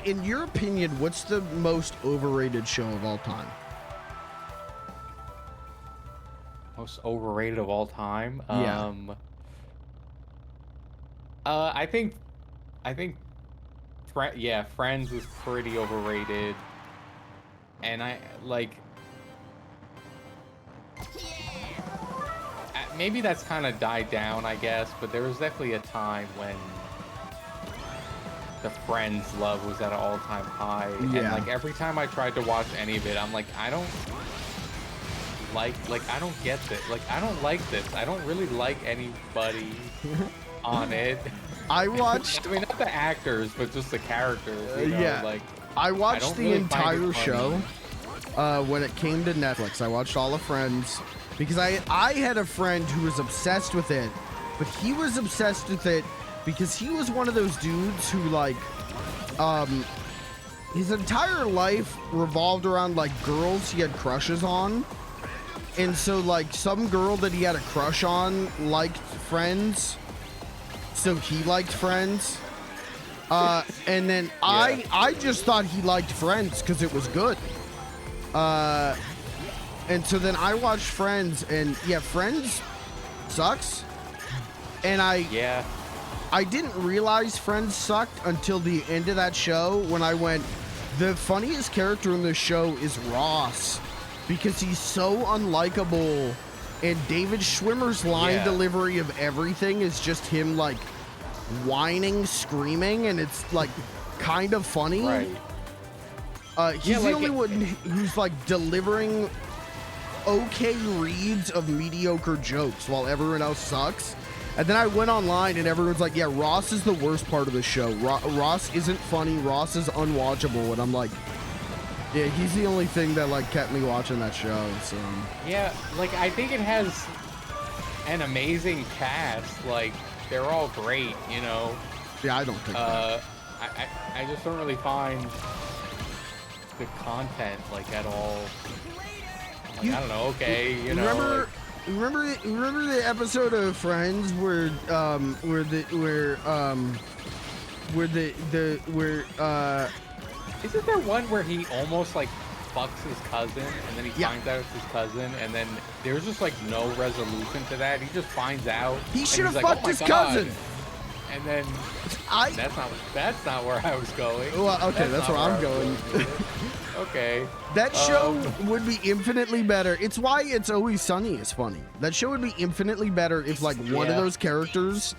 In your opinion, what's the most overrated show of all time? Most overrated of all time. Yeah. I think Friends is pretty overrated, and I like. Maybe that's kind of died down, I guess, but there was definitely a time when the Friends love was at an all-time high, and like every time I tried to watch any of it, I'm like, I don't get this. Like, I don't like this. I don't really like anybody on it. I watched. I mean, not the actors, but just the characters. You know? Like, I watched the really entire show when it came to Netflix. I watched all of Friends because I had a friend who was obsessed with it, but he was obsessed with it because he was one of those dudes who like his entire life revolved around like girls he had crushes on. And so like some girl that he had a crush on liked Friends, so he liked Friends. And then I just thought he liked Friends because it was good. And so then I watched Friends, and yeah, Friends sucks. And I didn't realize Friends sucked until the end of that show when I went, the funniest character in this show is Ross, because he's so unlikable, and David Schwimmer's line delivery of everything is just him like whining, screaming, and it's like kind of funny. Right. He's Yeah, the like only one who's like delivering okay reads of mediocre jokes while everyone else sucks. And then I went online and everyone's like, yeah, Ross is the worst part of the show. Ross isn't funny. Ross is unwatchable. And I'm like, yeah, he's the only thing that like kept me watching that show. So Yeah, like I think it has an amazing cast. Like they're all great, you know. yeah, I don't think that. I just don't really find the content like at all. Like, I don't know. Okay, you know. Remember the episode of Friends where Isn't there one where he almost like fucks his cousin and then he Yeah. finds out it's his cousin and then there's just like no resolution to that. He just finds out. He and should have he's like, fucked "Oh my his God." cousin. And then that's not where I was going. Well, okay, that's not where I'm I was going. with it. Okay. That show would be infinitely better. It's why It's Always Sunny is funny. That show would be infinitely better if like one of Yeah. those characters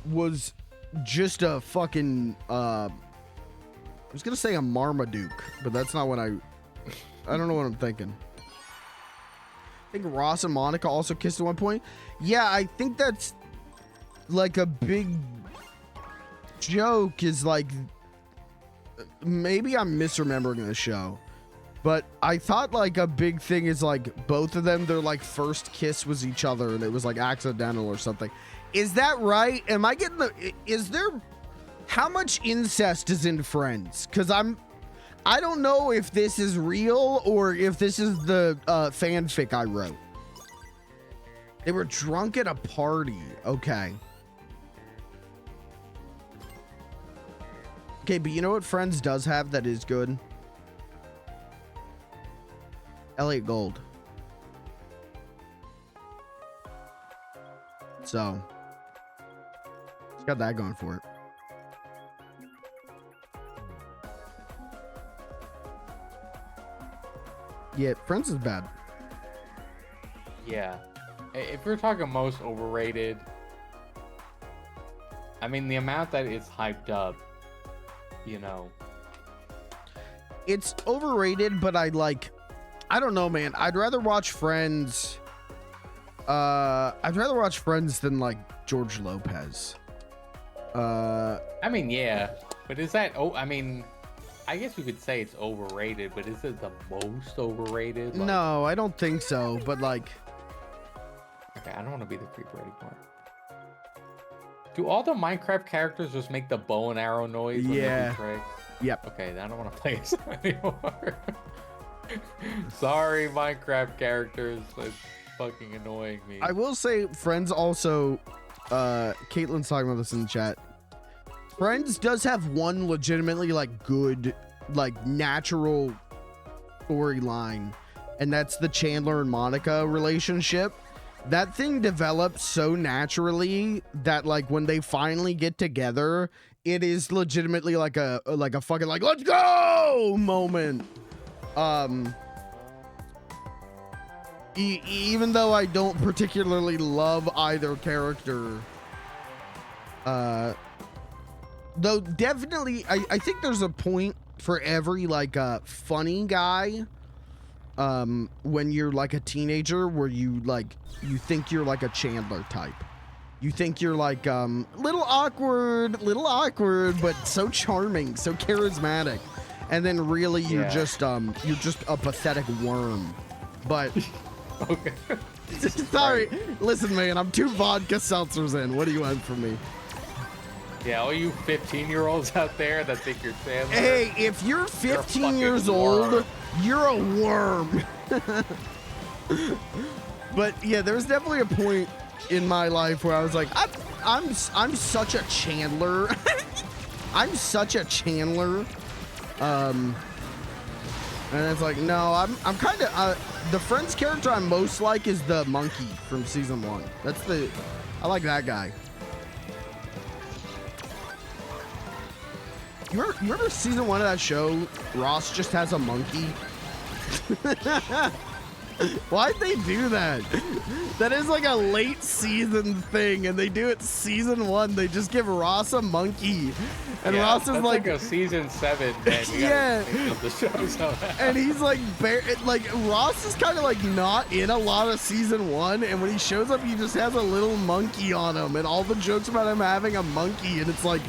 was just a fucking I was gonna say a Marmaduke, but that's not what I don't know what I'm thinking. I think Ross and Monica also kissed at one point. Yeah, I think that's like a big joke is like maybe I'm misremembering the show, but I thought like a big thing is like both of them, their like first kiss was each other and it was like accidental or something. Is that right? Am I getting is there, how much incest is in Friends? Because I don't know if this is real or if this is the fanfic I wrote. They were drunk at a party. Okay. Okay, but you know what Friends does have that is good? Elliot Gold. So, it's got that going for it. Yeah, Friends is bad. Yeah. If we're talking most overrated, I mean the amount that it's hyped up, you know. It's overrated, but I don't know, man. I'd rather watch Friends. I'd rather watch Friends than like George Lopez. I mean, yeah, but is that? Oh, I mean, I guess you could say it's overrated, but is it the most overrated? Like, No, I don't think so. But like, okay, I don't want to be the creeper anymore. Do all the Minecraft characters just make the bow and arrow noise? When Yeah. They do tricks? Yep. Okay, I don't want to play this anymore. Sorry, Minecraft characters. It's fucking annoying me. I will say, Friends also. Caitlin's talking about this in the chat. Friends does have one legitimately like good, like natural storyline, and that's the Chandler and Monica relationship. That thing develops so naturally that like when they finally get together, it is legitimately like a fucking like let's go moment. Even though I don't particularly love either character, though definitely I think there's a point for every like funny guy when you're like a teenager where you think you're like a Chandler type. You think you're like little awkward, but so charming, so charismatic. And then really you're just a pathetic worm. But Okay. sorry. Listen, man, I'm 2 vodka seltzers in. What do you want from me? Yeah, all you 15-year-olds out there that think you're Chandler. Hey, if you're 15 fucking years worm. old, you're a worm. But yeah, there was definitely a point in my life where I was like, I'm such a Chandler. I'm such a Chandler. And it's like, no, I'm kind of the Friends character I'm most like is the monkey from season 1. I like that guy. You remember season 1 of that show? Ross just has a monkey. Why'd they do that? That is like a late season thing, and they do it season 1. They just give Ross a monkey, and Yeah, Ross is that's like a season 7, man. You Yeah. gotta think of the show somehow. and he's like Ross is kind of like not in a lot of season 1, and when he shows up, he just has a little monkey on him, and all the jokes about him having a monkey, and it's like,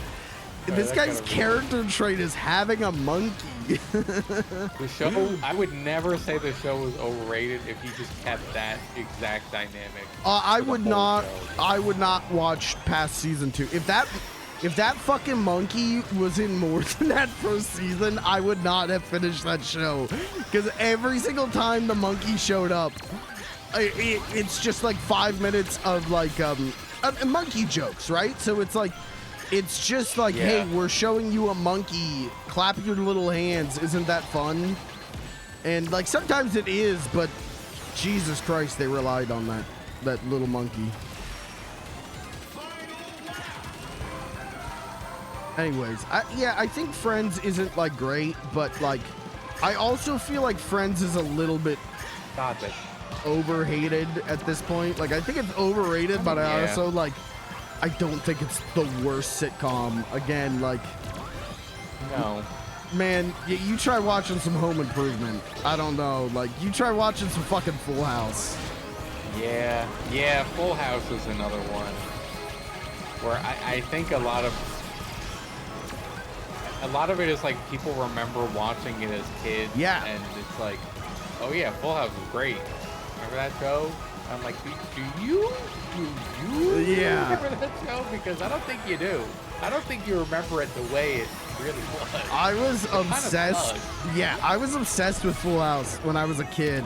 this that guy's kinda character trait is having a monkey. The show, I would never say the show was overrated if he just kept that exact dynamic. I for the would whole not. show. I would not watch past season 2. If that fucking monkey was in more than that first season, I would not have finished that show. Because every single time the monkey showed up, it's just like 5 minutes of like monkey jokes, right? So it's like. It's just like, Yeah. hey, we're showing you a monkey. Clap your little hands. Isn't that fun? And like sometimes it is, but Jesus Christ, they relied on that little monkey. Anyways, I think Friends isn't like great, but like I also feel like Friends is a little bit Stop it. overhated at this point. Like I think it's overrated, but I Yeah. also like I don't think it's the worst sitcom. Again, like, No. man, you try watching some Home Improvement. I don't know. Like, you try watching some fucking Full House. Yeah, Full House is another one where I think a lot of it is like people remember watching it as kids. Yeah. And it's like, oh yeah, Full House was great. Remember that show? I'm like, do you Yeah. remember that show? Because I don't think you do. I don't think you remember it the way it really was. I was kinda obsessed. sucked. Yeah, I was obsessed with Full House when I was a kid.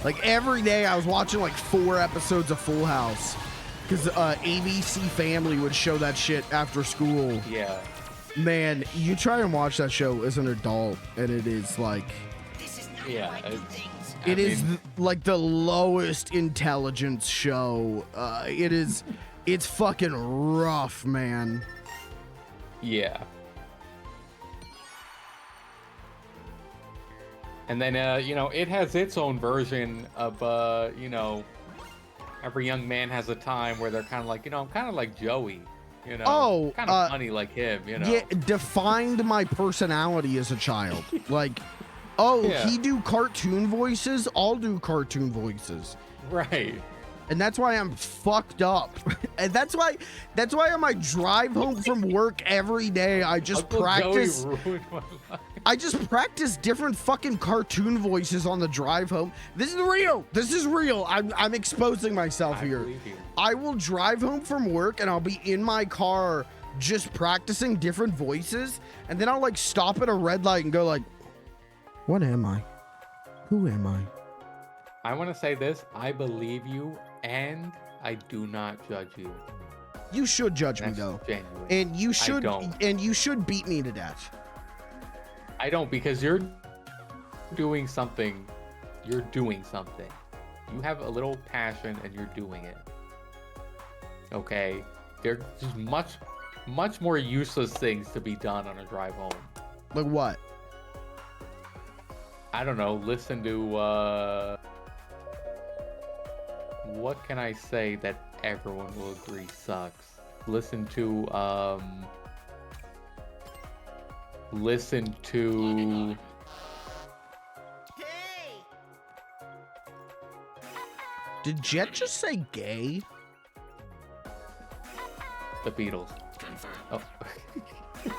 Like every day I was watching like 4 episodes of Full House because ABC Family would show that shit after school. Yeah. Man, you try and watch that show as an adult and it is like, Yeah. it is like the lowest intelligence show. It's fucking rough, man. Yeah. And then, it has its own version of, every young man has a time where they're kind of like, I'm kind of like Joey, Oh, kind of funny like him, Yeah, defined my personality as a child. Like, Yeah. he do cartoon voices, I'll do cartoon voices. Right. And that's why I'm fucked up. And that's why on my drive home from work every day, I just Uncle practice. Joey ruined my life. I just practice different fucking cartoon voices on the drive home. This is real. This is real. I'm exposing myself I here. believe you. I will drive home from work and I'll be in my car just practicing different voices, and then I'll like stop at a red light and go like, what am I? Who am I? I want to say this. I believe you, and I do not judge you. You should judge me That's though. genuine. And you should don't. and you should beat me to death. I don't, because you're doing something. You're doing something. You have a little passion and you're doing it. Okay? There's just much more useless things to be done on a drive home. Like what? I don't know, listen to, what can I say that everyone will agree sucks? Listen to, Hey! Did Jet just say gay? the Beatles. Oh.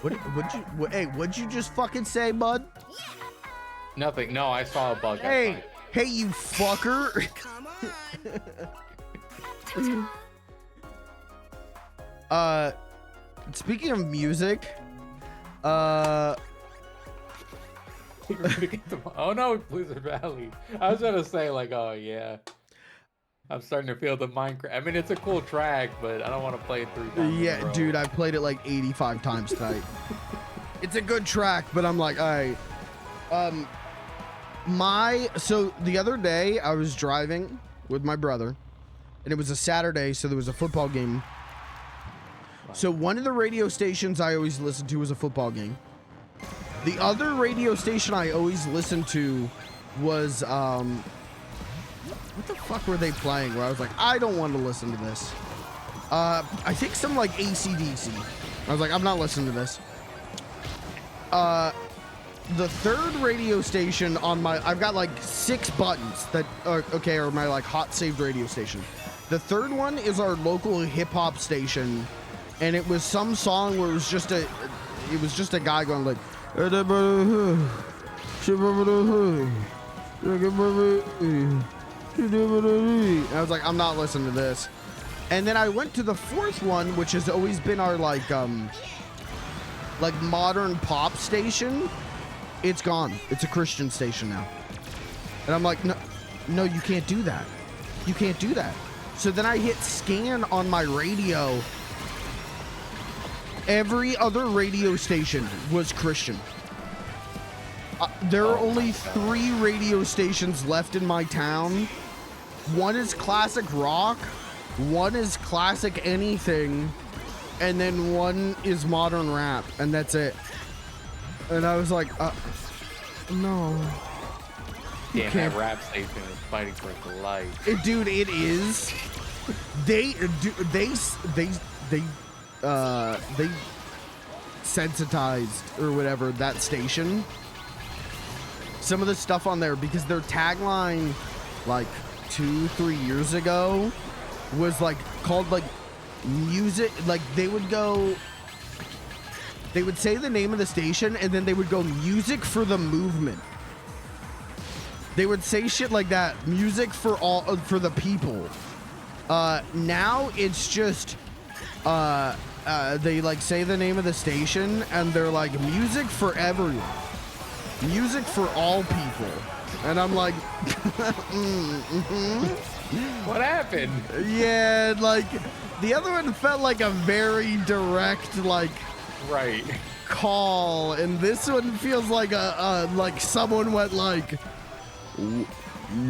What'd you just fucking say, bud? Nothing. No, I saw a bug. Hey, you fucker. Come on! Speaking of music, Oh no, Blizzard Valley. I was gonna say like, oh yeah. I'm starting to feel the Minecraft. I mean, it's a cool track, but I don't want to play it 3 times. in a yeah, row. dude, I played it like 85 times tonight. It's a good track, but I'm like, all right. So the other day I was driving with my brother, and it was a Saturday, so there was a football game. So one of the radio stations I always listened to was a football game. The other radio station I always listened to was what the fuck were they playing? Where I was like, I don't want to listen to this. I think some like AC/DC. I was like, I'm not listening to this. The third radio station on my, I've got like 6 buttons that are my like hot saved radio station. The third one is our local hip hop station, and it was some song where it was just a guy going like, I was like, I'm not listening to this. And then I went to the fourth one, which has always been our like modern pop station. It's gone. It's a Christian station now. And I'm like, no, you can't do that. You can't do that. So then I hit scan on my radio. Every other radio station was Christian. There are only 3 radio stations left in my town. One is classic rock, one is classic anything, and then one is modern rap, and that's it. And I was like, no. Damn, that rap station is fighting for its life. Dude, it is. They sensitized or whatever that station. Some of the stuff on there, because their tagline like 2-3 years ago was like called like music, like they would say the name of the station and then they would go music for the movement. They would say shit like that, music for the people. Now it's just they like say the name of the station and they're like music for everyone, music for all people, and I'm like, What happened? Yeah, like the other one felt like a very direct like call, and this one feels like a like someone went like, you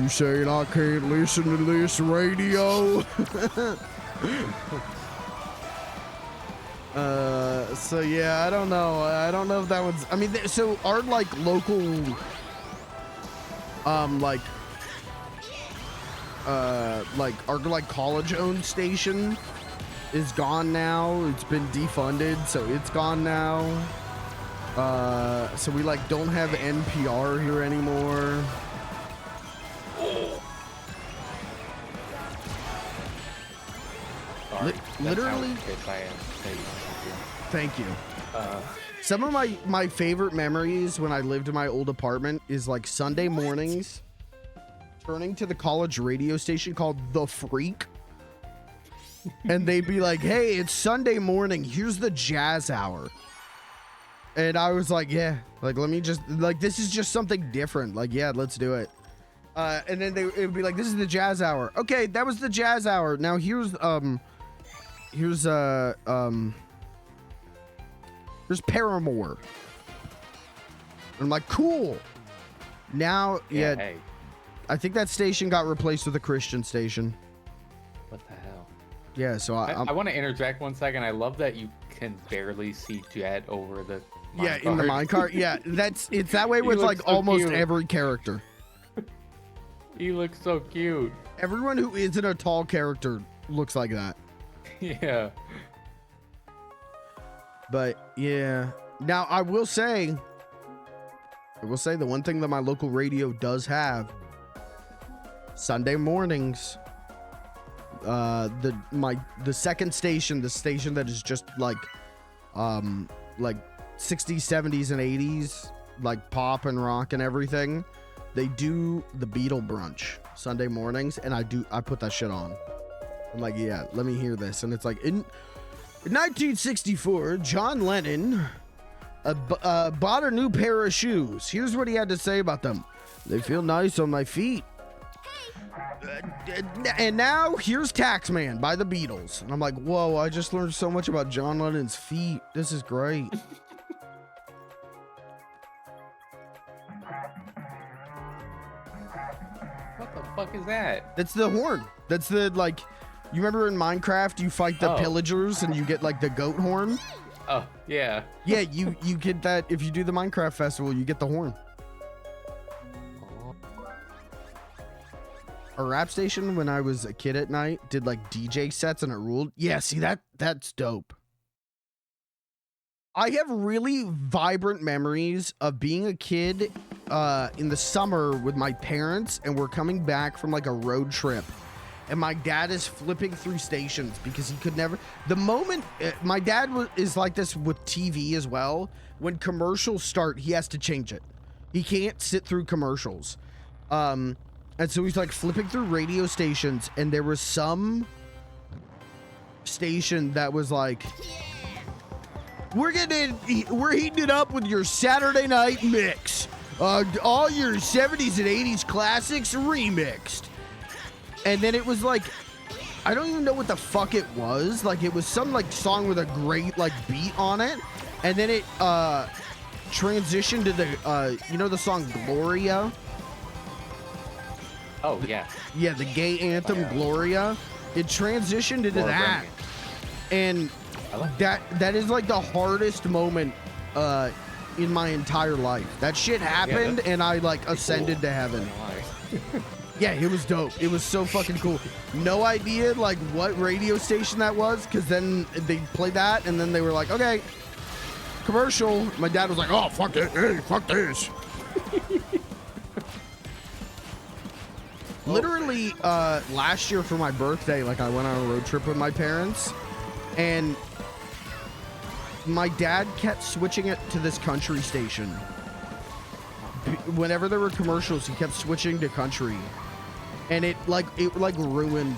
saying I can't listen to this radio? So yeah, I don't know. I don't know if that one's, I mean, so our like local, like our like college owned station is gone now. It's been defunded, so it's gone now. So we like don't have NPR here anymore. Literally. Thank you. Some of my favorite memories when I lived in my old apartment is like Sunday mornings turning to the college radio station called The Freak, and they'd be like, hey, it's Sunday morning, here's the jazz hour. And I was like, yeah, like let me just, like, this is just something different, like, yeah, let's do it. And then it would be like, this is the jazz hour. Okay, that was the jazz hour. Now here's Paramore. And I'm like, cool. Now, yeah, hey. I think that station got replaced with a Christian station. What the hell? Yeah, so I want to interject 1 second. I love that you can barely see Jet over the yeah, in the minecart. Yeah, it's that way with like so almost cute. every character. He looks so cute. Everyone who isn't a tall character looks like that. Yeah. But yeah, now I will say the one thing that my local radio does have: Sunday mornings. The second station, the station that is just like 60s, 70s, and 80s, like pop and rock and everything. They do the Beatle brunch Sunday mornings, and I put that shit on. I'm like, yeah, let me hear this, and it's like in 1964, John Lennon bought a new pair of shoes. Here's what he had to say about them: they feel nice on my feet. And now here's Taxman by the Beatles. And I'm like, whoa, I just learned so much about John Lennon's feet. This is great. What the fuck is that? That's the horn. That's the, like, you remember in Minecraft you fight the pillagers and you get like the goat horn? Oh, yeah. Yeah, you get that if you do the Minecraft festival, you get the horn. a rap station when I was a kid at night did like DJ sets and it ruled. Yeah, see that's dope. I have really vibrant memories of being a kid in the summer with my parents, and we're coming back from like a road trip, and my dad is flipping through stations because he could never. The moment my dad is like this with TV as well. When commercials start, he has to change it. He can't sit through commercials, and so he's like flipping through radio stations, and there was some station that was like, we're heating it up with your Saturday night mix. All your 70s and 80s classics remixed. And then it was like, I don't even know what the fuck it was. Like, it was some like song with a great like beat on it. And then it transitioned to the, you know the song Gloria? Oh, yeah. Yeah, the gay anthem Gloria. It transitioned into that. And that is like the hardest moment in my entire life. That shit happened, and I like ascended to heaven. Yeah, it was dope. It was so fucking cool. No idea like what radio station that was, because then they played that, and then they were like, okay, commercial. My dad was like, oh, fuck it. Hey, fuck this. Literally, last year for my birthday, like I went on a road trip with my parents, and my dad kept switching it to this country station. Whenever there were commercials, he kept switching to country, and it ruined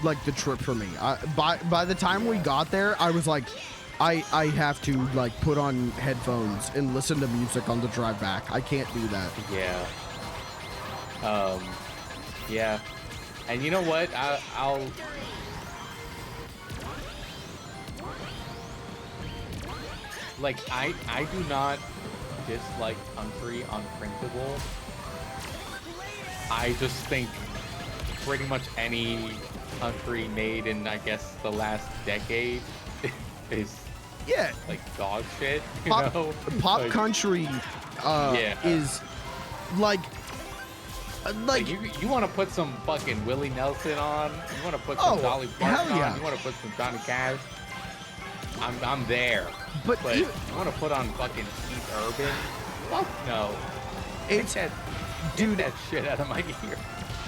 like the trip for me. By the time we got there, I was like, I have to like put on headphones and listen to music on the drive back. I can't do that. Yeah. Yeah. And you know what? I'll like I do not dislike country on principle. I just think pretty much any country made in, I guess, the last decade is like dog shit, you know? Pop like, country is like you want to put some fucking Willie Nelson on, you want to put some Dolly Parton on, you want to put some Johnny Cash, I'm there. But you want to put on fucking Keith Urban? Fuck no. It's get that shit out of my ear.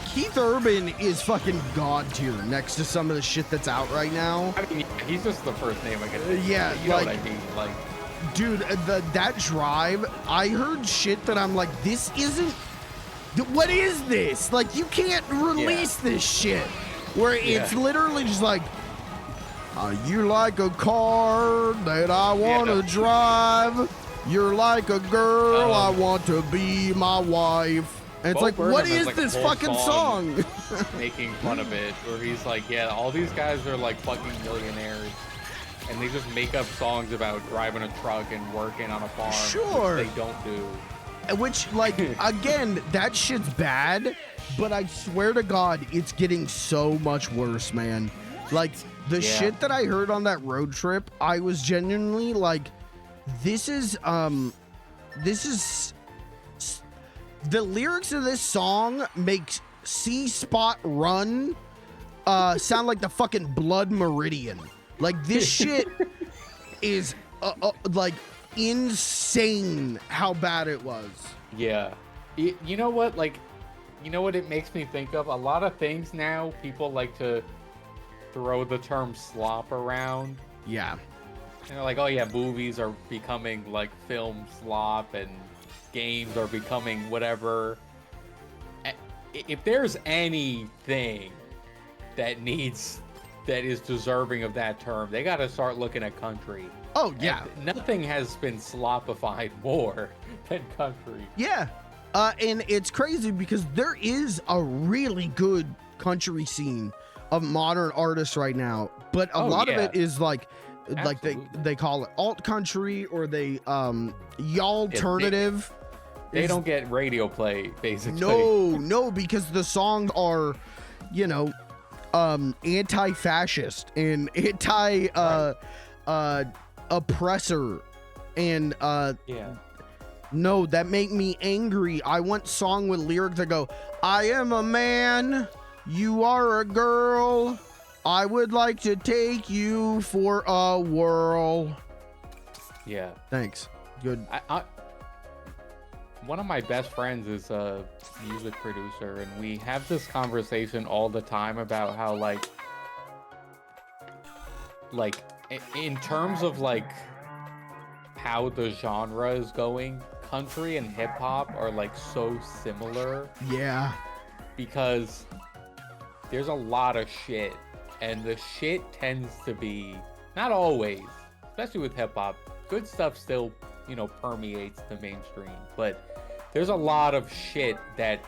Keith Urban is fucking god tier next to some of the shit that's out right now. I mean, he's just the first name I can think of. Yeah, you know what I mean? Like, dude, that drive, I heard shit that I'm like, this isn't. What is this? Like, you can't release this shit. Where it's literally just like, you like a car that I want to drive. You're like a girl, I want to be my wife. And it's like, what is this fucking song? Making fun of it, where he's like, yeah, all these guys are like fucking millionaires, and they just make up songs about driving a truck and working on a farm. Sure. Which they don't do. Which, like, again, that shit's bad, but I swear to God, it's getting so much worse, man. Like, the shit that I heard on that road trip, I was genuinely like, this is the lyrics of this song make C Spot Run sound like the fucking Blood Meridian. Like, this shit is like insane how bad it was. Yeah. You know what? Like, you know what it makes me think of? A lot of things now, people like to throw the term slop around. Yeah. And they're like, oh yeah, movies are becoming like film slop, and games are becoming whatever. If there's anything that is deserving of that term, they got to start looking at country. Oh yeah. And nothing has been slopified more than country. Yeah. And it's crazy because there is a really good country scene of modern artists right now, but a lot of it is like they call it alt country, or they y'alternative. They don't get radio play, basically. No, because the songs are, you know, anti-fascist and oppressor, and no, that make me angry. I want song with lyrics that go, I am a man You are a girl. I would like to take you for a whirl. Yeah. Thanks. Good. One of my best friends is a music producer, and we have this conversation all the time about how in terms of like how the genre is going, country and hip hop are like so similar Yeah. because there's a lot of shit, and the shit tends to be, not always, especially with hip hop, good stuff still, you know, permeates the mainstream, but there's a lot of shit that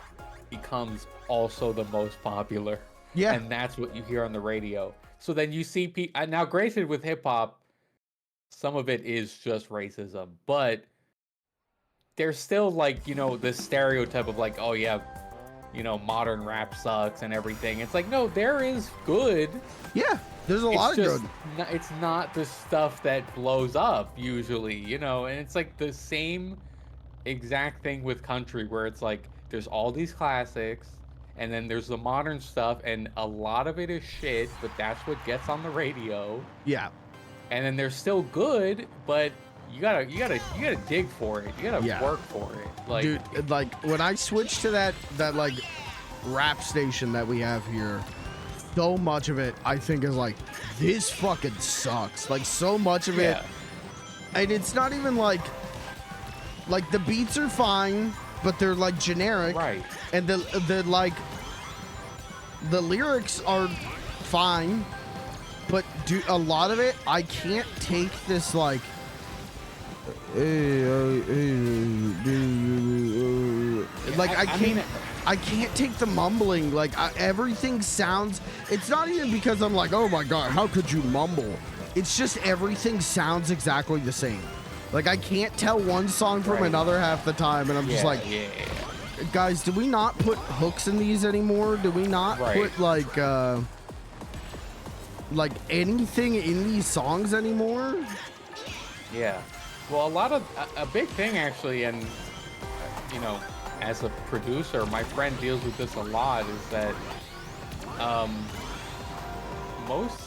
becomes also the most popular. Yeah. And that's what you hear on the radio. So then you see people, now granted with hip hop, some of it is just racism, but there's still like, you know, this stereotype of like, oh yeah, you know, modern rap sucks and everything. It's like, no, there is good. Yeah. There's a lot of good. It's not the stuff that blows up usually, you know, and it's like the same exact thing with country where it's like there's all these classics and then there's the modern stuff and a lot of it is shit, but that's what gets on the radio. Yeah. And then they're still good, but you gotta dig for it. You gotta work for it. Like, dude, like when I switched to that like rap station that we have here, so much of it I think is like, this fucking sucks. Like so much of it, and it's not even like the beats are fine, but they're like generic, right? And the like the lyrics are fine, but dude, a lot of it I can't take this like. Like I can't take the mumbling. Like everything sounds. It's not even because I'm like, oh my god, how could you mumble? It's just everything sounds exactly the same. Like I can't tell one song from another half the time, and I'm just like, guys, do we not put hooks in these anymore? Do we not put like anything in these songs anymore? Yeah. Well, a big thing actually, and you know, as a producer, my friend deals with this a lot, is that most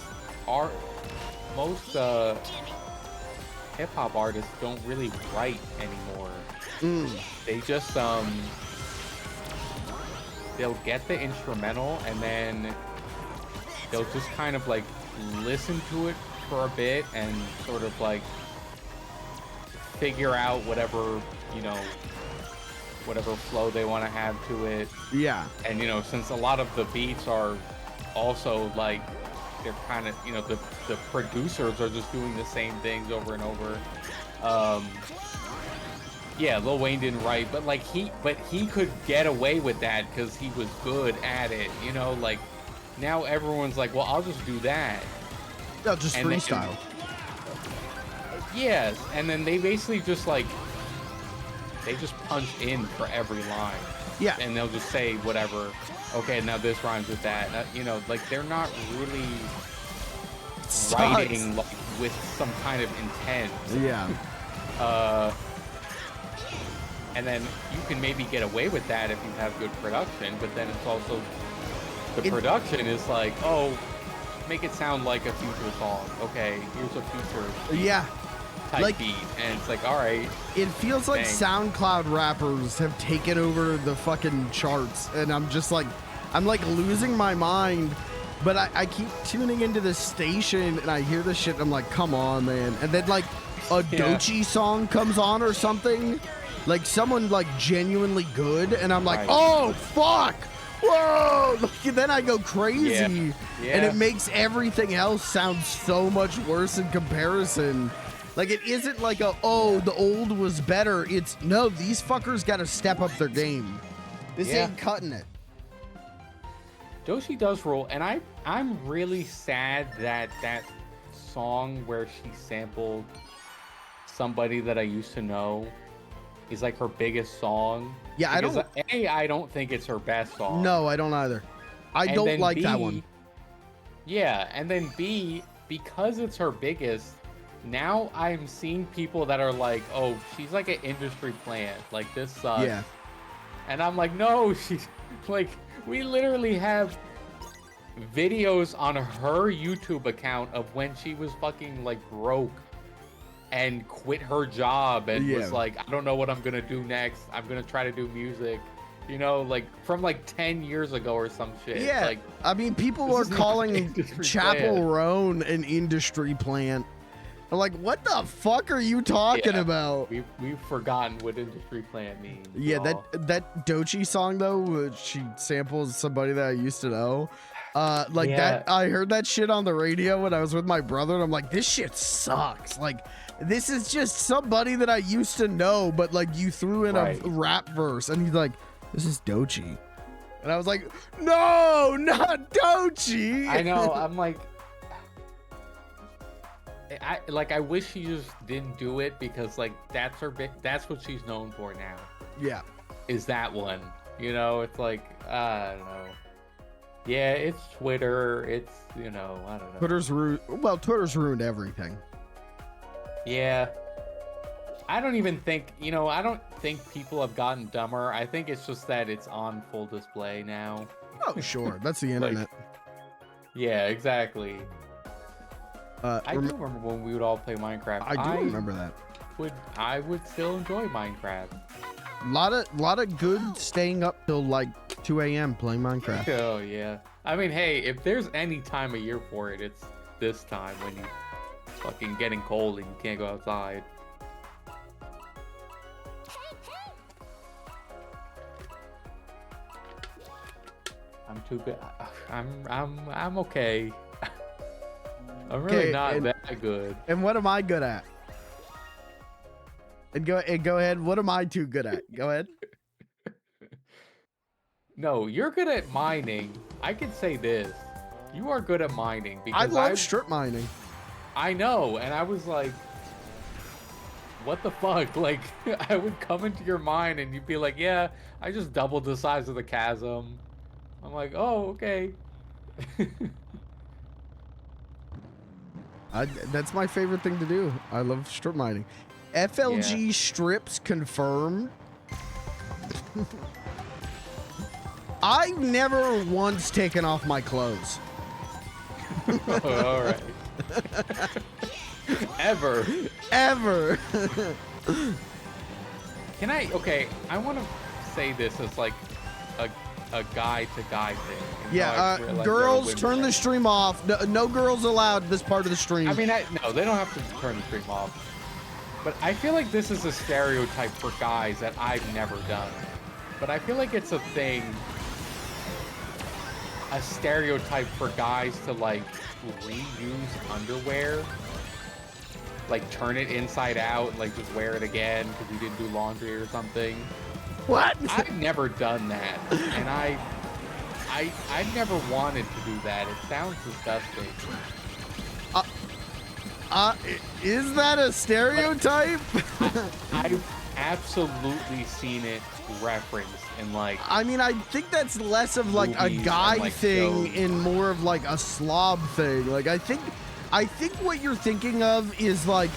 hip hop artists don't really write anymore. They just they'll get the instrumental and then they'll just kind of like listen to it for a bit and sort of like figure out whatever, you know, whatever flow they want to have to it. Yeah. And you know, since a lot of the beats are also like, they're kind of, you know, the producers are just doing the same things over and over. Yeah, Lil Wayne didn't write, but like he could get away with that because he was good at it, you know. Like now everyone's like, well, I'll just do that. They'll just freestyle. Yes, and then they basically just like, they just punch in for every line. Yeah. And they'll just say whatever. Okay, now this rhymes with that. You know, like they're not really writing like with some kind of intent. Yeah. And then you can maybe get away with that if you have good production, but then it's also, the production is like, oh, make it sound like a Future song. Okay, here's a Future type like, beat, and it's like, all right. It feels like SoundCloud rappers have taken over the fucking charts, and I'm just like, I'm like losing my mind. But I keep tuning into this station, and I hear this shit, and I'm like, come on, man. And then like a Doechii song comes on or something, like someone like genuinely good, and I'm like, oh fuck, whoa! Like, then I go crazy, and it makes everything else sound so much worse in comparison. Like it isn't like the old was better. It's no, these fuckers got to step up their game. This ain't cutting it. Doechii does rule, and I'm really sad that that song where she sampled somebody that I used to know is like her biggest song. Yeah, because I don't think it's her best song. No, I don't either. I don't like that one. Yeah, and then B, because it's her biggest, now I'm seeing people that are like, oh, she's like an industry plant. Like, this sucks. Yeah. And I'm like, no, she's like, we literally have videos on her YouTube account of when she was fucking like broke and quit her job and was like, I don't know what I'm gonna do next. I'm gonna try to do music. You know, like from like 10 years ago or some shit. Yeah, like, I mean, people are calling Chapel Roan an industry plant. I'm like, what the fuck are you talking about? We've forgotten what industry plant means. Yeah, that Dochi song though, she samples somebody that I used to know. That I heard that shit on the radio when I was with my brother, and I'm like, this shit sucks. Like, this is just somebody that I used to know, but like you threw in a rap verse, and he's like, this is Dochi. And I was like, no, not Dochi. I know. I'm like, I wish she just didn't do it because like that's what she's known for now. Yeah. Is that one. You know, it's like, I don't know. Yeah, it's Twitter. It's, you know, I don't know. Twitter's ruined everything. Yeah. I don't even think, you know, I don't think people have gotten dumber. I think it's just that it's on full display now. Oh, sure. That's the internet. Like, yeah, exactly. I do remember when we would all play Minecraft. I do remember that. I would still enjoy Minecraft. Lot of good staying up till like 2 a.m. playing Minecraft. Oh yeah. I mean, hey, if there's any time of year for it, it's this time when you fucking getting cold and you can't go outside. I'm too good. I'm okay. I'm really not that good. And what am I good at? And go ahead. What am I too good at? Go ahead. No, you're good at mining. I could say this. You are good at mining because I love strip mining. I know, and I was like, what the fuck? Like, I would come into your mine and you'd be like, yeah, I just doubled the size of the chasm. I'm like, oh, okay. That's my favorite thing to do. I love strip mining. FLG strips confirmed. I've never once taken off my clothes. All right. Ever. Can I? Okay, I want to say this as like a guy to guy thing. Yeah, girls, turn the stream off. No girls allowed this part of the stream. I mean, no, they don't have to turn the stream off. But I feel like this is a stereotype for guys that I've never done. But I feel like it's a thing, a stereotype for guys to like reuse underwear. Like turn it inside out and like just wear it again because you didn't do laundry or something. What? I've never done that, and I never wanted to do that. It sounds disgusting. Is that a stereotype? I've absolutely seen it referenced in like. I mean, I think that's less of like a guy like thing shows. and more of like a slob thing. Like I think what you're thinking of is like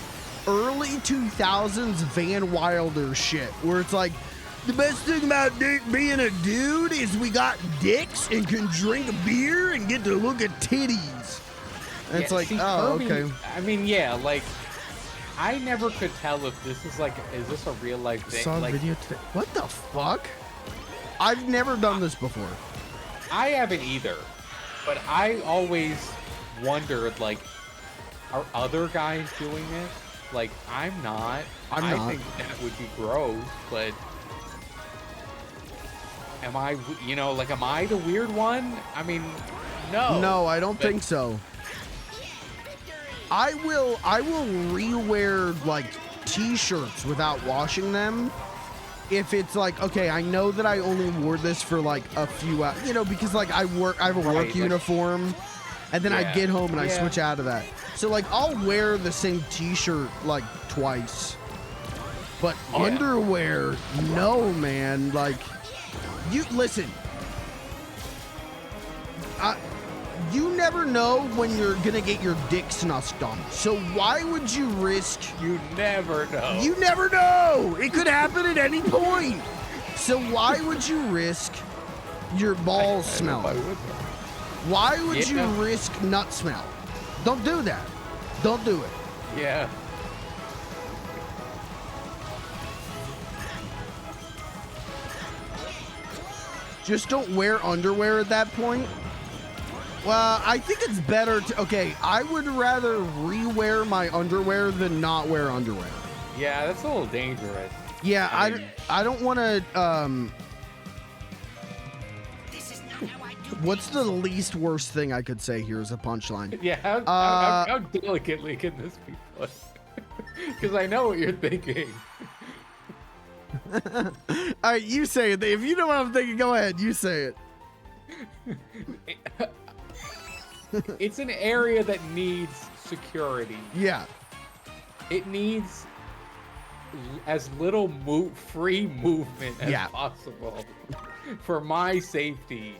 early 2000s Van Wilder shit, where it's like the best thing about being a dude is we got dicks and can drink beer and get to look at titties. And it's like, oh, okay. I mean, yeah, like, I never could tell if this is like, is this a real life thing? Saw like, video today. What the fuck? I've never done this before. I haven't either, but I always wondered, like, are other guys doing this? Like, I'm not. I think that would be gross, but am I, you know, like, am I the weird one? I mean, no. No, I don't think so. I will rewear like t-shirts without washing them if it's like, okay, I know that I only wore this for like a few hours, you know, because like I have a work uniform, and then I get home and I switch out of that. So like I'll wear the same t-shirt like twice, but underwear, no, man. Like, you listen, you never know when you're gonna get your dick snuffed on. So why would you risk? You never know. You never know. It could happen at any point. So why would you risk your balls smell? Why would you Yeah. risk nut smell? Don't do that. Don't do it. Yeah. Just don't wear underwear at that point. Well, I think it's better to, okay, I would rather re-wear my underwear than not wear underwear. Yeah, that's a little dangerous. Yeah, I mean- I don't want to, This is not how I do what's the least worst thing I could say here as a punchline? Yeah, how delicately can this be put? Because I know what you're thinking. All right, you say it. If you know what I'm thinking, go ahead. You say it. It's an area that needs security. Yeah. It needs as little free movement as Yeah. possible for my safety.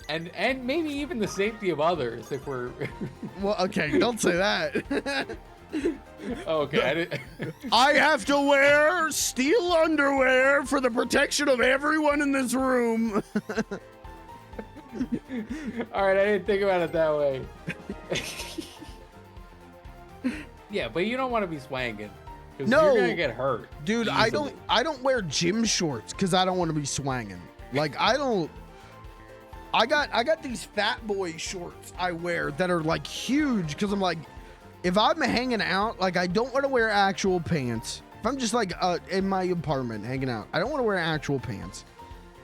And maybe even the safety of others if we're Well, okay, don't say that. okay. I didn't... I have to wear steel underwear for the protection of everyone in this room. All right, I didn't think about it that way. Yeah, but you don't want to be swanging. 'Cause No. you're gonna get hurt. Dude, easily. I don't wear gym shorts because I don't want to be swanging. Like I got these fat boy shorts I wear that are like huge because I'm like, if I'm hanging out, like I don't want to wear actual pants. If I'm just like in my apartment hanging out, I don't want to wear actual pants.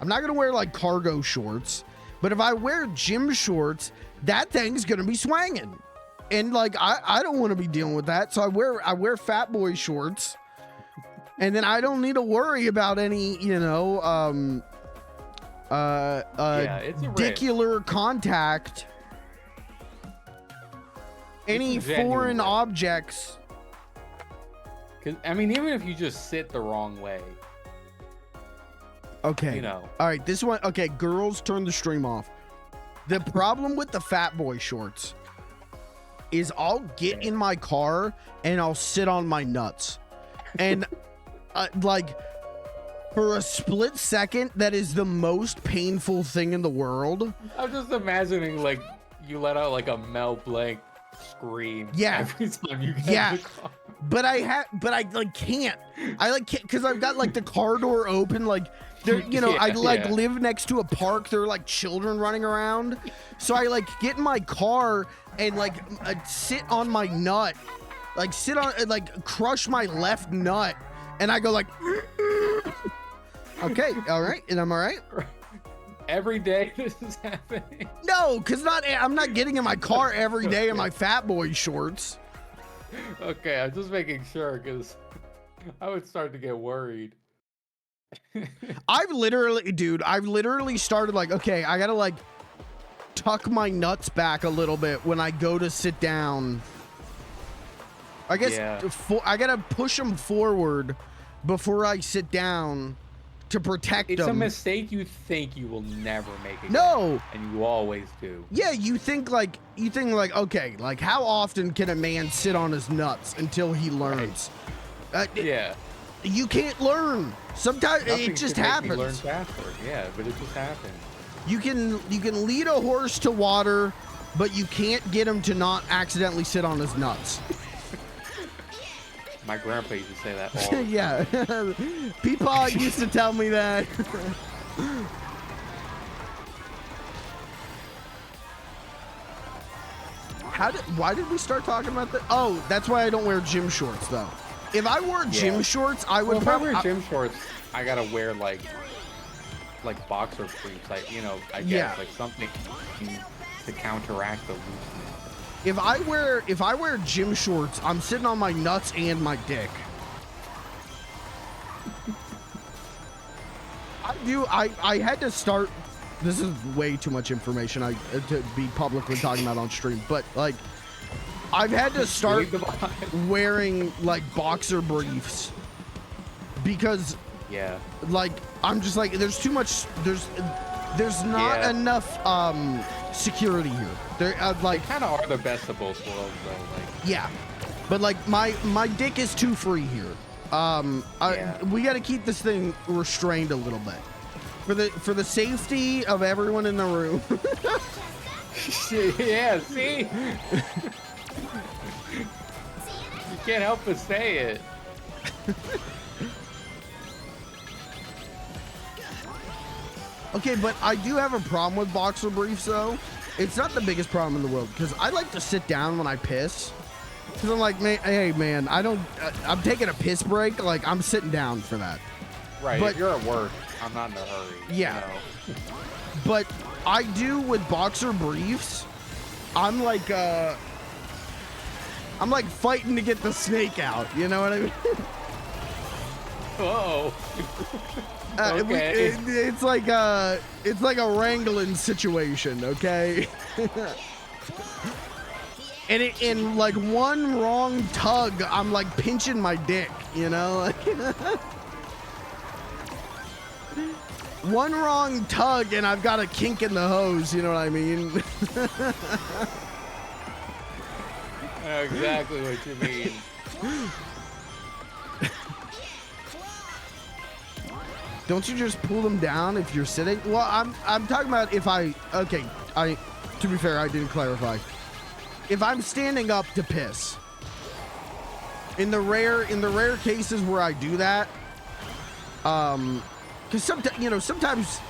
I'm not gonna wear like cargo shorts. But if I wear gym shorts, that thing's gonna be swanging. And like I don't want to be dealing with that. So I wear fat boy shorts. And then I don't need to worry about any, you know, Yeah, it's a risk. dicular contact. Any It's a genuine foreign risk. objects. 'Cause, I mean, even if you just sit the wrong way, Okay. you know. All right, this one. Okay, girls, turn the stream off. The problem with the fat boy shorts is I'll get in my car and I'll sit on my nuts. And like for a split second, that is the most painful thing in the world. I'm just imagining like you let out like a Mel Blanc scream. Yeah. Every time you get Yeah. in the car. But I like can't. I like can't because I've got like the car door open. Like there, you know, I Yeah, like yeah. live next to a park. There are like children running around. So I like get in my car and like sit on my nut, like sit on like crush my left nut, and I go like, okay, all right, and I'm all right. Every day this is happening. No, because I'm not getting in my car every day in my fat boy shorts. Okay, I'm just making sure because I would start to get worried. I've literally started like, okay, I gotta like tuck my nuts back a little bit when I go to sit down. I guess Yeah. I gotta push them forward before I sit down to protect It's a them. mistake you think you will never make again. No. And you always do. Yeah, you think like, okay, like how often can a man sit on his nuts until he learns? Yeah. You can't learn. Sometimes Nothing it just could make me happens. learn faster. Yeah, but it just happens. You can lead a horse to water, but you can't get him to not accidentally sit on his nuts. My grandpa used to say that all the time. Yeah. Peepaw used to tell me that. Why did we start talking about that? Oh, that's why I don't wear gym shorts though. If I wore gym Yeah. shorts, I Well, would if I probably wear gym shorts, I gotta wear like boxer briefs, like I guess Yeah. like something to counteract the looseness. if I wear gym shorts, I'm sitting on my nuts and my dick. I had to start. This is way too much information to be publicly talking about on stream, but like I've had to start Leave the box. wearing like boxer briefs because Yeah. like I'm just like there's too much there's not Yeah. enough security here. There like Kind of are the best of both worlds, though. Like, yeah, but like my dick is too free here. Yeah. We got to keep this thing restrained a little bit. For the safety of everyone in the room. Yeah, see? You can't help but say it. Okay, but I do have a problem with boxer briefs, though. It's not the biggest problem in the world, because I like to sit down when I piss. Because I'm like, hey, man, I'm taking a piss break. Like, I'm sitting down for that. Right, but if you're at work, I'm not in a hurry. Yeah. You know? But I do with boxer briefs. I'm like fighting to get the snake out. You know what I mean? Whoa. Okay. It's like a wrangling situation, okay? And in like one wrong tug, I'm like pinching my dick, you know? One wrong tug and I've got a kink in the hose, you know what I mean? I know exactly what you mean. Don't you just pull them down if you're sitting? Well, I'm talking about if to be fair, I didn't clarify. If I'm standing up to piss. In the rare cases where I do that, because sometimes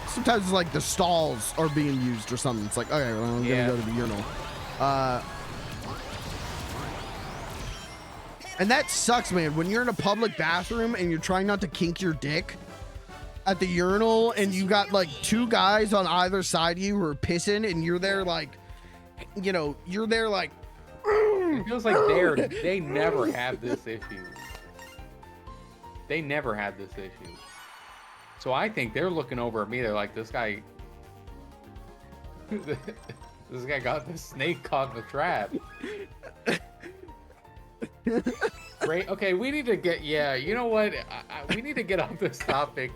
like the stalls are being used or something. It's like, okay, well, I'm gonna go to the urinal. And that sucks, man. When you're in a public bathroom and you're trying not to kink your dick at the urinal, and you got like two guys on either side of you who are pissing, and you're there like, It feels like they never have this issue. They never had this issue. So I think they're looking over at me. They're like, this guy got the snake caught in the trap. Great. Okay, we need to get. Yeah, you know what? We need to get off this topic.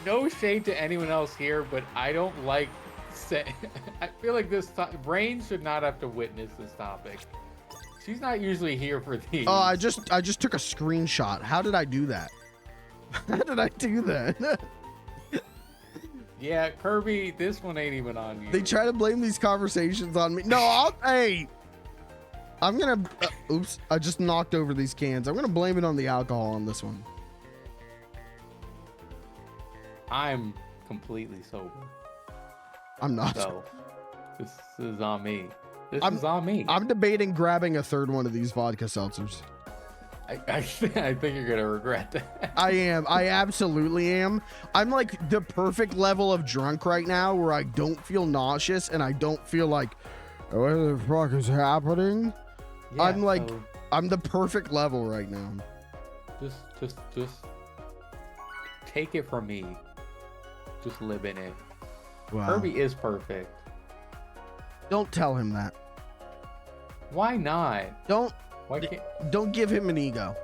No shade to anyone else here, but I don't like. I feel like Rain should not have to witness this topic. She's not usually here for these. Oh, I just took a screenshot. How did I do that? How did I do that? Yeah, Kirby, this one ain't even on you. They try to blame these conversations on me. No, I'm gonna. Oops! I just knocked over these cans. I'm gonna blame it on the alcohol on this one. I'm completely sober. I'm not. So this is on me. This is on me. I'm debating grabbing a third one of these vodka seltzers. I think you're gonna regret that. I am. I absolutely am. I'm like the perfect level of drunk right now where I don't feel nauseous and I don't feel like, what the fuck is happening? Yeah, I'm like, so I'm the perfect level right now. just take it from me. Just live in it. Wow. Kirby is perfect. Don't tell him that. Why not? Why can't... Don't give him an ego.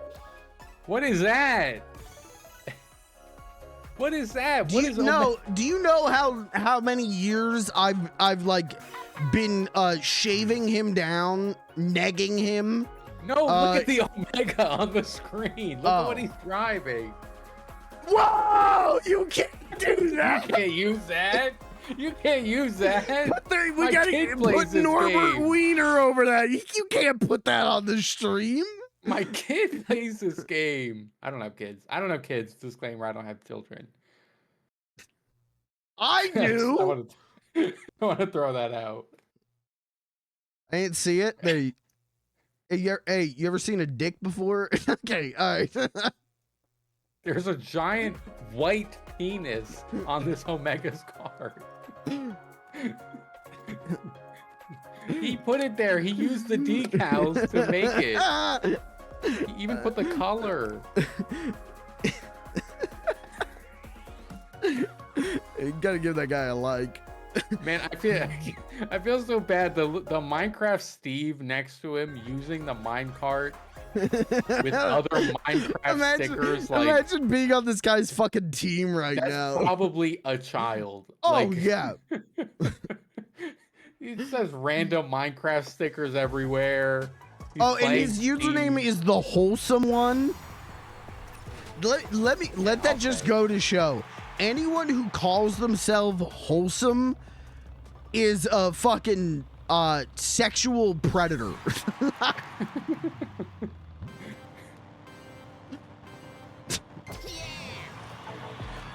What is that? What is that? Do you know how many years I've like been shaving him down, negging him? No, look at the Omega on the screen. Look at what he's driving. Whoa! You can't do that. You can't use that. You can't use that. We gotta put Norbert Wiener over that. You can't put that on the stream. My kid plays this game. I don't have kids. Disclaimer, I don't have children. I do. I want to throw that out. I didn't see it. There. Hey, you ever seen a dick before? Okay, all right. There's a giant white penis on this Omega's card. He put it there. He used the decals to make it. He even put the color. You gotta give that guy a like. Man, I feel so bad. The Minecraft Steve next to him using the minecart with other Minecraft stickers. Like, imagine being on this guy's fucking team right that's now. Probably a child. Oh, like, yeah. It says random Minecraft stickers everywhere. And his username is the wholesome one. let that just go to show. Anyone who calls themselves wholesome is a fucking sexual predator.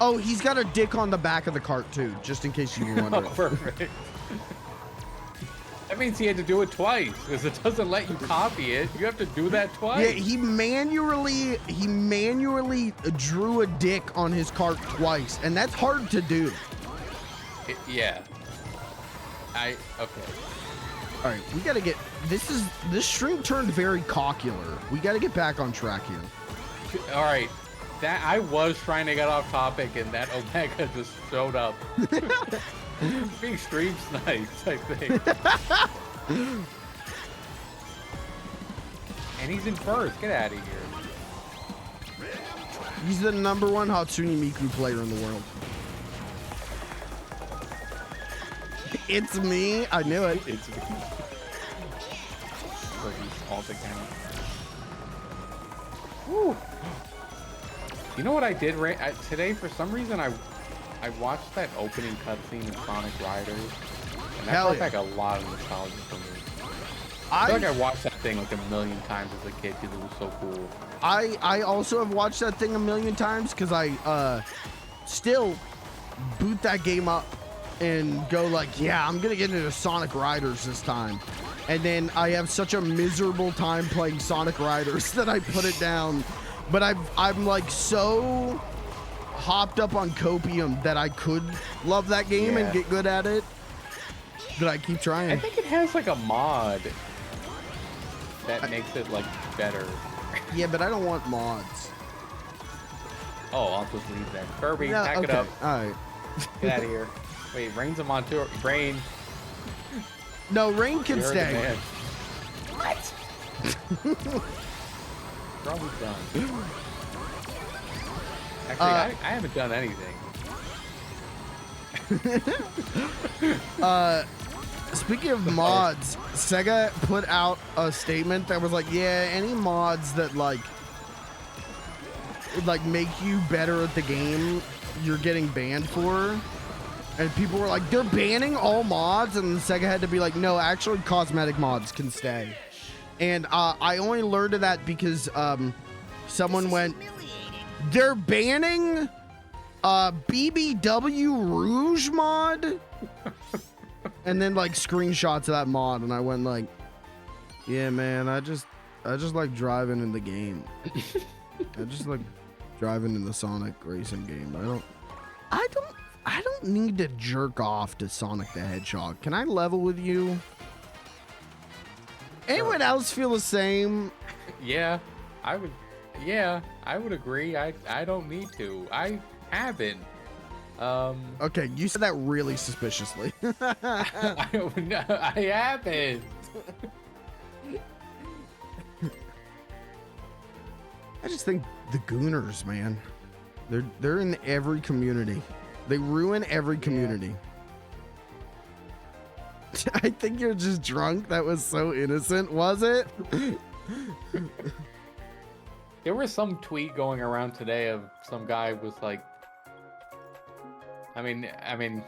Oh, he's got a dick on the back of the cart too, just in case you were wondering. Oh, perfect. That means he had to do it twice, because it doesn't let you copy it. You have to do that twice. Yeah, he manually drew a dick on his cart twice, and that's hard to do. Yeah. Okay. All right, we gotta get this stream turned very cockular. We gotta get back on track here. All right. That I was trying to get off topic, and that Omega just showed up. Being stream sniped, I think. And he's in first. Get out of here. He's the #1 Hatsune Miku player in the world. It's me. I knew it. It's me. Like he's all the camera. Woo. You know what I did today? For some reason, I watched that opening cutscene in Sonic Riders, and that brought back a lot of nostalgia for me. I feel like I watched that thing like a million times as a kid because it was so cool. I also have watched that thing a million times because I still boot that game up and go like, yeah, I'm gonna get into Sonic Riders this time. And then I have such a miserable time playing Sonic Riders that I put it down. But I'm like so hopped up on copium that I could love that game and get good at it that I keep trying. I think it has like a mod that makes it like better. Yeah, but I don't want mods. Oh, I'll just leave that. Kirby, No, pack it up. All right. Get out of here. Wait, Rain's a Montour. Rain. No, Rain can You're the stay. man. What? We're almost done. Actually, I haven't done anything. Speaking of mods, Sega put out a statement that was like, yeah, any mods that like make you better at the game, you're getting banned for. And people were like, they're banning all mods, and Sega had to be like, no, actually cosmetic mods can stay. And I only learned of that because someone went, they're banning BBW Rouge mod? And then like screenshots of that mod, and I went like, yeah, man, I just like driving in the game. I just like driving in the Sonic racing game. I don't need to jerk off to Sonic the Hedgehog. Can I level with you? Anyone else feel the same? Yeah, I would agree. I don't need to. I haven't. Okay, you said that really suspiciously. I haven't. I just think the Gooners, man. They're in every community. They ruin every community. I think you're just drunk. That was so innocent, was it? There was some tweet going around today of some guy was like, I mean,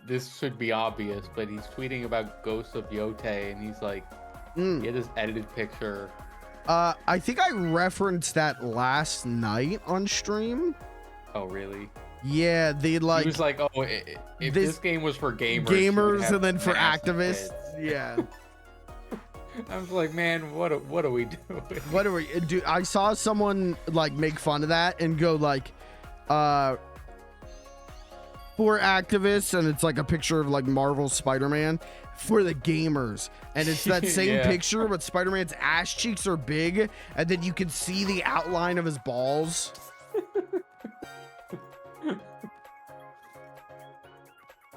this should be obvious, but he's tweeting about Ghosts of Yotei, and he's like, he had this edited picture. I think I referenced that last night on stream. Oh, really? Yeah, they like. He was like, oh, if this game was for gamers, and then for activists. Hits. Yeah. I was like, man, what are we doing? What are we do? I saw someone like make fun of that and go like, for activists, and it's like a picture of like Marvel's Spider-Man for the gamers, and it's that same picture, but Spider-Man's ass cheeks are big, and then you can see the outline of his balls.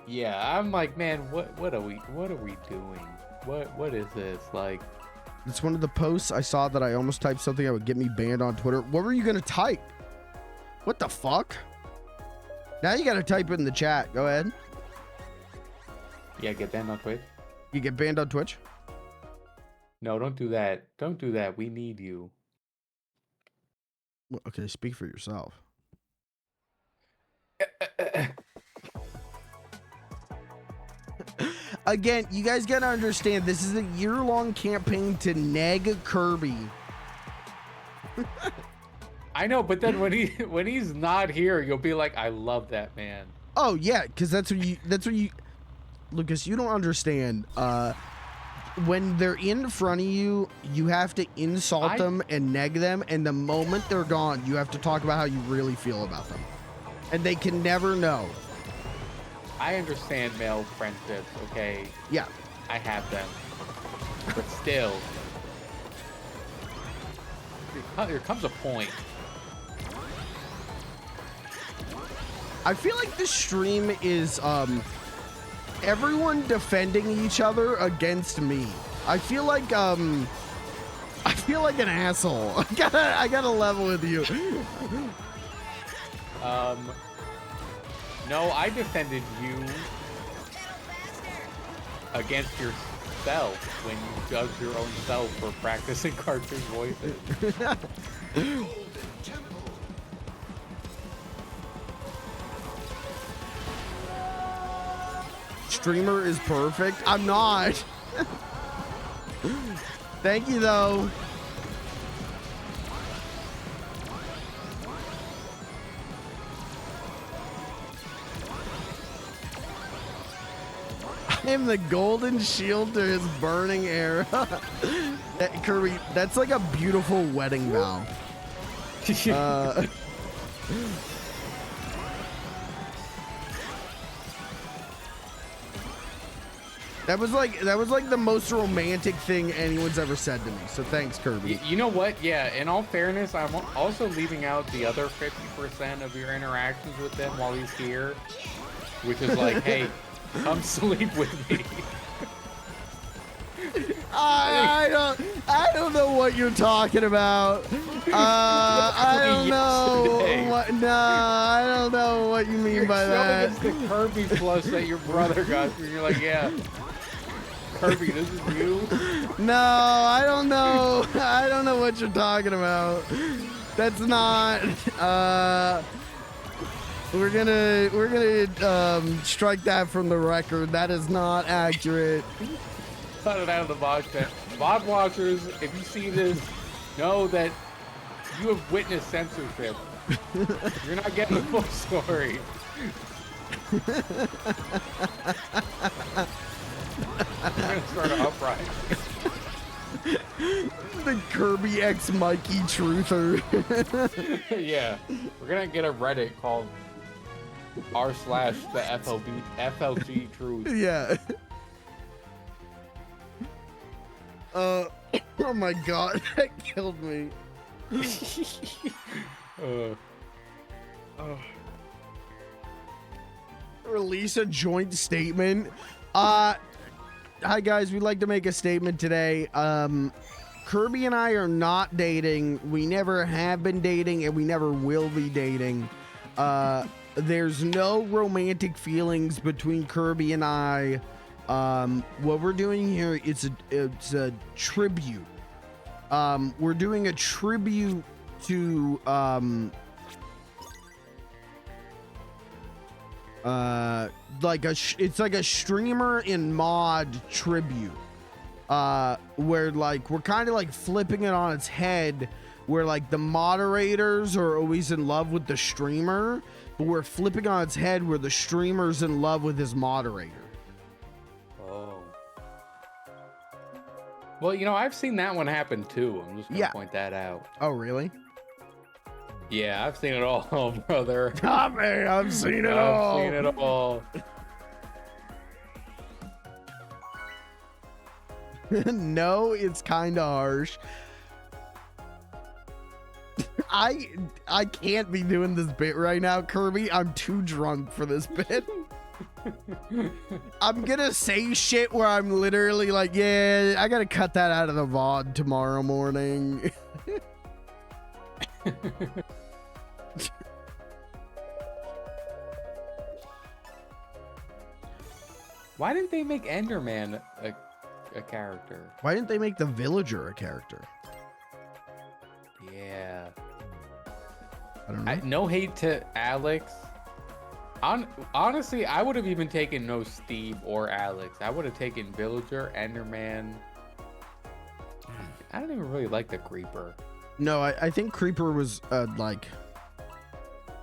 Yeah, I'm like, man, what are we doing? What is this? Like, it's one of the posts I saw that I almost typed something that would get me banned on Twitter. What were you gonna type? What the fuck? Now you gotta type it in the chat. Go ahead. Yeah, get banned on Twitch. You get banned on Twitch? No, don't do that. Don't do that. We need you. Well, okay, speak for yourself. Again, you guys gotta understand, this is a year-long campaign to neg Kirby. I know, but then when he's not here, you'll be like, I love that man. Oh yeah, because that's what you Lucas, you don't understand. When they're in front of you, you have to insult them and neg them, and the moment they're gone, you have to talk about how you really feel about them. And they can never know. I understand male friendships, okay? Yeah. I have them. But still, there comes a point. I feel like this stream is everyone defending each other against me. I feel like an asshole. I gotta level with you. No, I defended you against yourself when you judged your own self for practicing cartoon voices. Streamer is perfect. I'm not. Thank you though. I am the golden shield to his burning arrow. Kirby, that's like a beautiful wedding vow. That was like the most romantic thing anyone's ever said to me. So thanks, Kirby. You know what? Yeah, in all fairness, I'm also leaving out the other 50% of your interactions with him while he's here, which is like, hey, come sleep with me. I don't know what you're talking about. I don't know. I don't know what you mean by that. It's the Kirby plus that your brother got you. You're like, yeah, Kirby, this is you. No, I don't know. I don't know what you're talking about. That's not. We're gonna strike that from the record. That is not accurate. Cut it out of the box. VOD watchers, if you see this, know that you have witnessed censorship. You're not getting the full story. I'm gonna start an uprising. The Kirby X Mikey truther. Yeah, we're gonna get a Reddit called r/the FLG truth. Yeah. Oh my god, that killed me. Release a joint statement. Hi guys, we'd like to make a statement today. Kirby and I are not dating. We never have been dating, and we never will be dating. There's no romantic feelings between Kirby and I. What we're doing here, it's a tribute. We're doing a tribute to it's like a streamer in mod tribute, where like we're kind of like flipping it on its head, where like the moderators are always in love with the streamer, but we're flipping on its head where the streamer's in love with his moderator. Well, you know, I've seen that one happen too. I'm just gonna point that out. Oh, really? Yeah, I've seen it all, brother. I've seen it all. I've seen it all. No, it's kind of harsh. I can't be doing this bit right now, Kirby. I'm too drunk for this bit. I'm gonna say shit where I'm literally like, yeah, I gotta cut that out of the VOD tomorrow morning. Why didn't they make Enderman a character? Why didn't they make the villager a character? Yeah. don't know. No hate to Alex. Honestly, I would have even taken no Steve or Alex. I would have taken Villager, Enderman. I don't even really like the Creeper. No, I think Creeper was like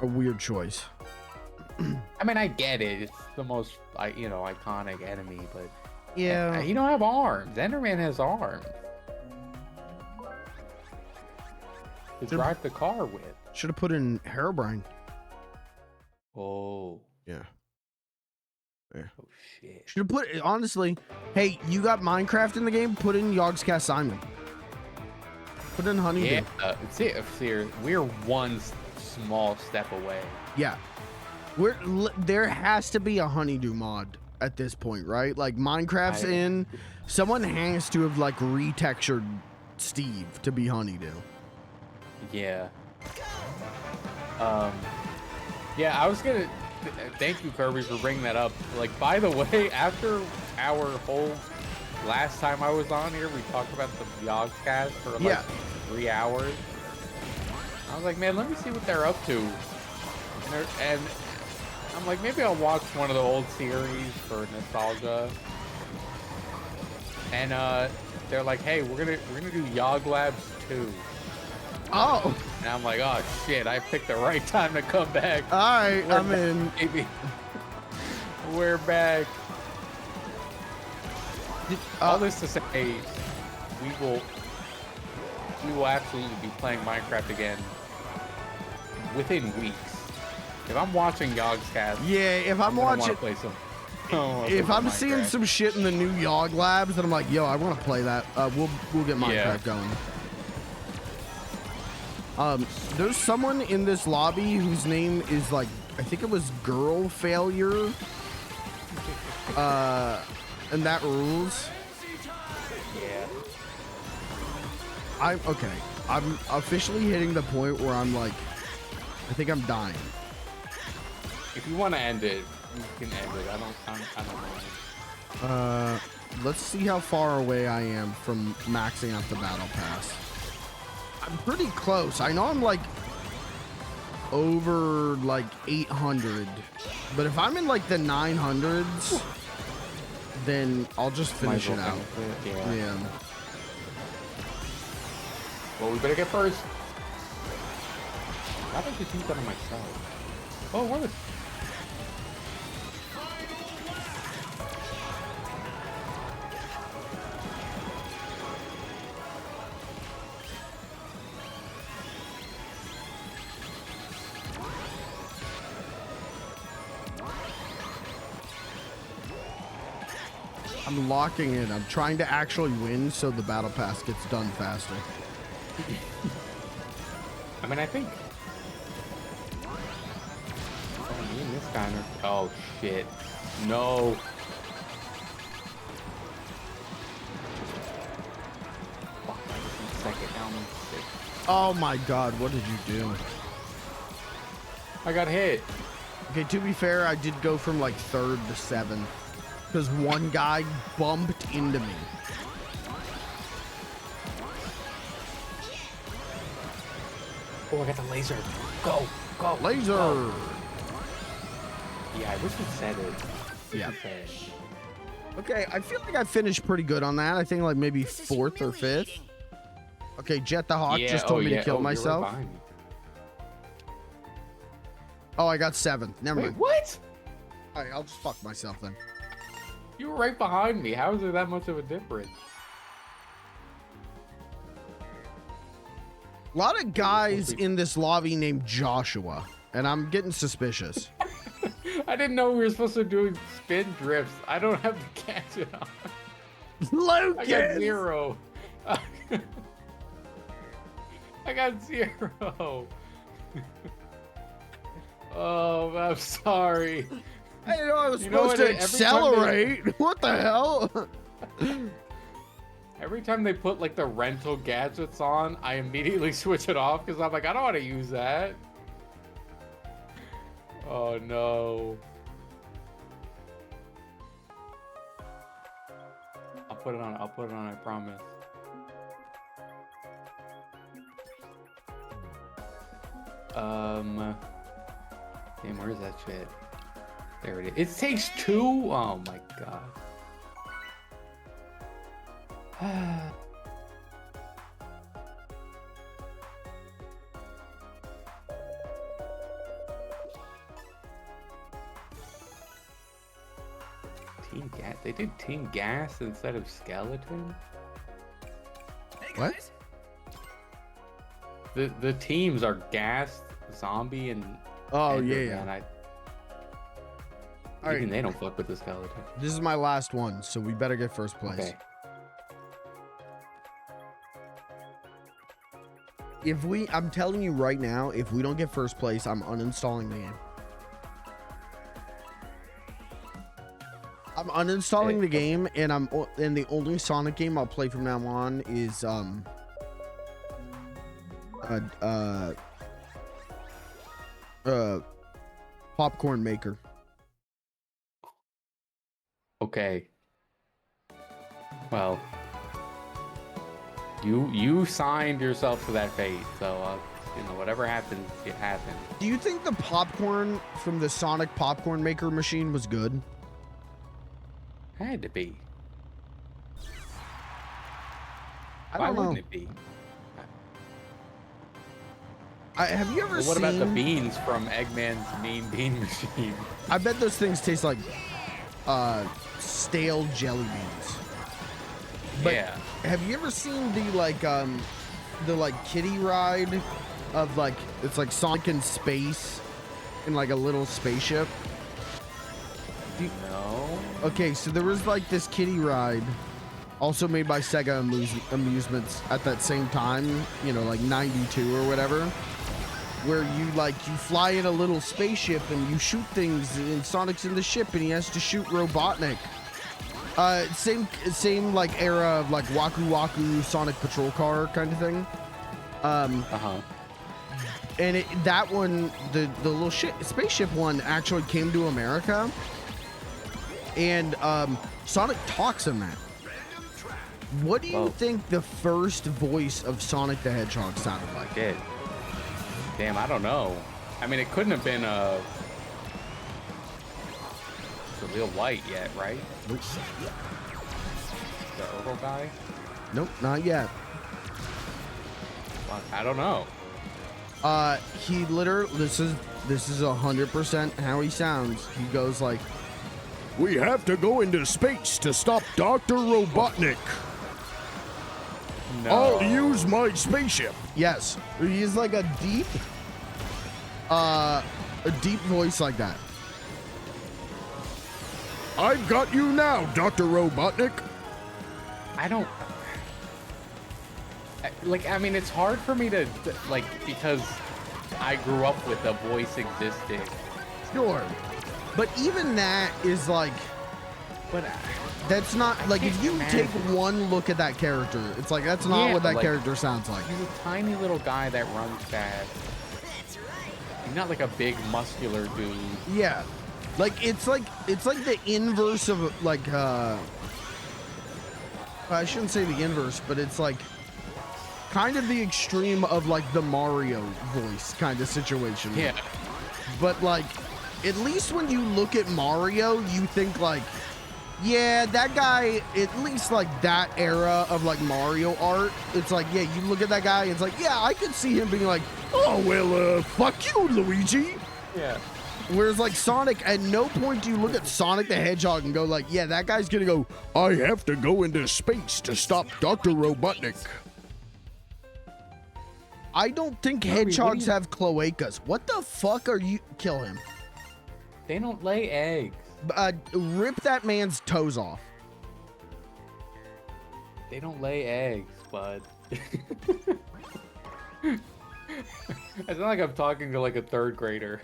a weird choice. I mean, I get it. It's the most, iconic enemy, but Yeah. he don't have arms. Enderman has arms to drive the car with. Should have put in Herobrine. Oh. Yeah. Oh shit. Should have put, honestly, hey, you got Minecraft in the game? Put in Yogscast Simon. Put in Honeydew. Yeah. See, we're one small step away. Yeah. There has to be a Honeydew mod at this point, right? Like Minecraft's in. Someone has to have like retextured Steve to be Honeydew. Yeah. Yeah, I was gonna thank you, Kirby, for bringing that up. Like, by the way, after our whole last time I was on here, we talked about the Yogscast for like 3 hours. I was like, man, let me see what they're up to. And I'm like, maybe I'll watch one of the old series for nostalgia. And they're like, hey, we're gonna do Yog Labs 2. Oh. And I'm like, oh shit, I picked the right time to come back. All right, I'm in. Baby. We're back. All this to say, we will absolutely be playing Minecraft again within weeks. If I'm watching Yogscast, Yeah, if I'm watching, play some. if I'm seeing some shit in the new Yog Labs, then I'm like, yo, I want to play that. We'll get Minecraft going. There's someone in this lobby whose name is like, I think it was Girl Failure. And that rules. Yeah. I'm officially hitting the point where I'm like, I think I'm dying. If you want to end it, you can end it. I don't mind. Let's see how far away I am from maxing out the battle pass. I'm pretty close. I know I'm like over like 800, but if I'm in like the 900s, then I'll just finish it out. Yeah. Well, we better get first. How did I just use that on myself? Oh, what? I'm locking in. I'm trying to actually win so the battle pass gets done faster. I mean, I think. Oh, me and this guy are. Oh shit! No. Fuck! Second down. Oh my god! What did you do? I got hit. Okay, to be fair, I did go from like 3rd to 7th because one guy bumped into me. Oh, I got the laser. Go, go. Laser. Go. Yeah, I wish we said it. Yeah. Okay. Okay, I feel like I finished pretty good on that. I think like maybe 4th or 5th. Okay, Jet the Hawk just told me to kill myself. You're right behind me. Oh, I got 7th. Never Wait, mind. what? All right, I'll just fuck myself then. You were right behind me. How is there that much of a difference? A lot of guys in this lobby named Joshua, and I'm getting suspicious. I didn't know we were supposed to do spin drifts. I don't have the gadget on. Lucas! I got 0. I got 0. Oh, I'm sorry. I didn't know I was You know supposed what, to every time accelerate. What the hell? Every time they put like the rental gadgets on, I immediately switch it off because I'm like, I don't want to use that. Oh no. I'll put it on, I promise. Damn, where's that shit? There it is. It takes 2? Oh my god. Team Gas? They did Team Gas instead of Skeleton? Hey What? guys. The teams are Gas, Zombie, and Oh, Ender, yeah. man. All Even right. they don't fuck with the Skeleton. This is my last one, so we better get first place. Okay. I'm telling you right now, if we don't get first place, I'm uninstalling the game. I'm uninstalling the game, and the only Sonic game I'll play from now on is Popcorn Maker. Okay. Well, you signed yourself to that fate, so you know, whatever happens, it happens. Do you think the popcorn from the Sonic Popcorn Maker machine was good? Had to be. I Why don't know. wouldn't it be? Have you ever Well, what seen? about the beans from Eggman's Mean Bean Machine? I bet those things taste like stale jelly beans. But Yeah. have you ever seen the kiddie ride of like, it's like Sonic in space in like a little spaceship? No. Okay, so there was like this kiddie ride, also made by Sega Amusements at that same time, you know, like 92 or whatever, where you fly in a little spaceship and you shoot things, and Sonic's in the ship and he has to shoot Robotnik. Same like era of like Waku Waku Sonic Patrol Car kind of thing. And that one, the little spaceship one actually came to America, and Sonic talks in that. What do you think the first voice of Sonic the Hedgehog sounded like? Did. Damn, I don't know. I mean, it couldn't have been the real white yet, right? Nope. The Earl guy? Nope, not yet. Fuck, I don't know. He literally, this is 100% how he sounds. He goes like, "We have to go into space to stop Dr. Robotnik. No. I'll use my spaceship." Yes, he's like a deep voice like that. "I've got you now, Dr. Robotnik." I mean, it's hard for me to, like, because I grew up with the voice existing. Sure, but even that is like, But that's not like, if you take one look at that character, it's like that's not Yeah, what that like- character sounds like. he's a tiny little guy that runs fast. He's not like a big muscular dude. Yeah, like it's like the inverse of like I shouldn't say the inverse, but it's like kind of the extreme of like the Mario voice kind of situation. Yeah. But like, at least when you look at Mario, you think like, yeah, that guy, at least like that era of like Mario art, it's like, yeah, you look at that guy, it's like, yeah, I could see him being like, "Oh, well, fuck you, Luigi." Yeah. Whereas like Sonic, at no point do you look at Sonic the Hedgehog and go like, yeah, that guy's gonna go, "I have to go into space to stop Dr. Robotnik." I don't think hedgehogs have cloacas. What the fuck are you? Kill him. They don't lay eggs. Rip that man's toes off. They don't lay eggs, bud. It's not like I'm talking to like a third grader.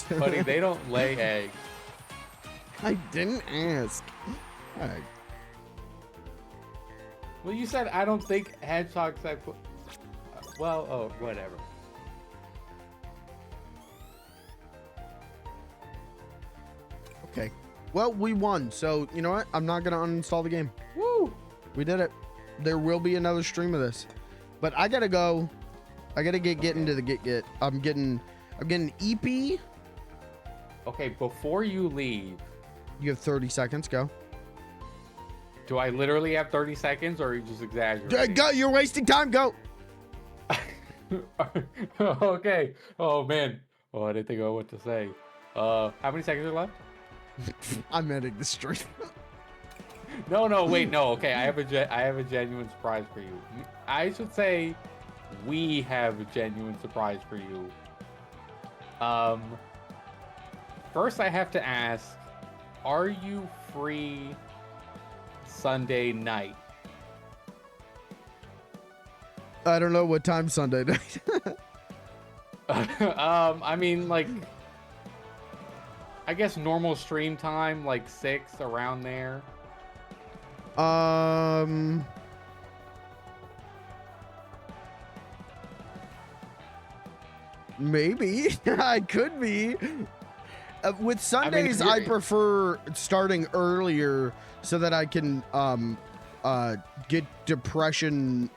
Buddy, they don't lay eggs. I didn't ask. All right. Well, you said I don't think hedgehogs have... Well, oh, whatever. Okay. Well, we won. So, you know what? I'm not going to uninstall the game. Woo! We did it. There will be another stream of this. But I got to go. I got to get into the get. I'm getting I'm getting EP. Okay, before you leave, You have 30 seconds. Go. do I literally have 30 seconds or are you just exaggerating? Go. You're wasting time. Go. Okay. Oh man. Oh, I didn't think about what to say. How many seconds are left? I'm ending the stream. No, wait, no. Okay, I have a genuine surprise for you. I should say, we have a genuine surprise for you. First I have to ask, are you free Sunday night? I don't know what time Sunday night. I mean, like, I guess normal stream time, like 6 around there. Maybe. I could be. With Sundays, I prefer starting earlier so that I can get depression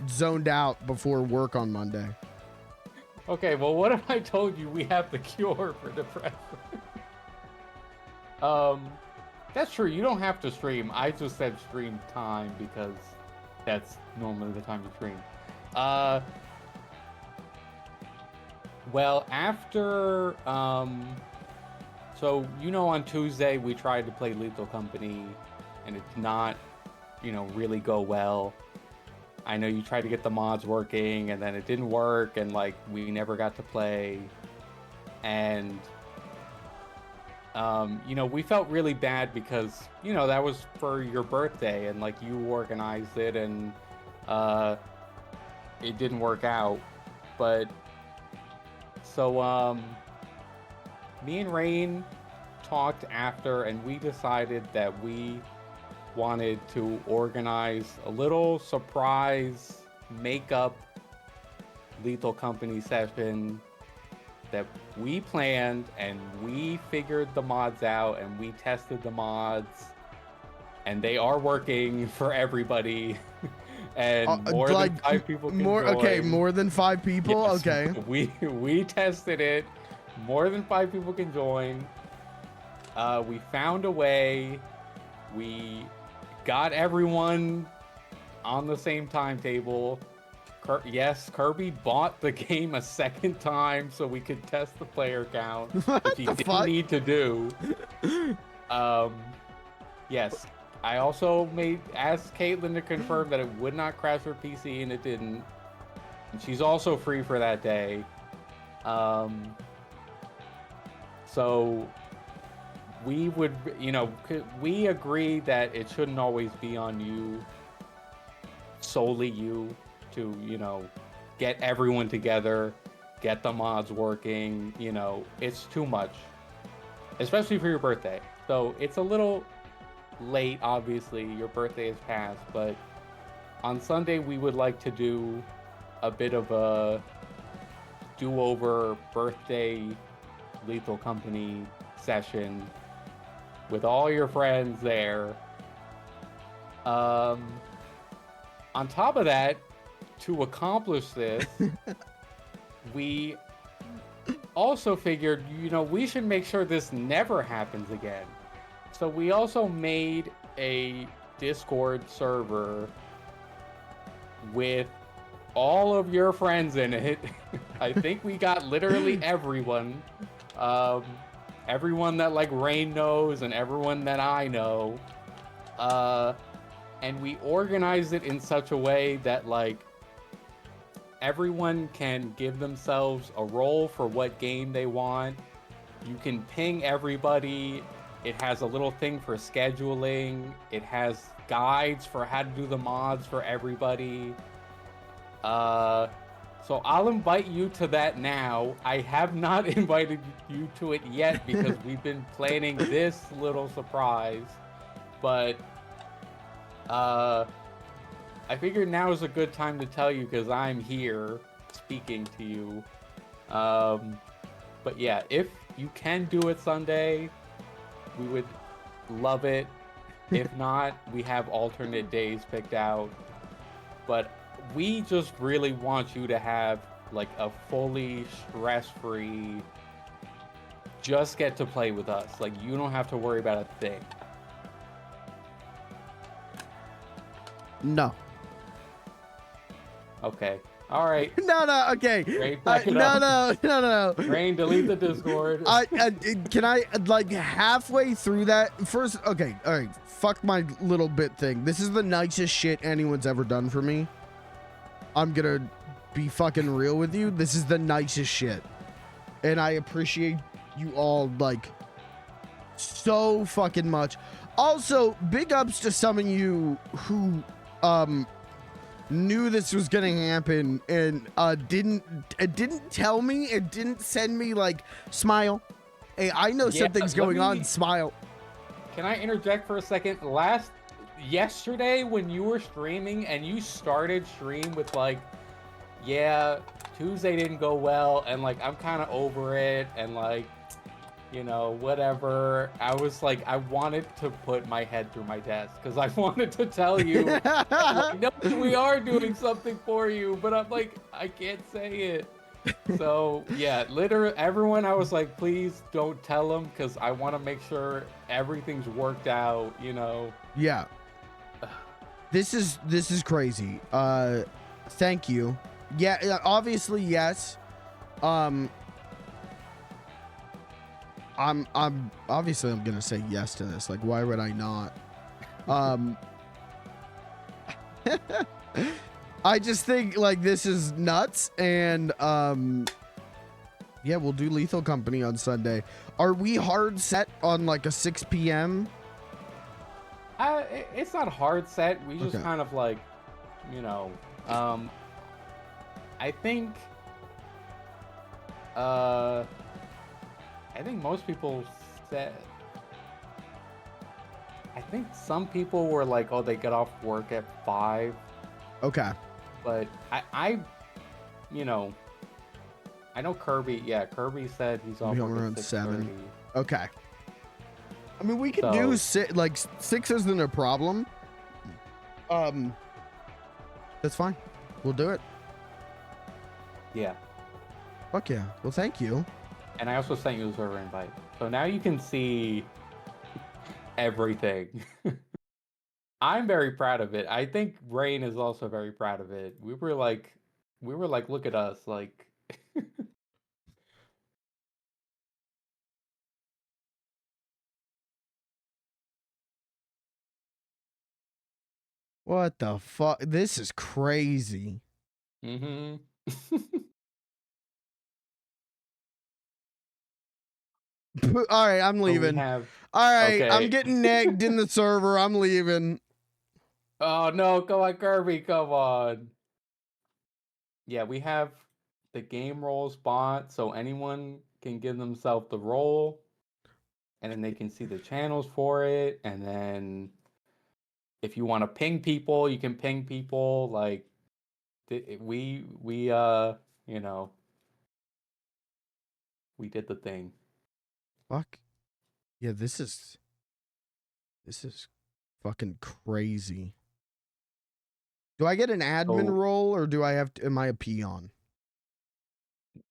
zoned out before work on Monday. Okay, well, what if I told you we have the cure for depression? That's true. You don't have to stream. I just said stream time because that's normally the time you stream. Well, after, so, you know, on Tuesday we tried to play Lethal Company and it's not, you know, really go well. I know you tried to get the mods working and then it didn't work and like we never got to play. And, you know, we felt really bad because, you know, that was for your birthday and like you organized it and, it didn't work out. But, so, me and Rain talked after and we decided that we wanted to organize a little surprise makeup Lethal Company session that we planned and we figured the mods out and we tested the mods and they are working for everybody. And more like, than 5 people can more join. Okay, more than 5 people. Yes, okay, we tested it. More than 5 people can join. We found a way. We got everyone on the same timetable. Yes, Kirby bought the game a second time so we could test the player count, which he didn't need to do. Yes. I also asked Caitlin to confirm that it would not crash her PC, and it didn't. And she's also free for that day. So we would, you know, we agree that it shouldn't always be on you, solely you, to, you know, get everyone together, get the mods working. You know, it's too much, especially for your birthday. So it's a little late, obviously, your birthday has passed, but on Sunday we would like to do a bit of a do-over birthday Lethal Company session with all your friends there. On top of that, to accomplish this, we also figured, you know, we should make sure this never happens again. So we also made a Discord server with all of your friends in it. I think we got literally everyone. Everyone that like Rain knows and everyone that I know. And we organized it in such a way that like everyone can give themselves a role for what game they want. You can ping everybody. It has a little thing for scheduling. It has guides for how to do the mods for everybody. So I'll invite you to that now. I have not invited you to it yet because we've been planning this little surprise. But I figured now is a good time to tell you because I'm here speaking to you. But yeah, if you can do it Sunday, we would love it. If not, we have alternate days picked out. But we just really want you to have like a fully stress-free, just get to play with us. Like, you don't have to worry about a thing. No. Okay. All right. No, okay. Rain, back it No, up. no. Rain, delete the Discord. Can I, like, halfway through that? First, okay, all right. Fuck my little bit thing. This is the nicest shit anyone's ever done for me. I'm gonna be fucking real with you. This is the nicest shit. And I appreciate you all, like, so fucking much. Also, big ups to some of you who, knew this was gonna happen and didn't tell me and didn't send me like smile. Hey, I know something's going on. Smile. Can I interject for a second? Yesterday when you were streaming and you started stream with like, yeah, Tuesday didn't go well and like I'm kind of over it and like, you know, whatever. I was like, I wanted to put my head through my desk because I wanted to tell you, like, no, we are doing something for you, but I'm like, I can't say it. So yeah, literally everyone, I was like, please don't tell them because I want to make sure everything's worked out, you know? Yeah. This is crazy. Thank you. Yeah, obviously, yes. I'm obviously I'm gonna say yes to this. Like, why would I not? I just think like this is nuts, and yeah, we'll do Lethal Company on Sunday. Are we hard set on like a 6 p.m.? It's not hard set. We just Okay. kind of like, you know, I think most people said. I think some people were like, "Oh, they get off work at 5." Okay. But I, you know, I know Kirby. Yeah, Kirby said he's off Be work around at 7. 6:30. Okay. I mean, we could do like 6 isn't a problem. That's fine. We'll do it. Yeah. Fuck yeah. Well, thank you. And I also sent you a server invite, so now you can see everything. I'm very proud of it. I think Rain is also very proud of it. We were like, look at us, like. What the fuck? This is crazy. Mm-hmm. All right, I'm leaving. All right, okay. I'm getting negged in the server. I'm leaving. Oh no, come on, Kirby, come on. Yeah, we have the game roles bot, so anyone can give themselves the role, and then they can see the channels for it, and then if you want to ping people, you can ping people. Like we you know, we did the thing. Fuck. Yeah, this is fucking crazy. Do I get an admin role or do I have to, am I a peon?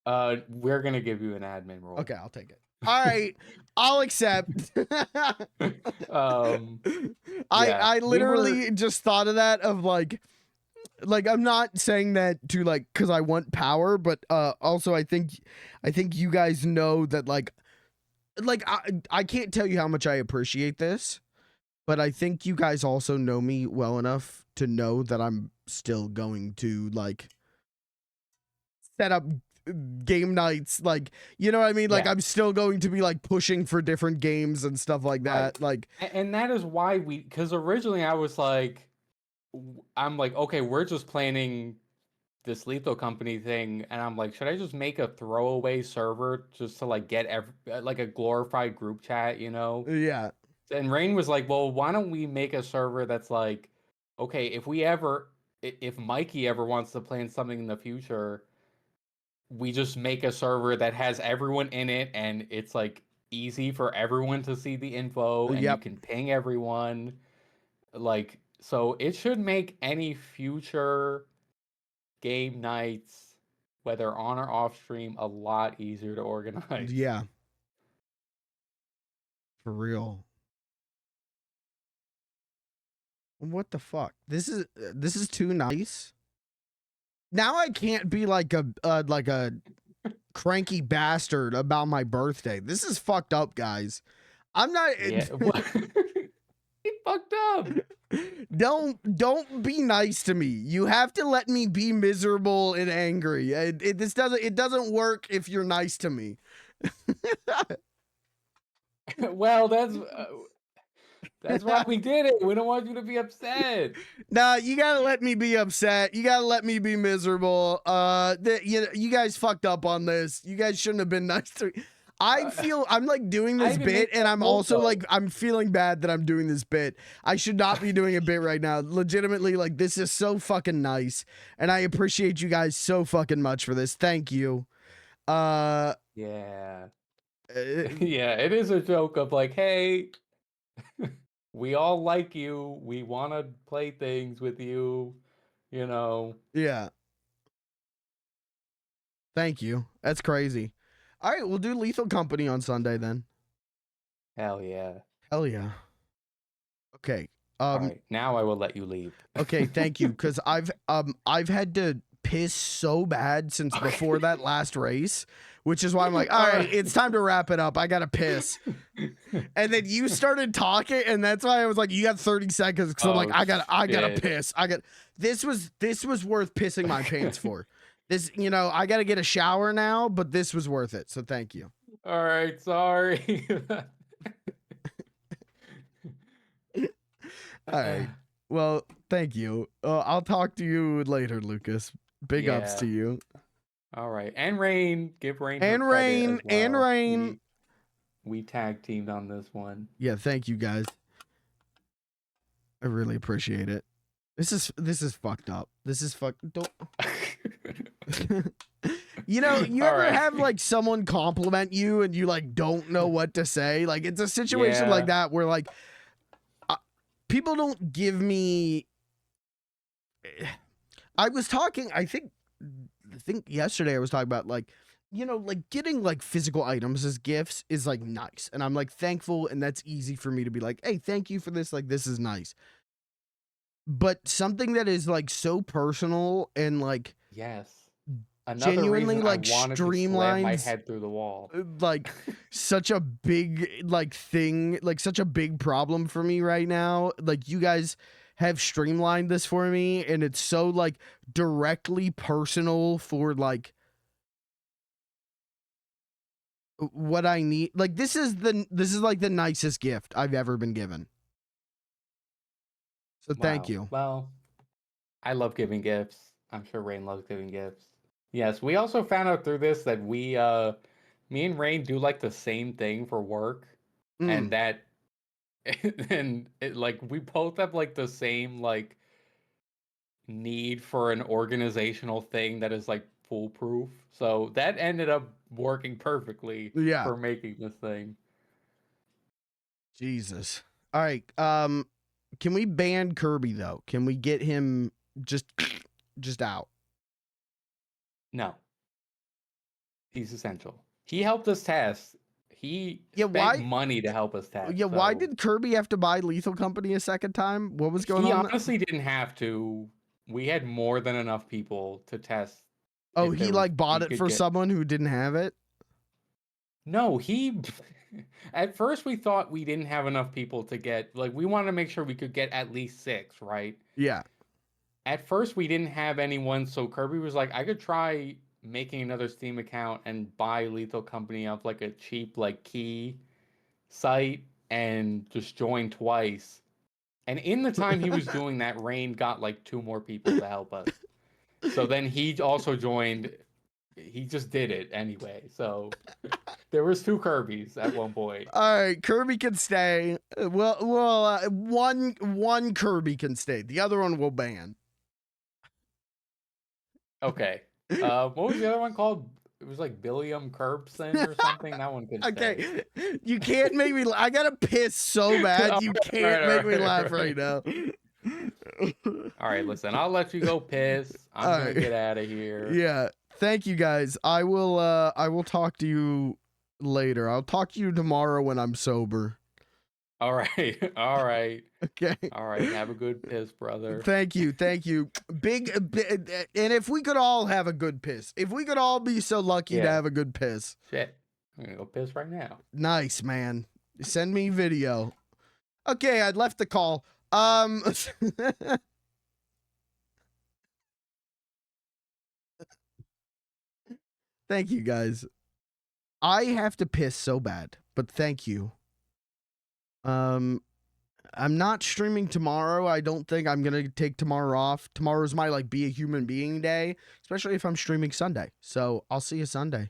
We're gonna give you an admin role. Okay, I'll take it. All right, I'll accept. I literally just thought of that of like I'm not saying that to like because I want power, but also I think you guys know that like I can't tell you how much I appreciate this, but I think you guys also know me well enough to know that I'm still going to like set up game nights, like, you know what I mean? Like, I'm still going to be like pushing for different games and stuff like that. Like, and that is why because originally I was like, I'm like, okay, we're just planning this Lethal Company thing, and I'm like, should I just make a throwaway server just to like get like a glorified group chat, you know? Yeah. And Rain was like, well, why don't we make a server that's like, okay, if Mikey ever wants to plan something in the future, we just make a server that has everyone in it and it's like easy for everyone to see the info and you can ping everyone. Like, so it should make any future game nights whether on or off stream, a lot easier to organize. Yeah. For real. What the fuck? This is too nice. Now I can't be like a cranky bastard about my birthday. This is fucked up, guys. I'm not. Yeah. He fucked up. Don't be nice to me. You have to let me be miserable and angry. It doesn't work if you're nice to me. Well, that's why we did it. We don't want you to be upset. Nah, you gotta let me be upset. You gotta let me be miserable. You guys fucked up on this. You guys shouldn't have been nice to me. I'm like doing this bit, and I'm also like, I'm feeling bad that I'm doing this bit. I should not be doing a bit right now. Legitimately, like, this is so fucking nice, and I appreciate you guys so fucking much for this. Thank you. Yeah. Yeah, it is a joke of like, hey, we all like you. We want to play things with you, you know. Yeah. Thank you. That's crazy. All right, we'll do Lethal Company on Sunday then. Hell yeah. Hell yeah. Okay. All right, now I will let you leave. Okay, thank you, because I've had to piss so bad since before that last race, which is why I'm like, all right, it's time to wrap it up. I gotta piss. And then you started talking, and that's why I was like, you got 30 seconds, because I'm like, I gotta piss. This was worth pissing my pants for. This, I gotta get a shower now, but this was worth it. So thank you. All right, sorry. All right. Well, thank you. I'll talk to you later, Lucas. Big ups to you. All right. And Rain. Give Rain. And her credit Rain. as well. And Rain. We tag teamed on this one. Yeah, thank you guys. I really appreciate it. This is fucked up. This is don't you ever have like someone compliment you and you like don't know what to say? Like it's a situation like that where like people don't give me. I think yesterday I was talking about like, like getting like physical items as gifts is like nice. And I'm like thankful, and that's easy for me to be like, hey, thank you for this. Like, this is nice. But something that is like so personal and like genuinely like streamlined my head through the wall, like such a big like thing, like such a big problem for me right now. Like you guys have streamlined this for me, and it's so like directly personal for like what I need. Like this is like the nicest gift I've ever been given. So thank you. Well, I love giving gifts. I'm sure Rain loves giving gifts. Yes, we also found out through this that me and Rain do like the same thing for work, and that, and it, like we both have like the same like need for an organizational thing that is like foolproof. So that ended up working perfectly for making this thing. Jesus. All right. Can we ban Kirby though? Can we get him just out? No. He's essential. He helped us test. He spent money to help us test. Yeah, why did Kirby have to buy Lethal Company a second time? What was going on? He honestly didn't have to. We had more than enough people to test. Oh, he like bought it for someone who didn't have it? No, at first we thought we didn't have enough people to get, like, we wanted to make sure we could get at least 6, right? Yeah. At first we didn't have anyone, so Kirby was like, I could try making another Steam account and buy Lethal Company off like a cheap like key site and just join twice. And in the time he was doing that, Rain got like 2 more people to help us. So then he also joined. He just did it anyway. So there was 2 Kirbys at one point. All right, Kirby can stay. Well, one Kirby can stay. The other one will ban. Okay. What was the other one called? It was like Billiam Curbson or something. That one could stay. Okay, you can't make me. I gotta piss so bad. You can't make me laugh right now. All right, listen. I'll let you go piss. I'm gonna get out of here. Yeah. Thank you guys. I will talk to you later. I'll talk to you tomorrow when I'm sober. All right. All right. Okay. All right. Have a good piss, brother. Thank you. Thank you. And if we could all have a good piss. If we could all be so lucky to Yeah. have a good piss. Shit. I'm gonna go piss right now. Nice, man. Send me video. Okay, I left the call. Thank you guys. I have to piss so bad, but thank you. I'm not streaming tomorrow. I don't think I'm gonna take tomorrow off. Tomorrow's my like be a human being day, especially if I'm streaming Sunday. So I'll see you Sunday.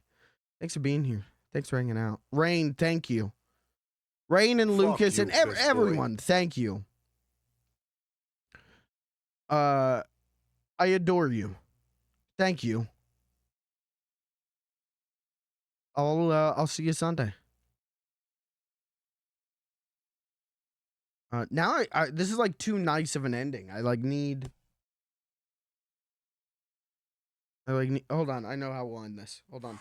Thanks for being here. Thanks for hanging out. Rain, thank you. Rain and Fuck Lucas you, and piss boy. everyone, thank you. I adore you. Thank you. I'll see you Sunday. Now I this is like too nice of an ending. I like need. Hold on. I know how we'll end this. Hold on.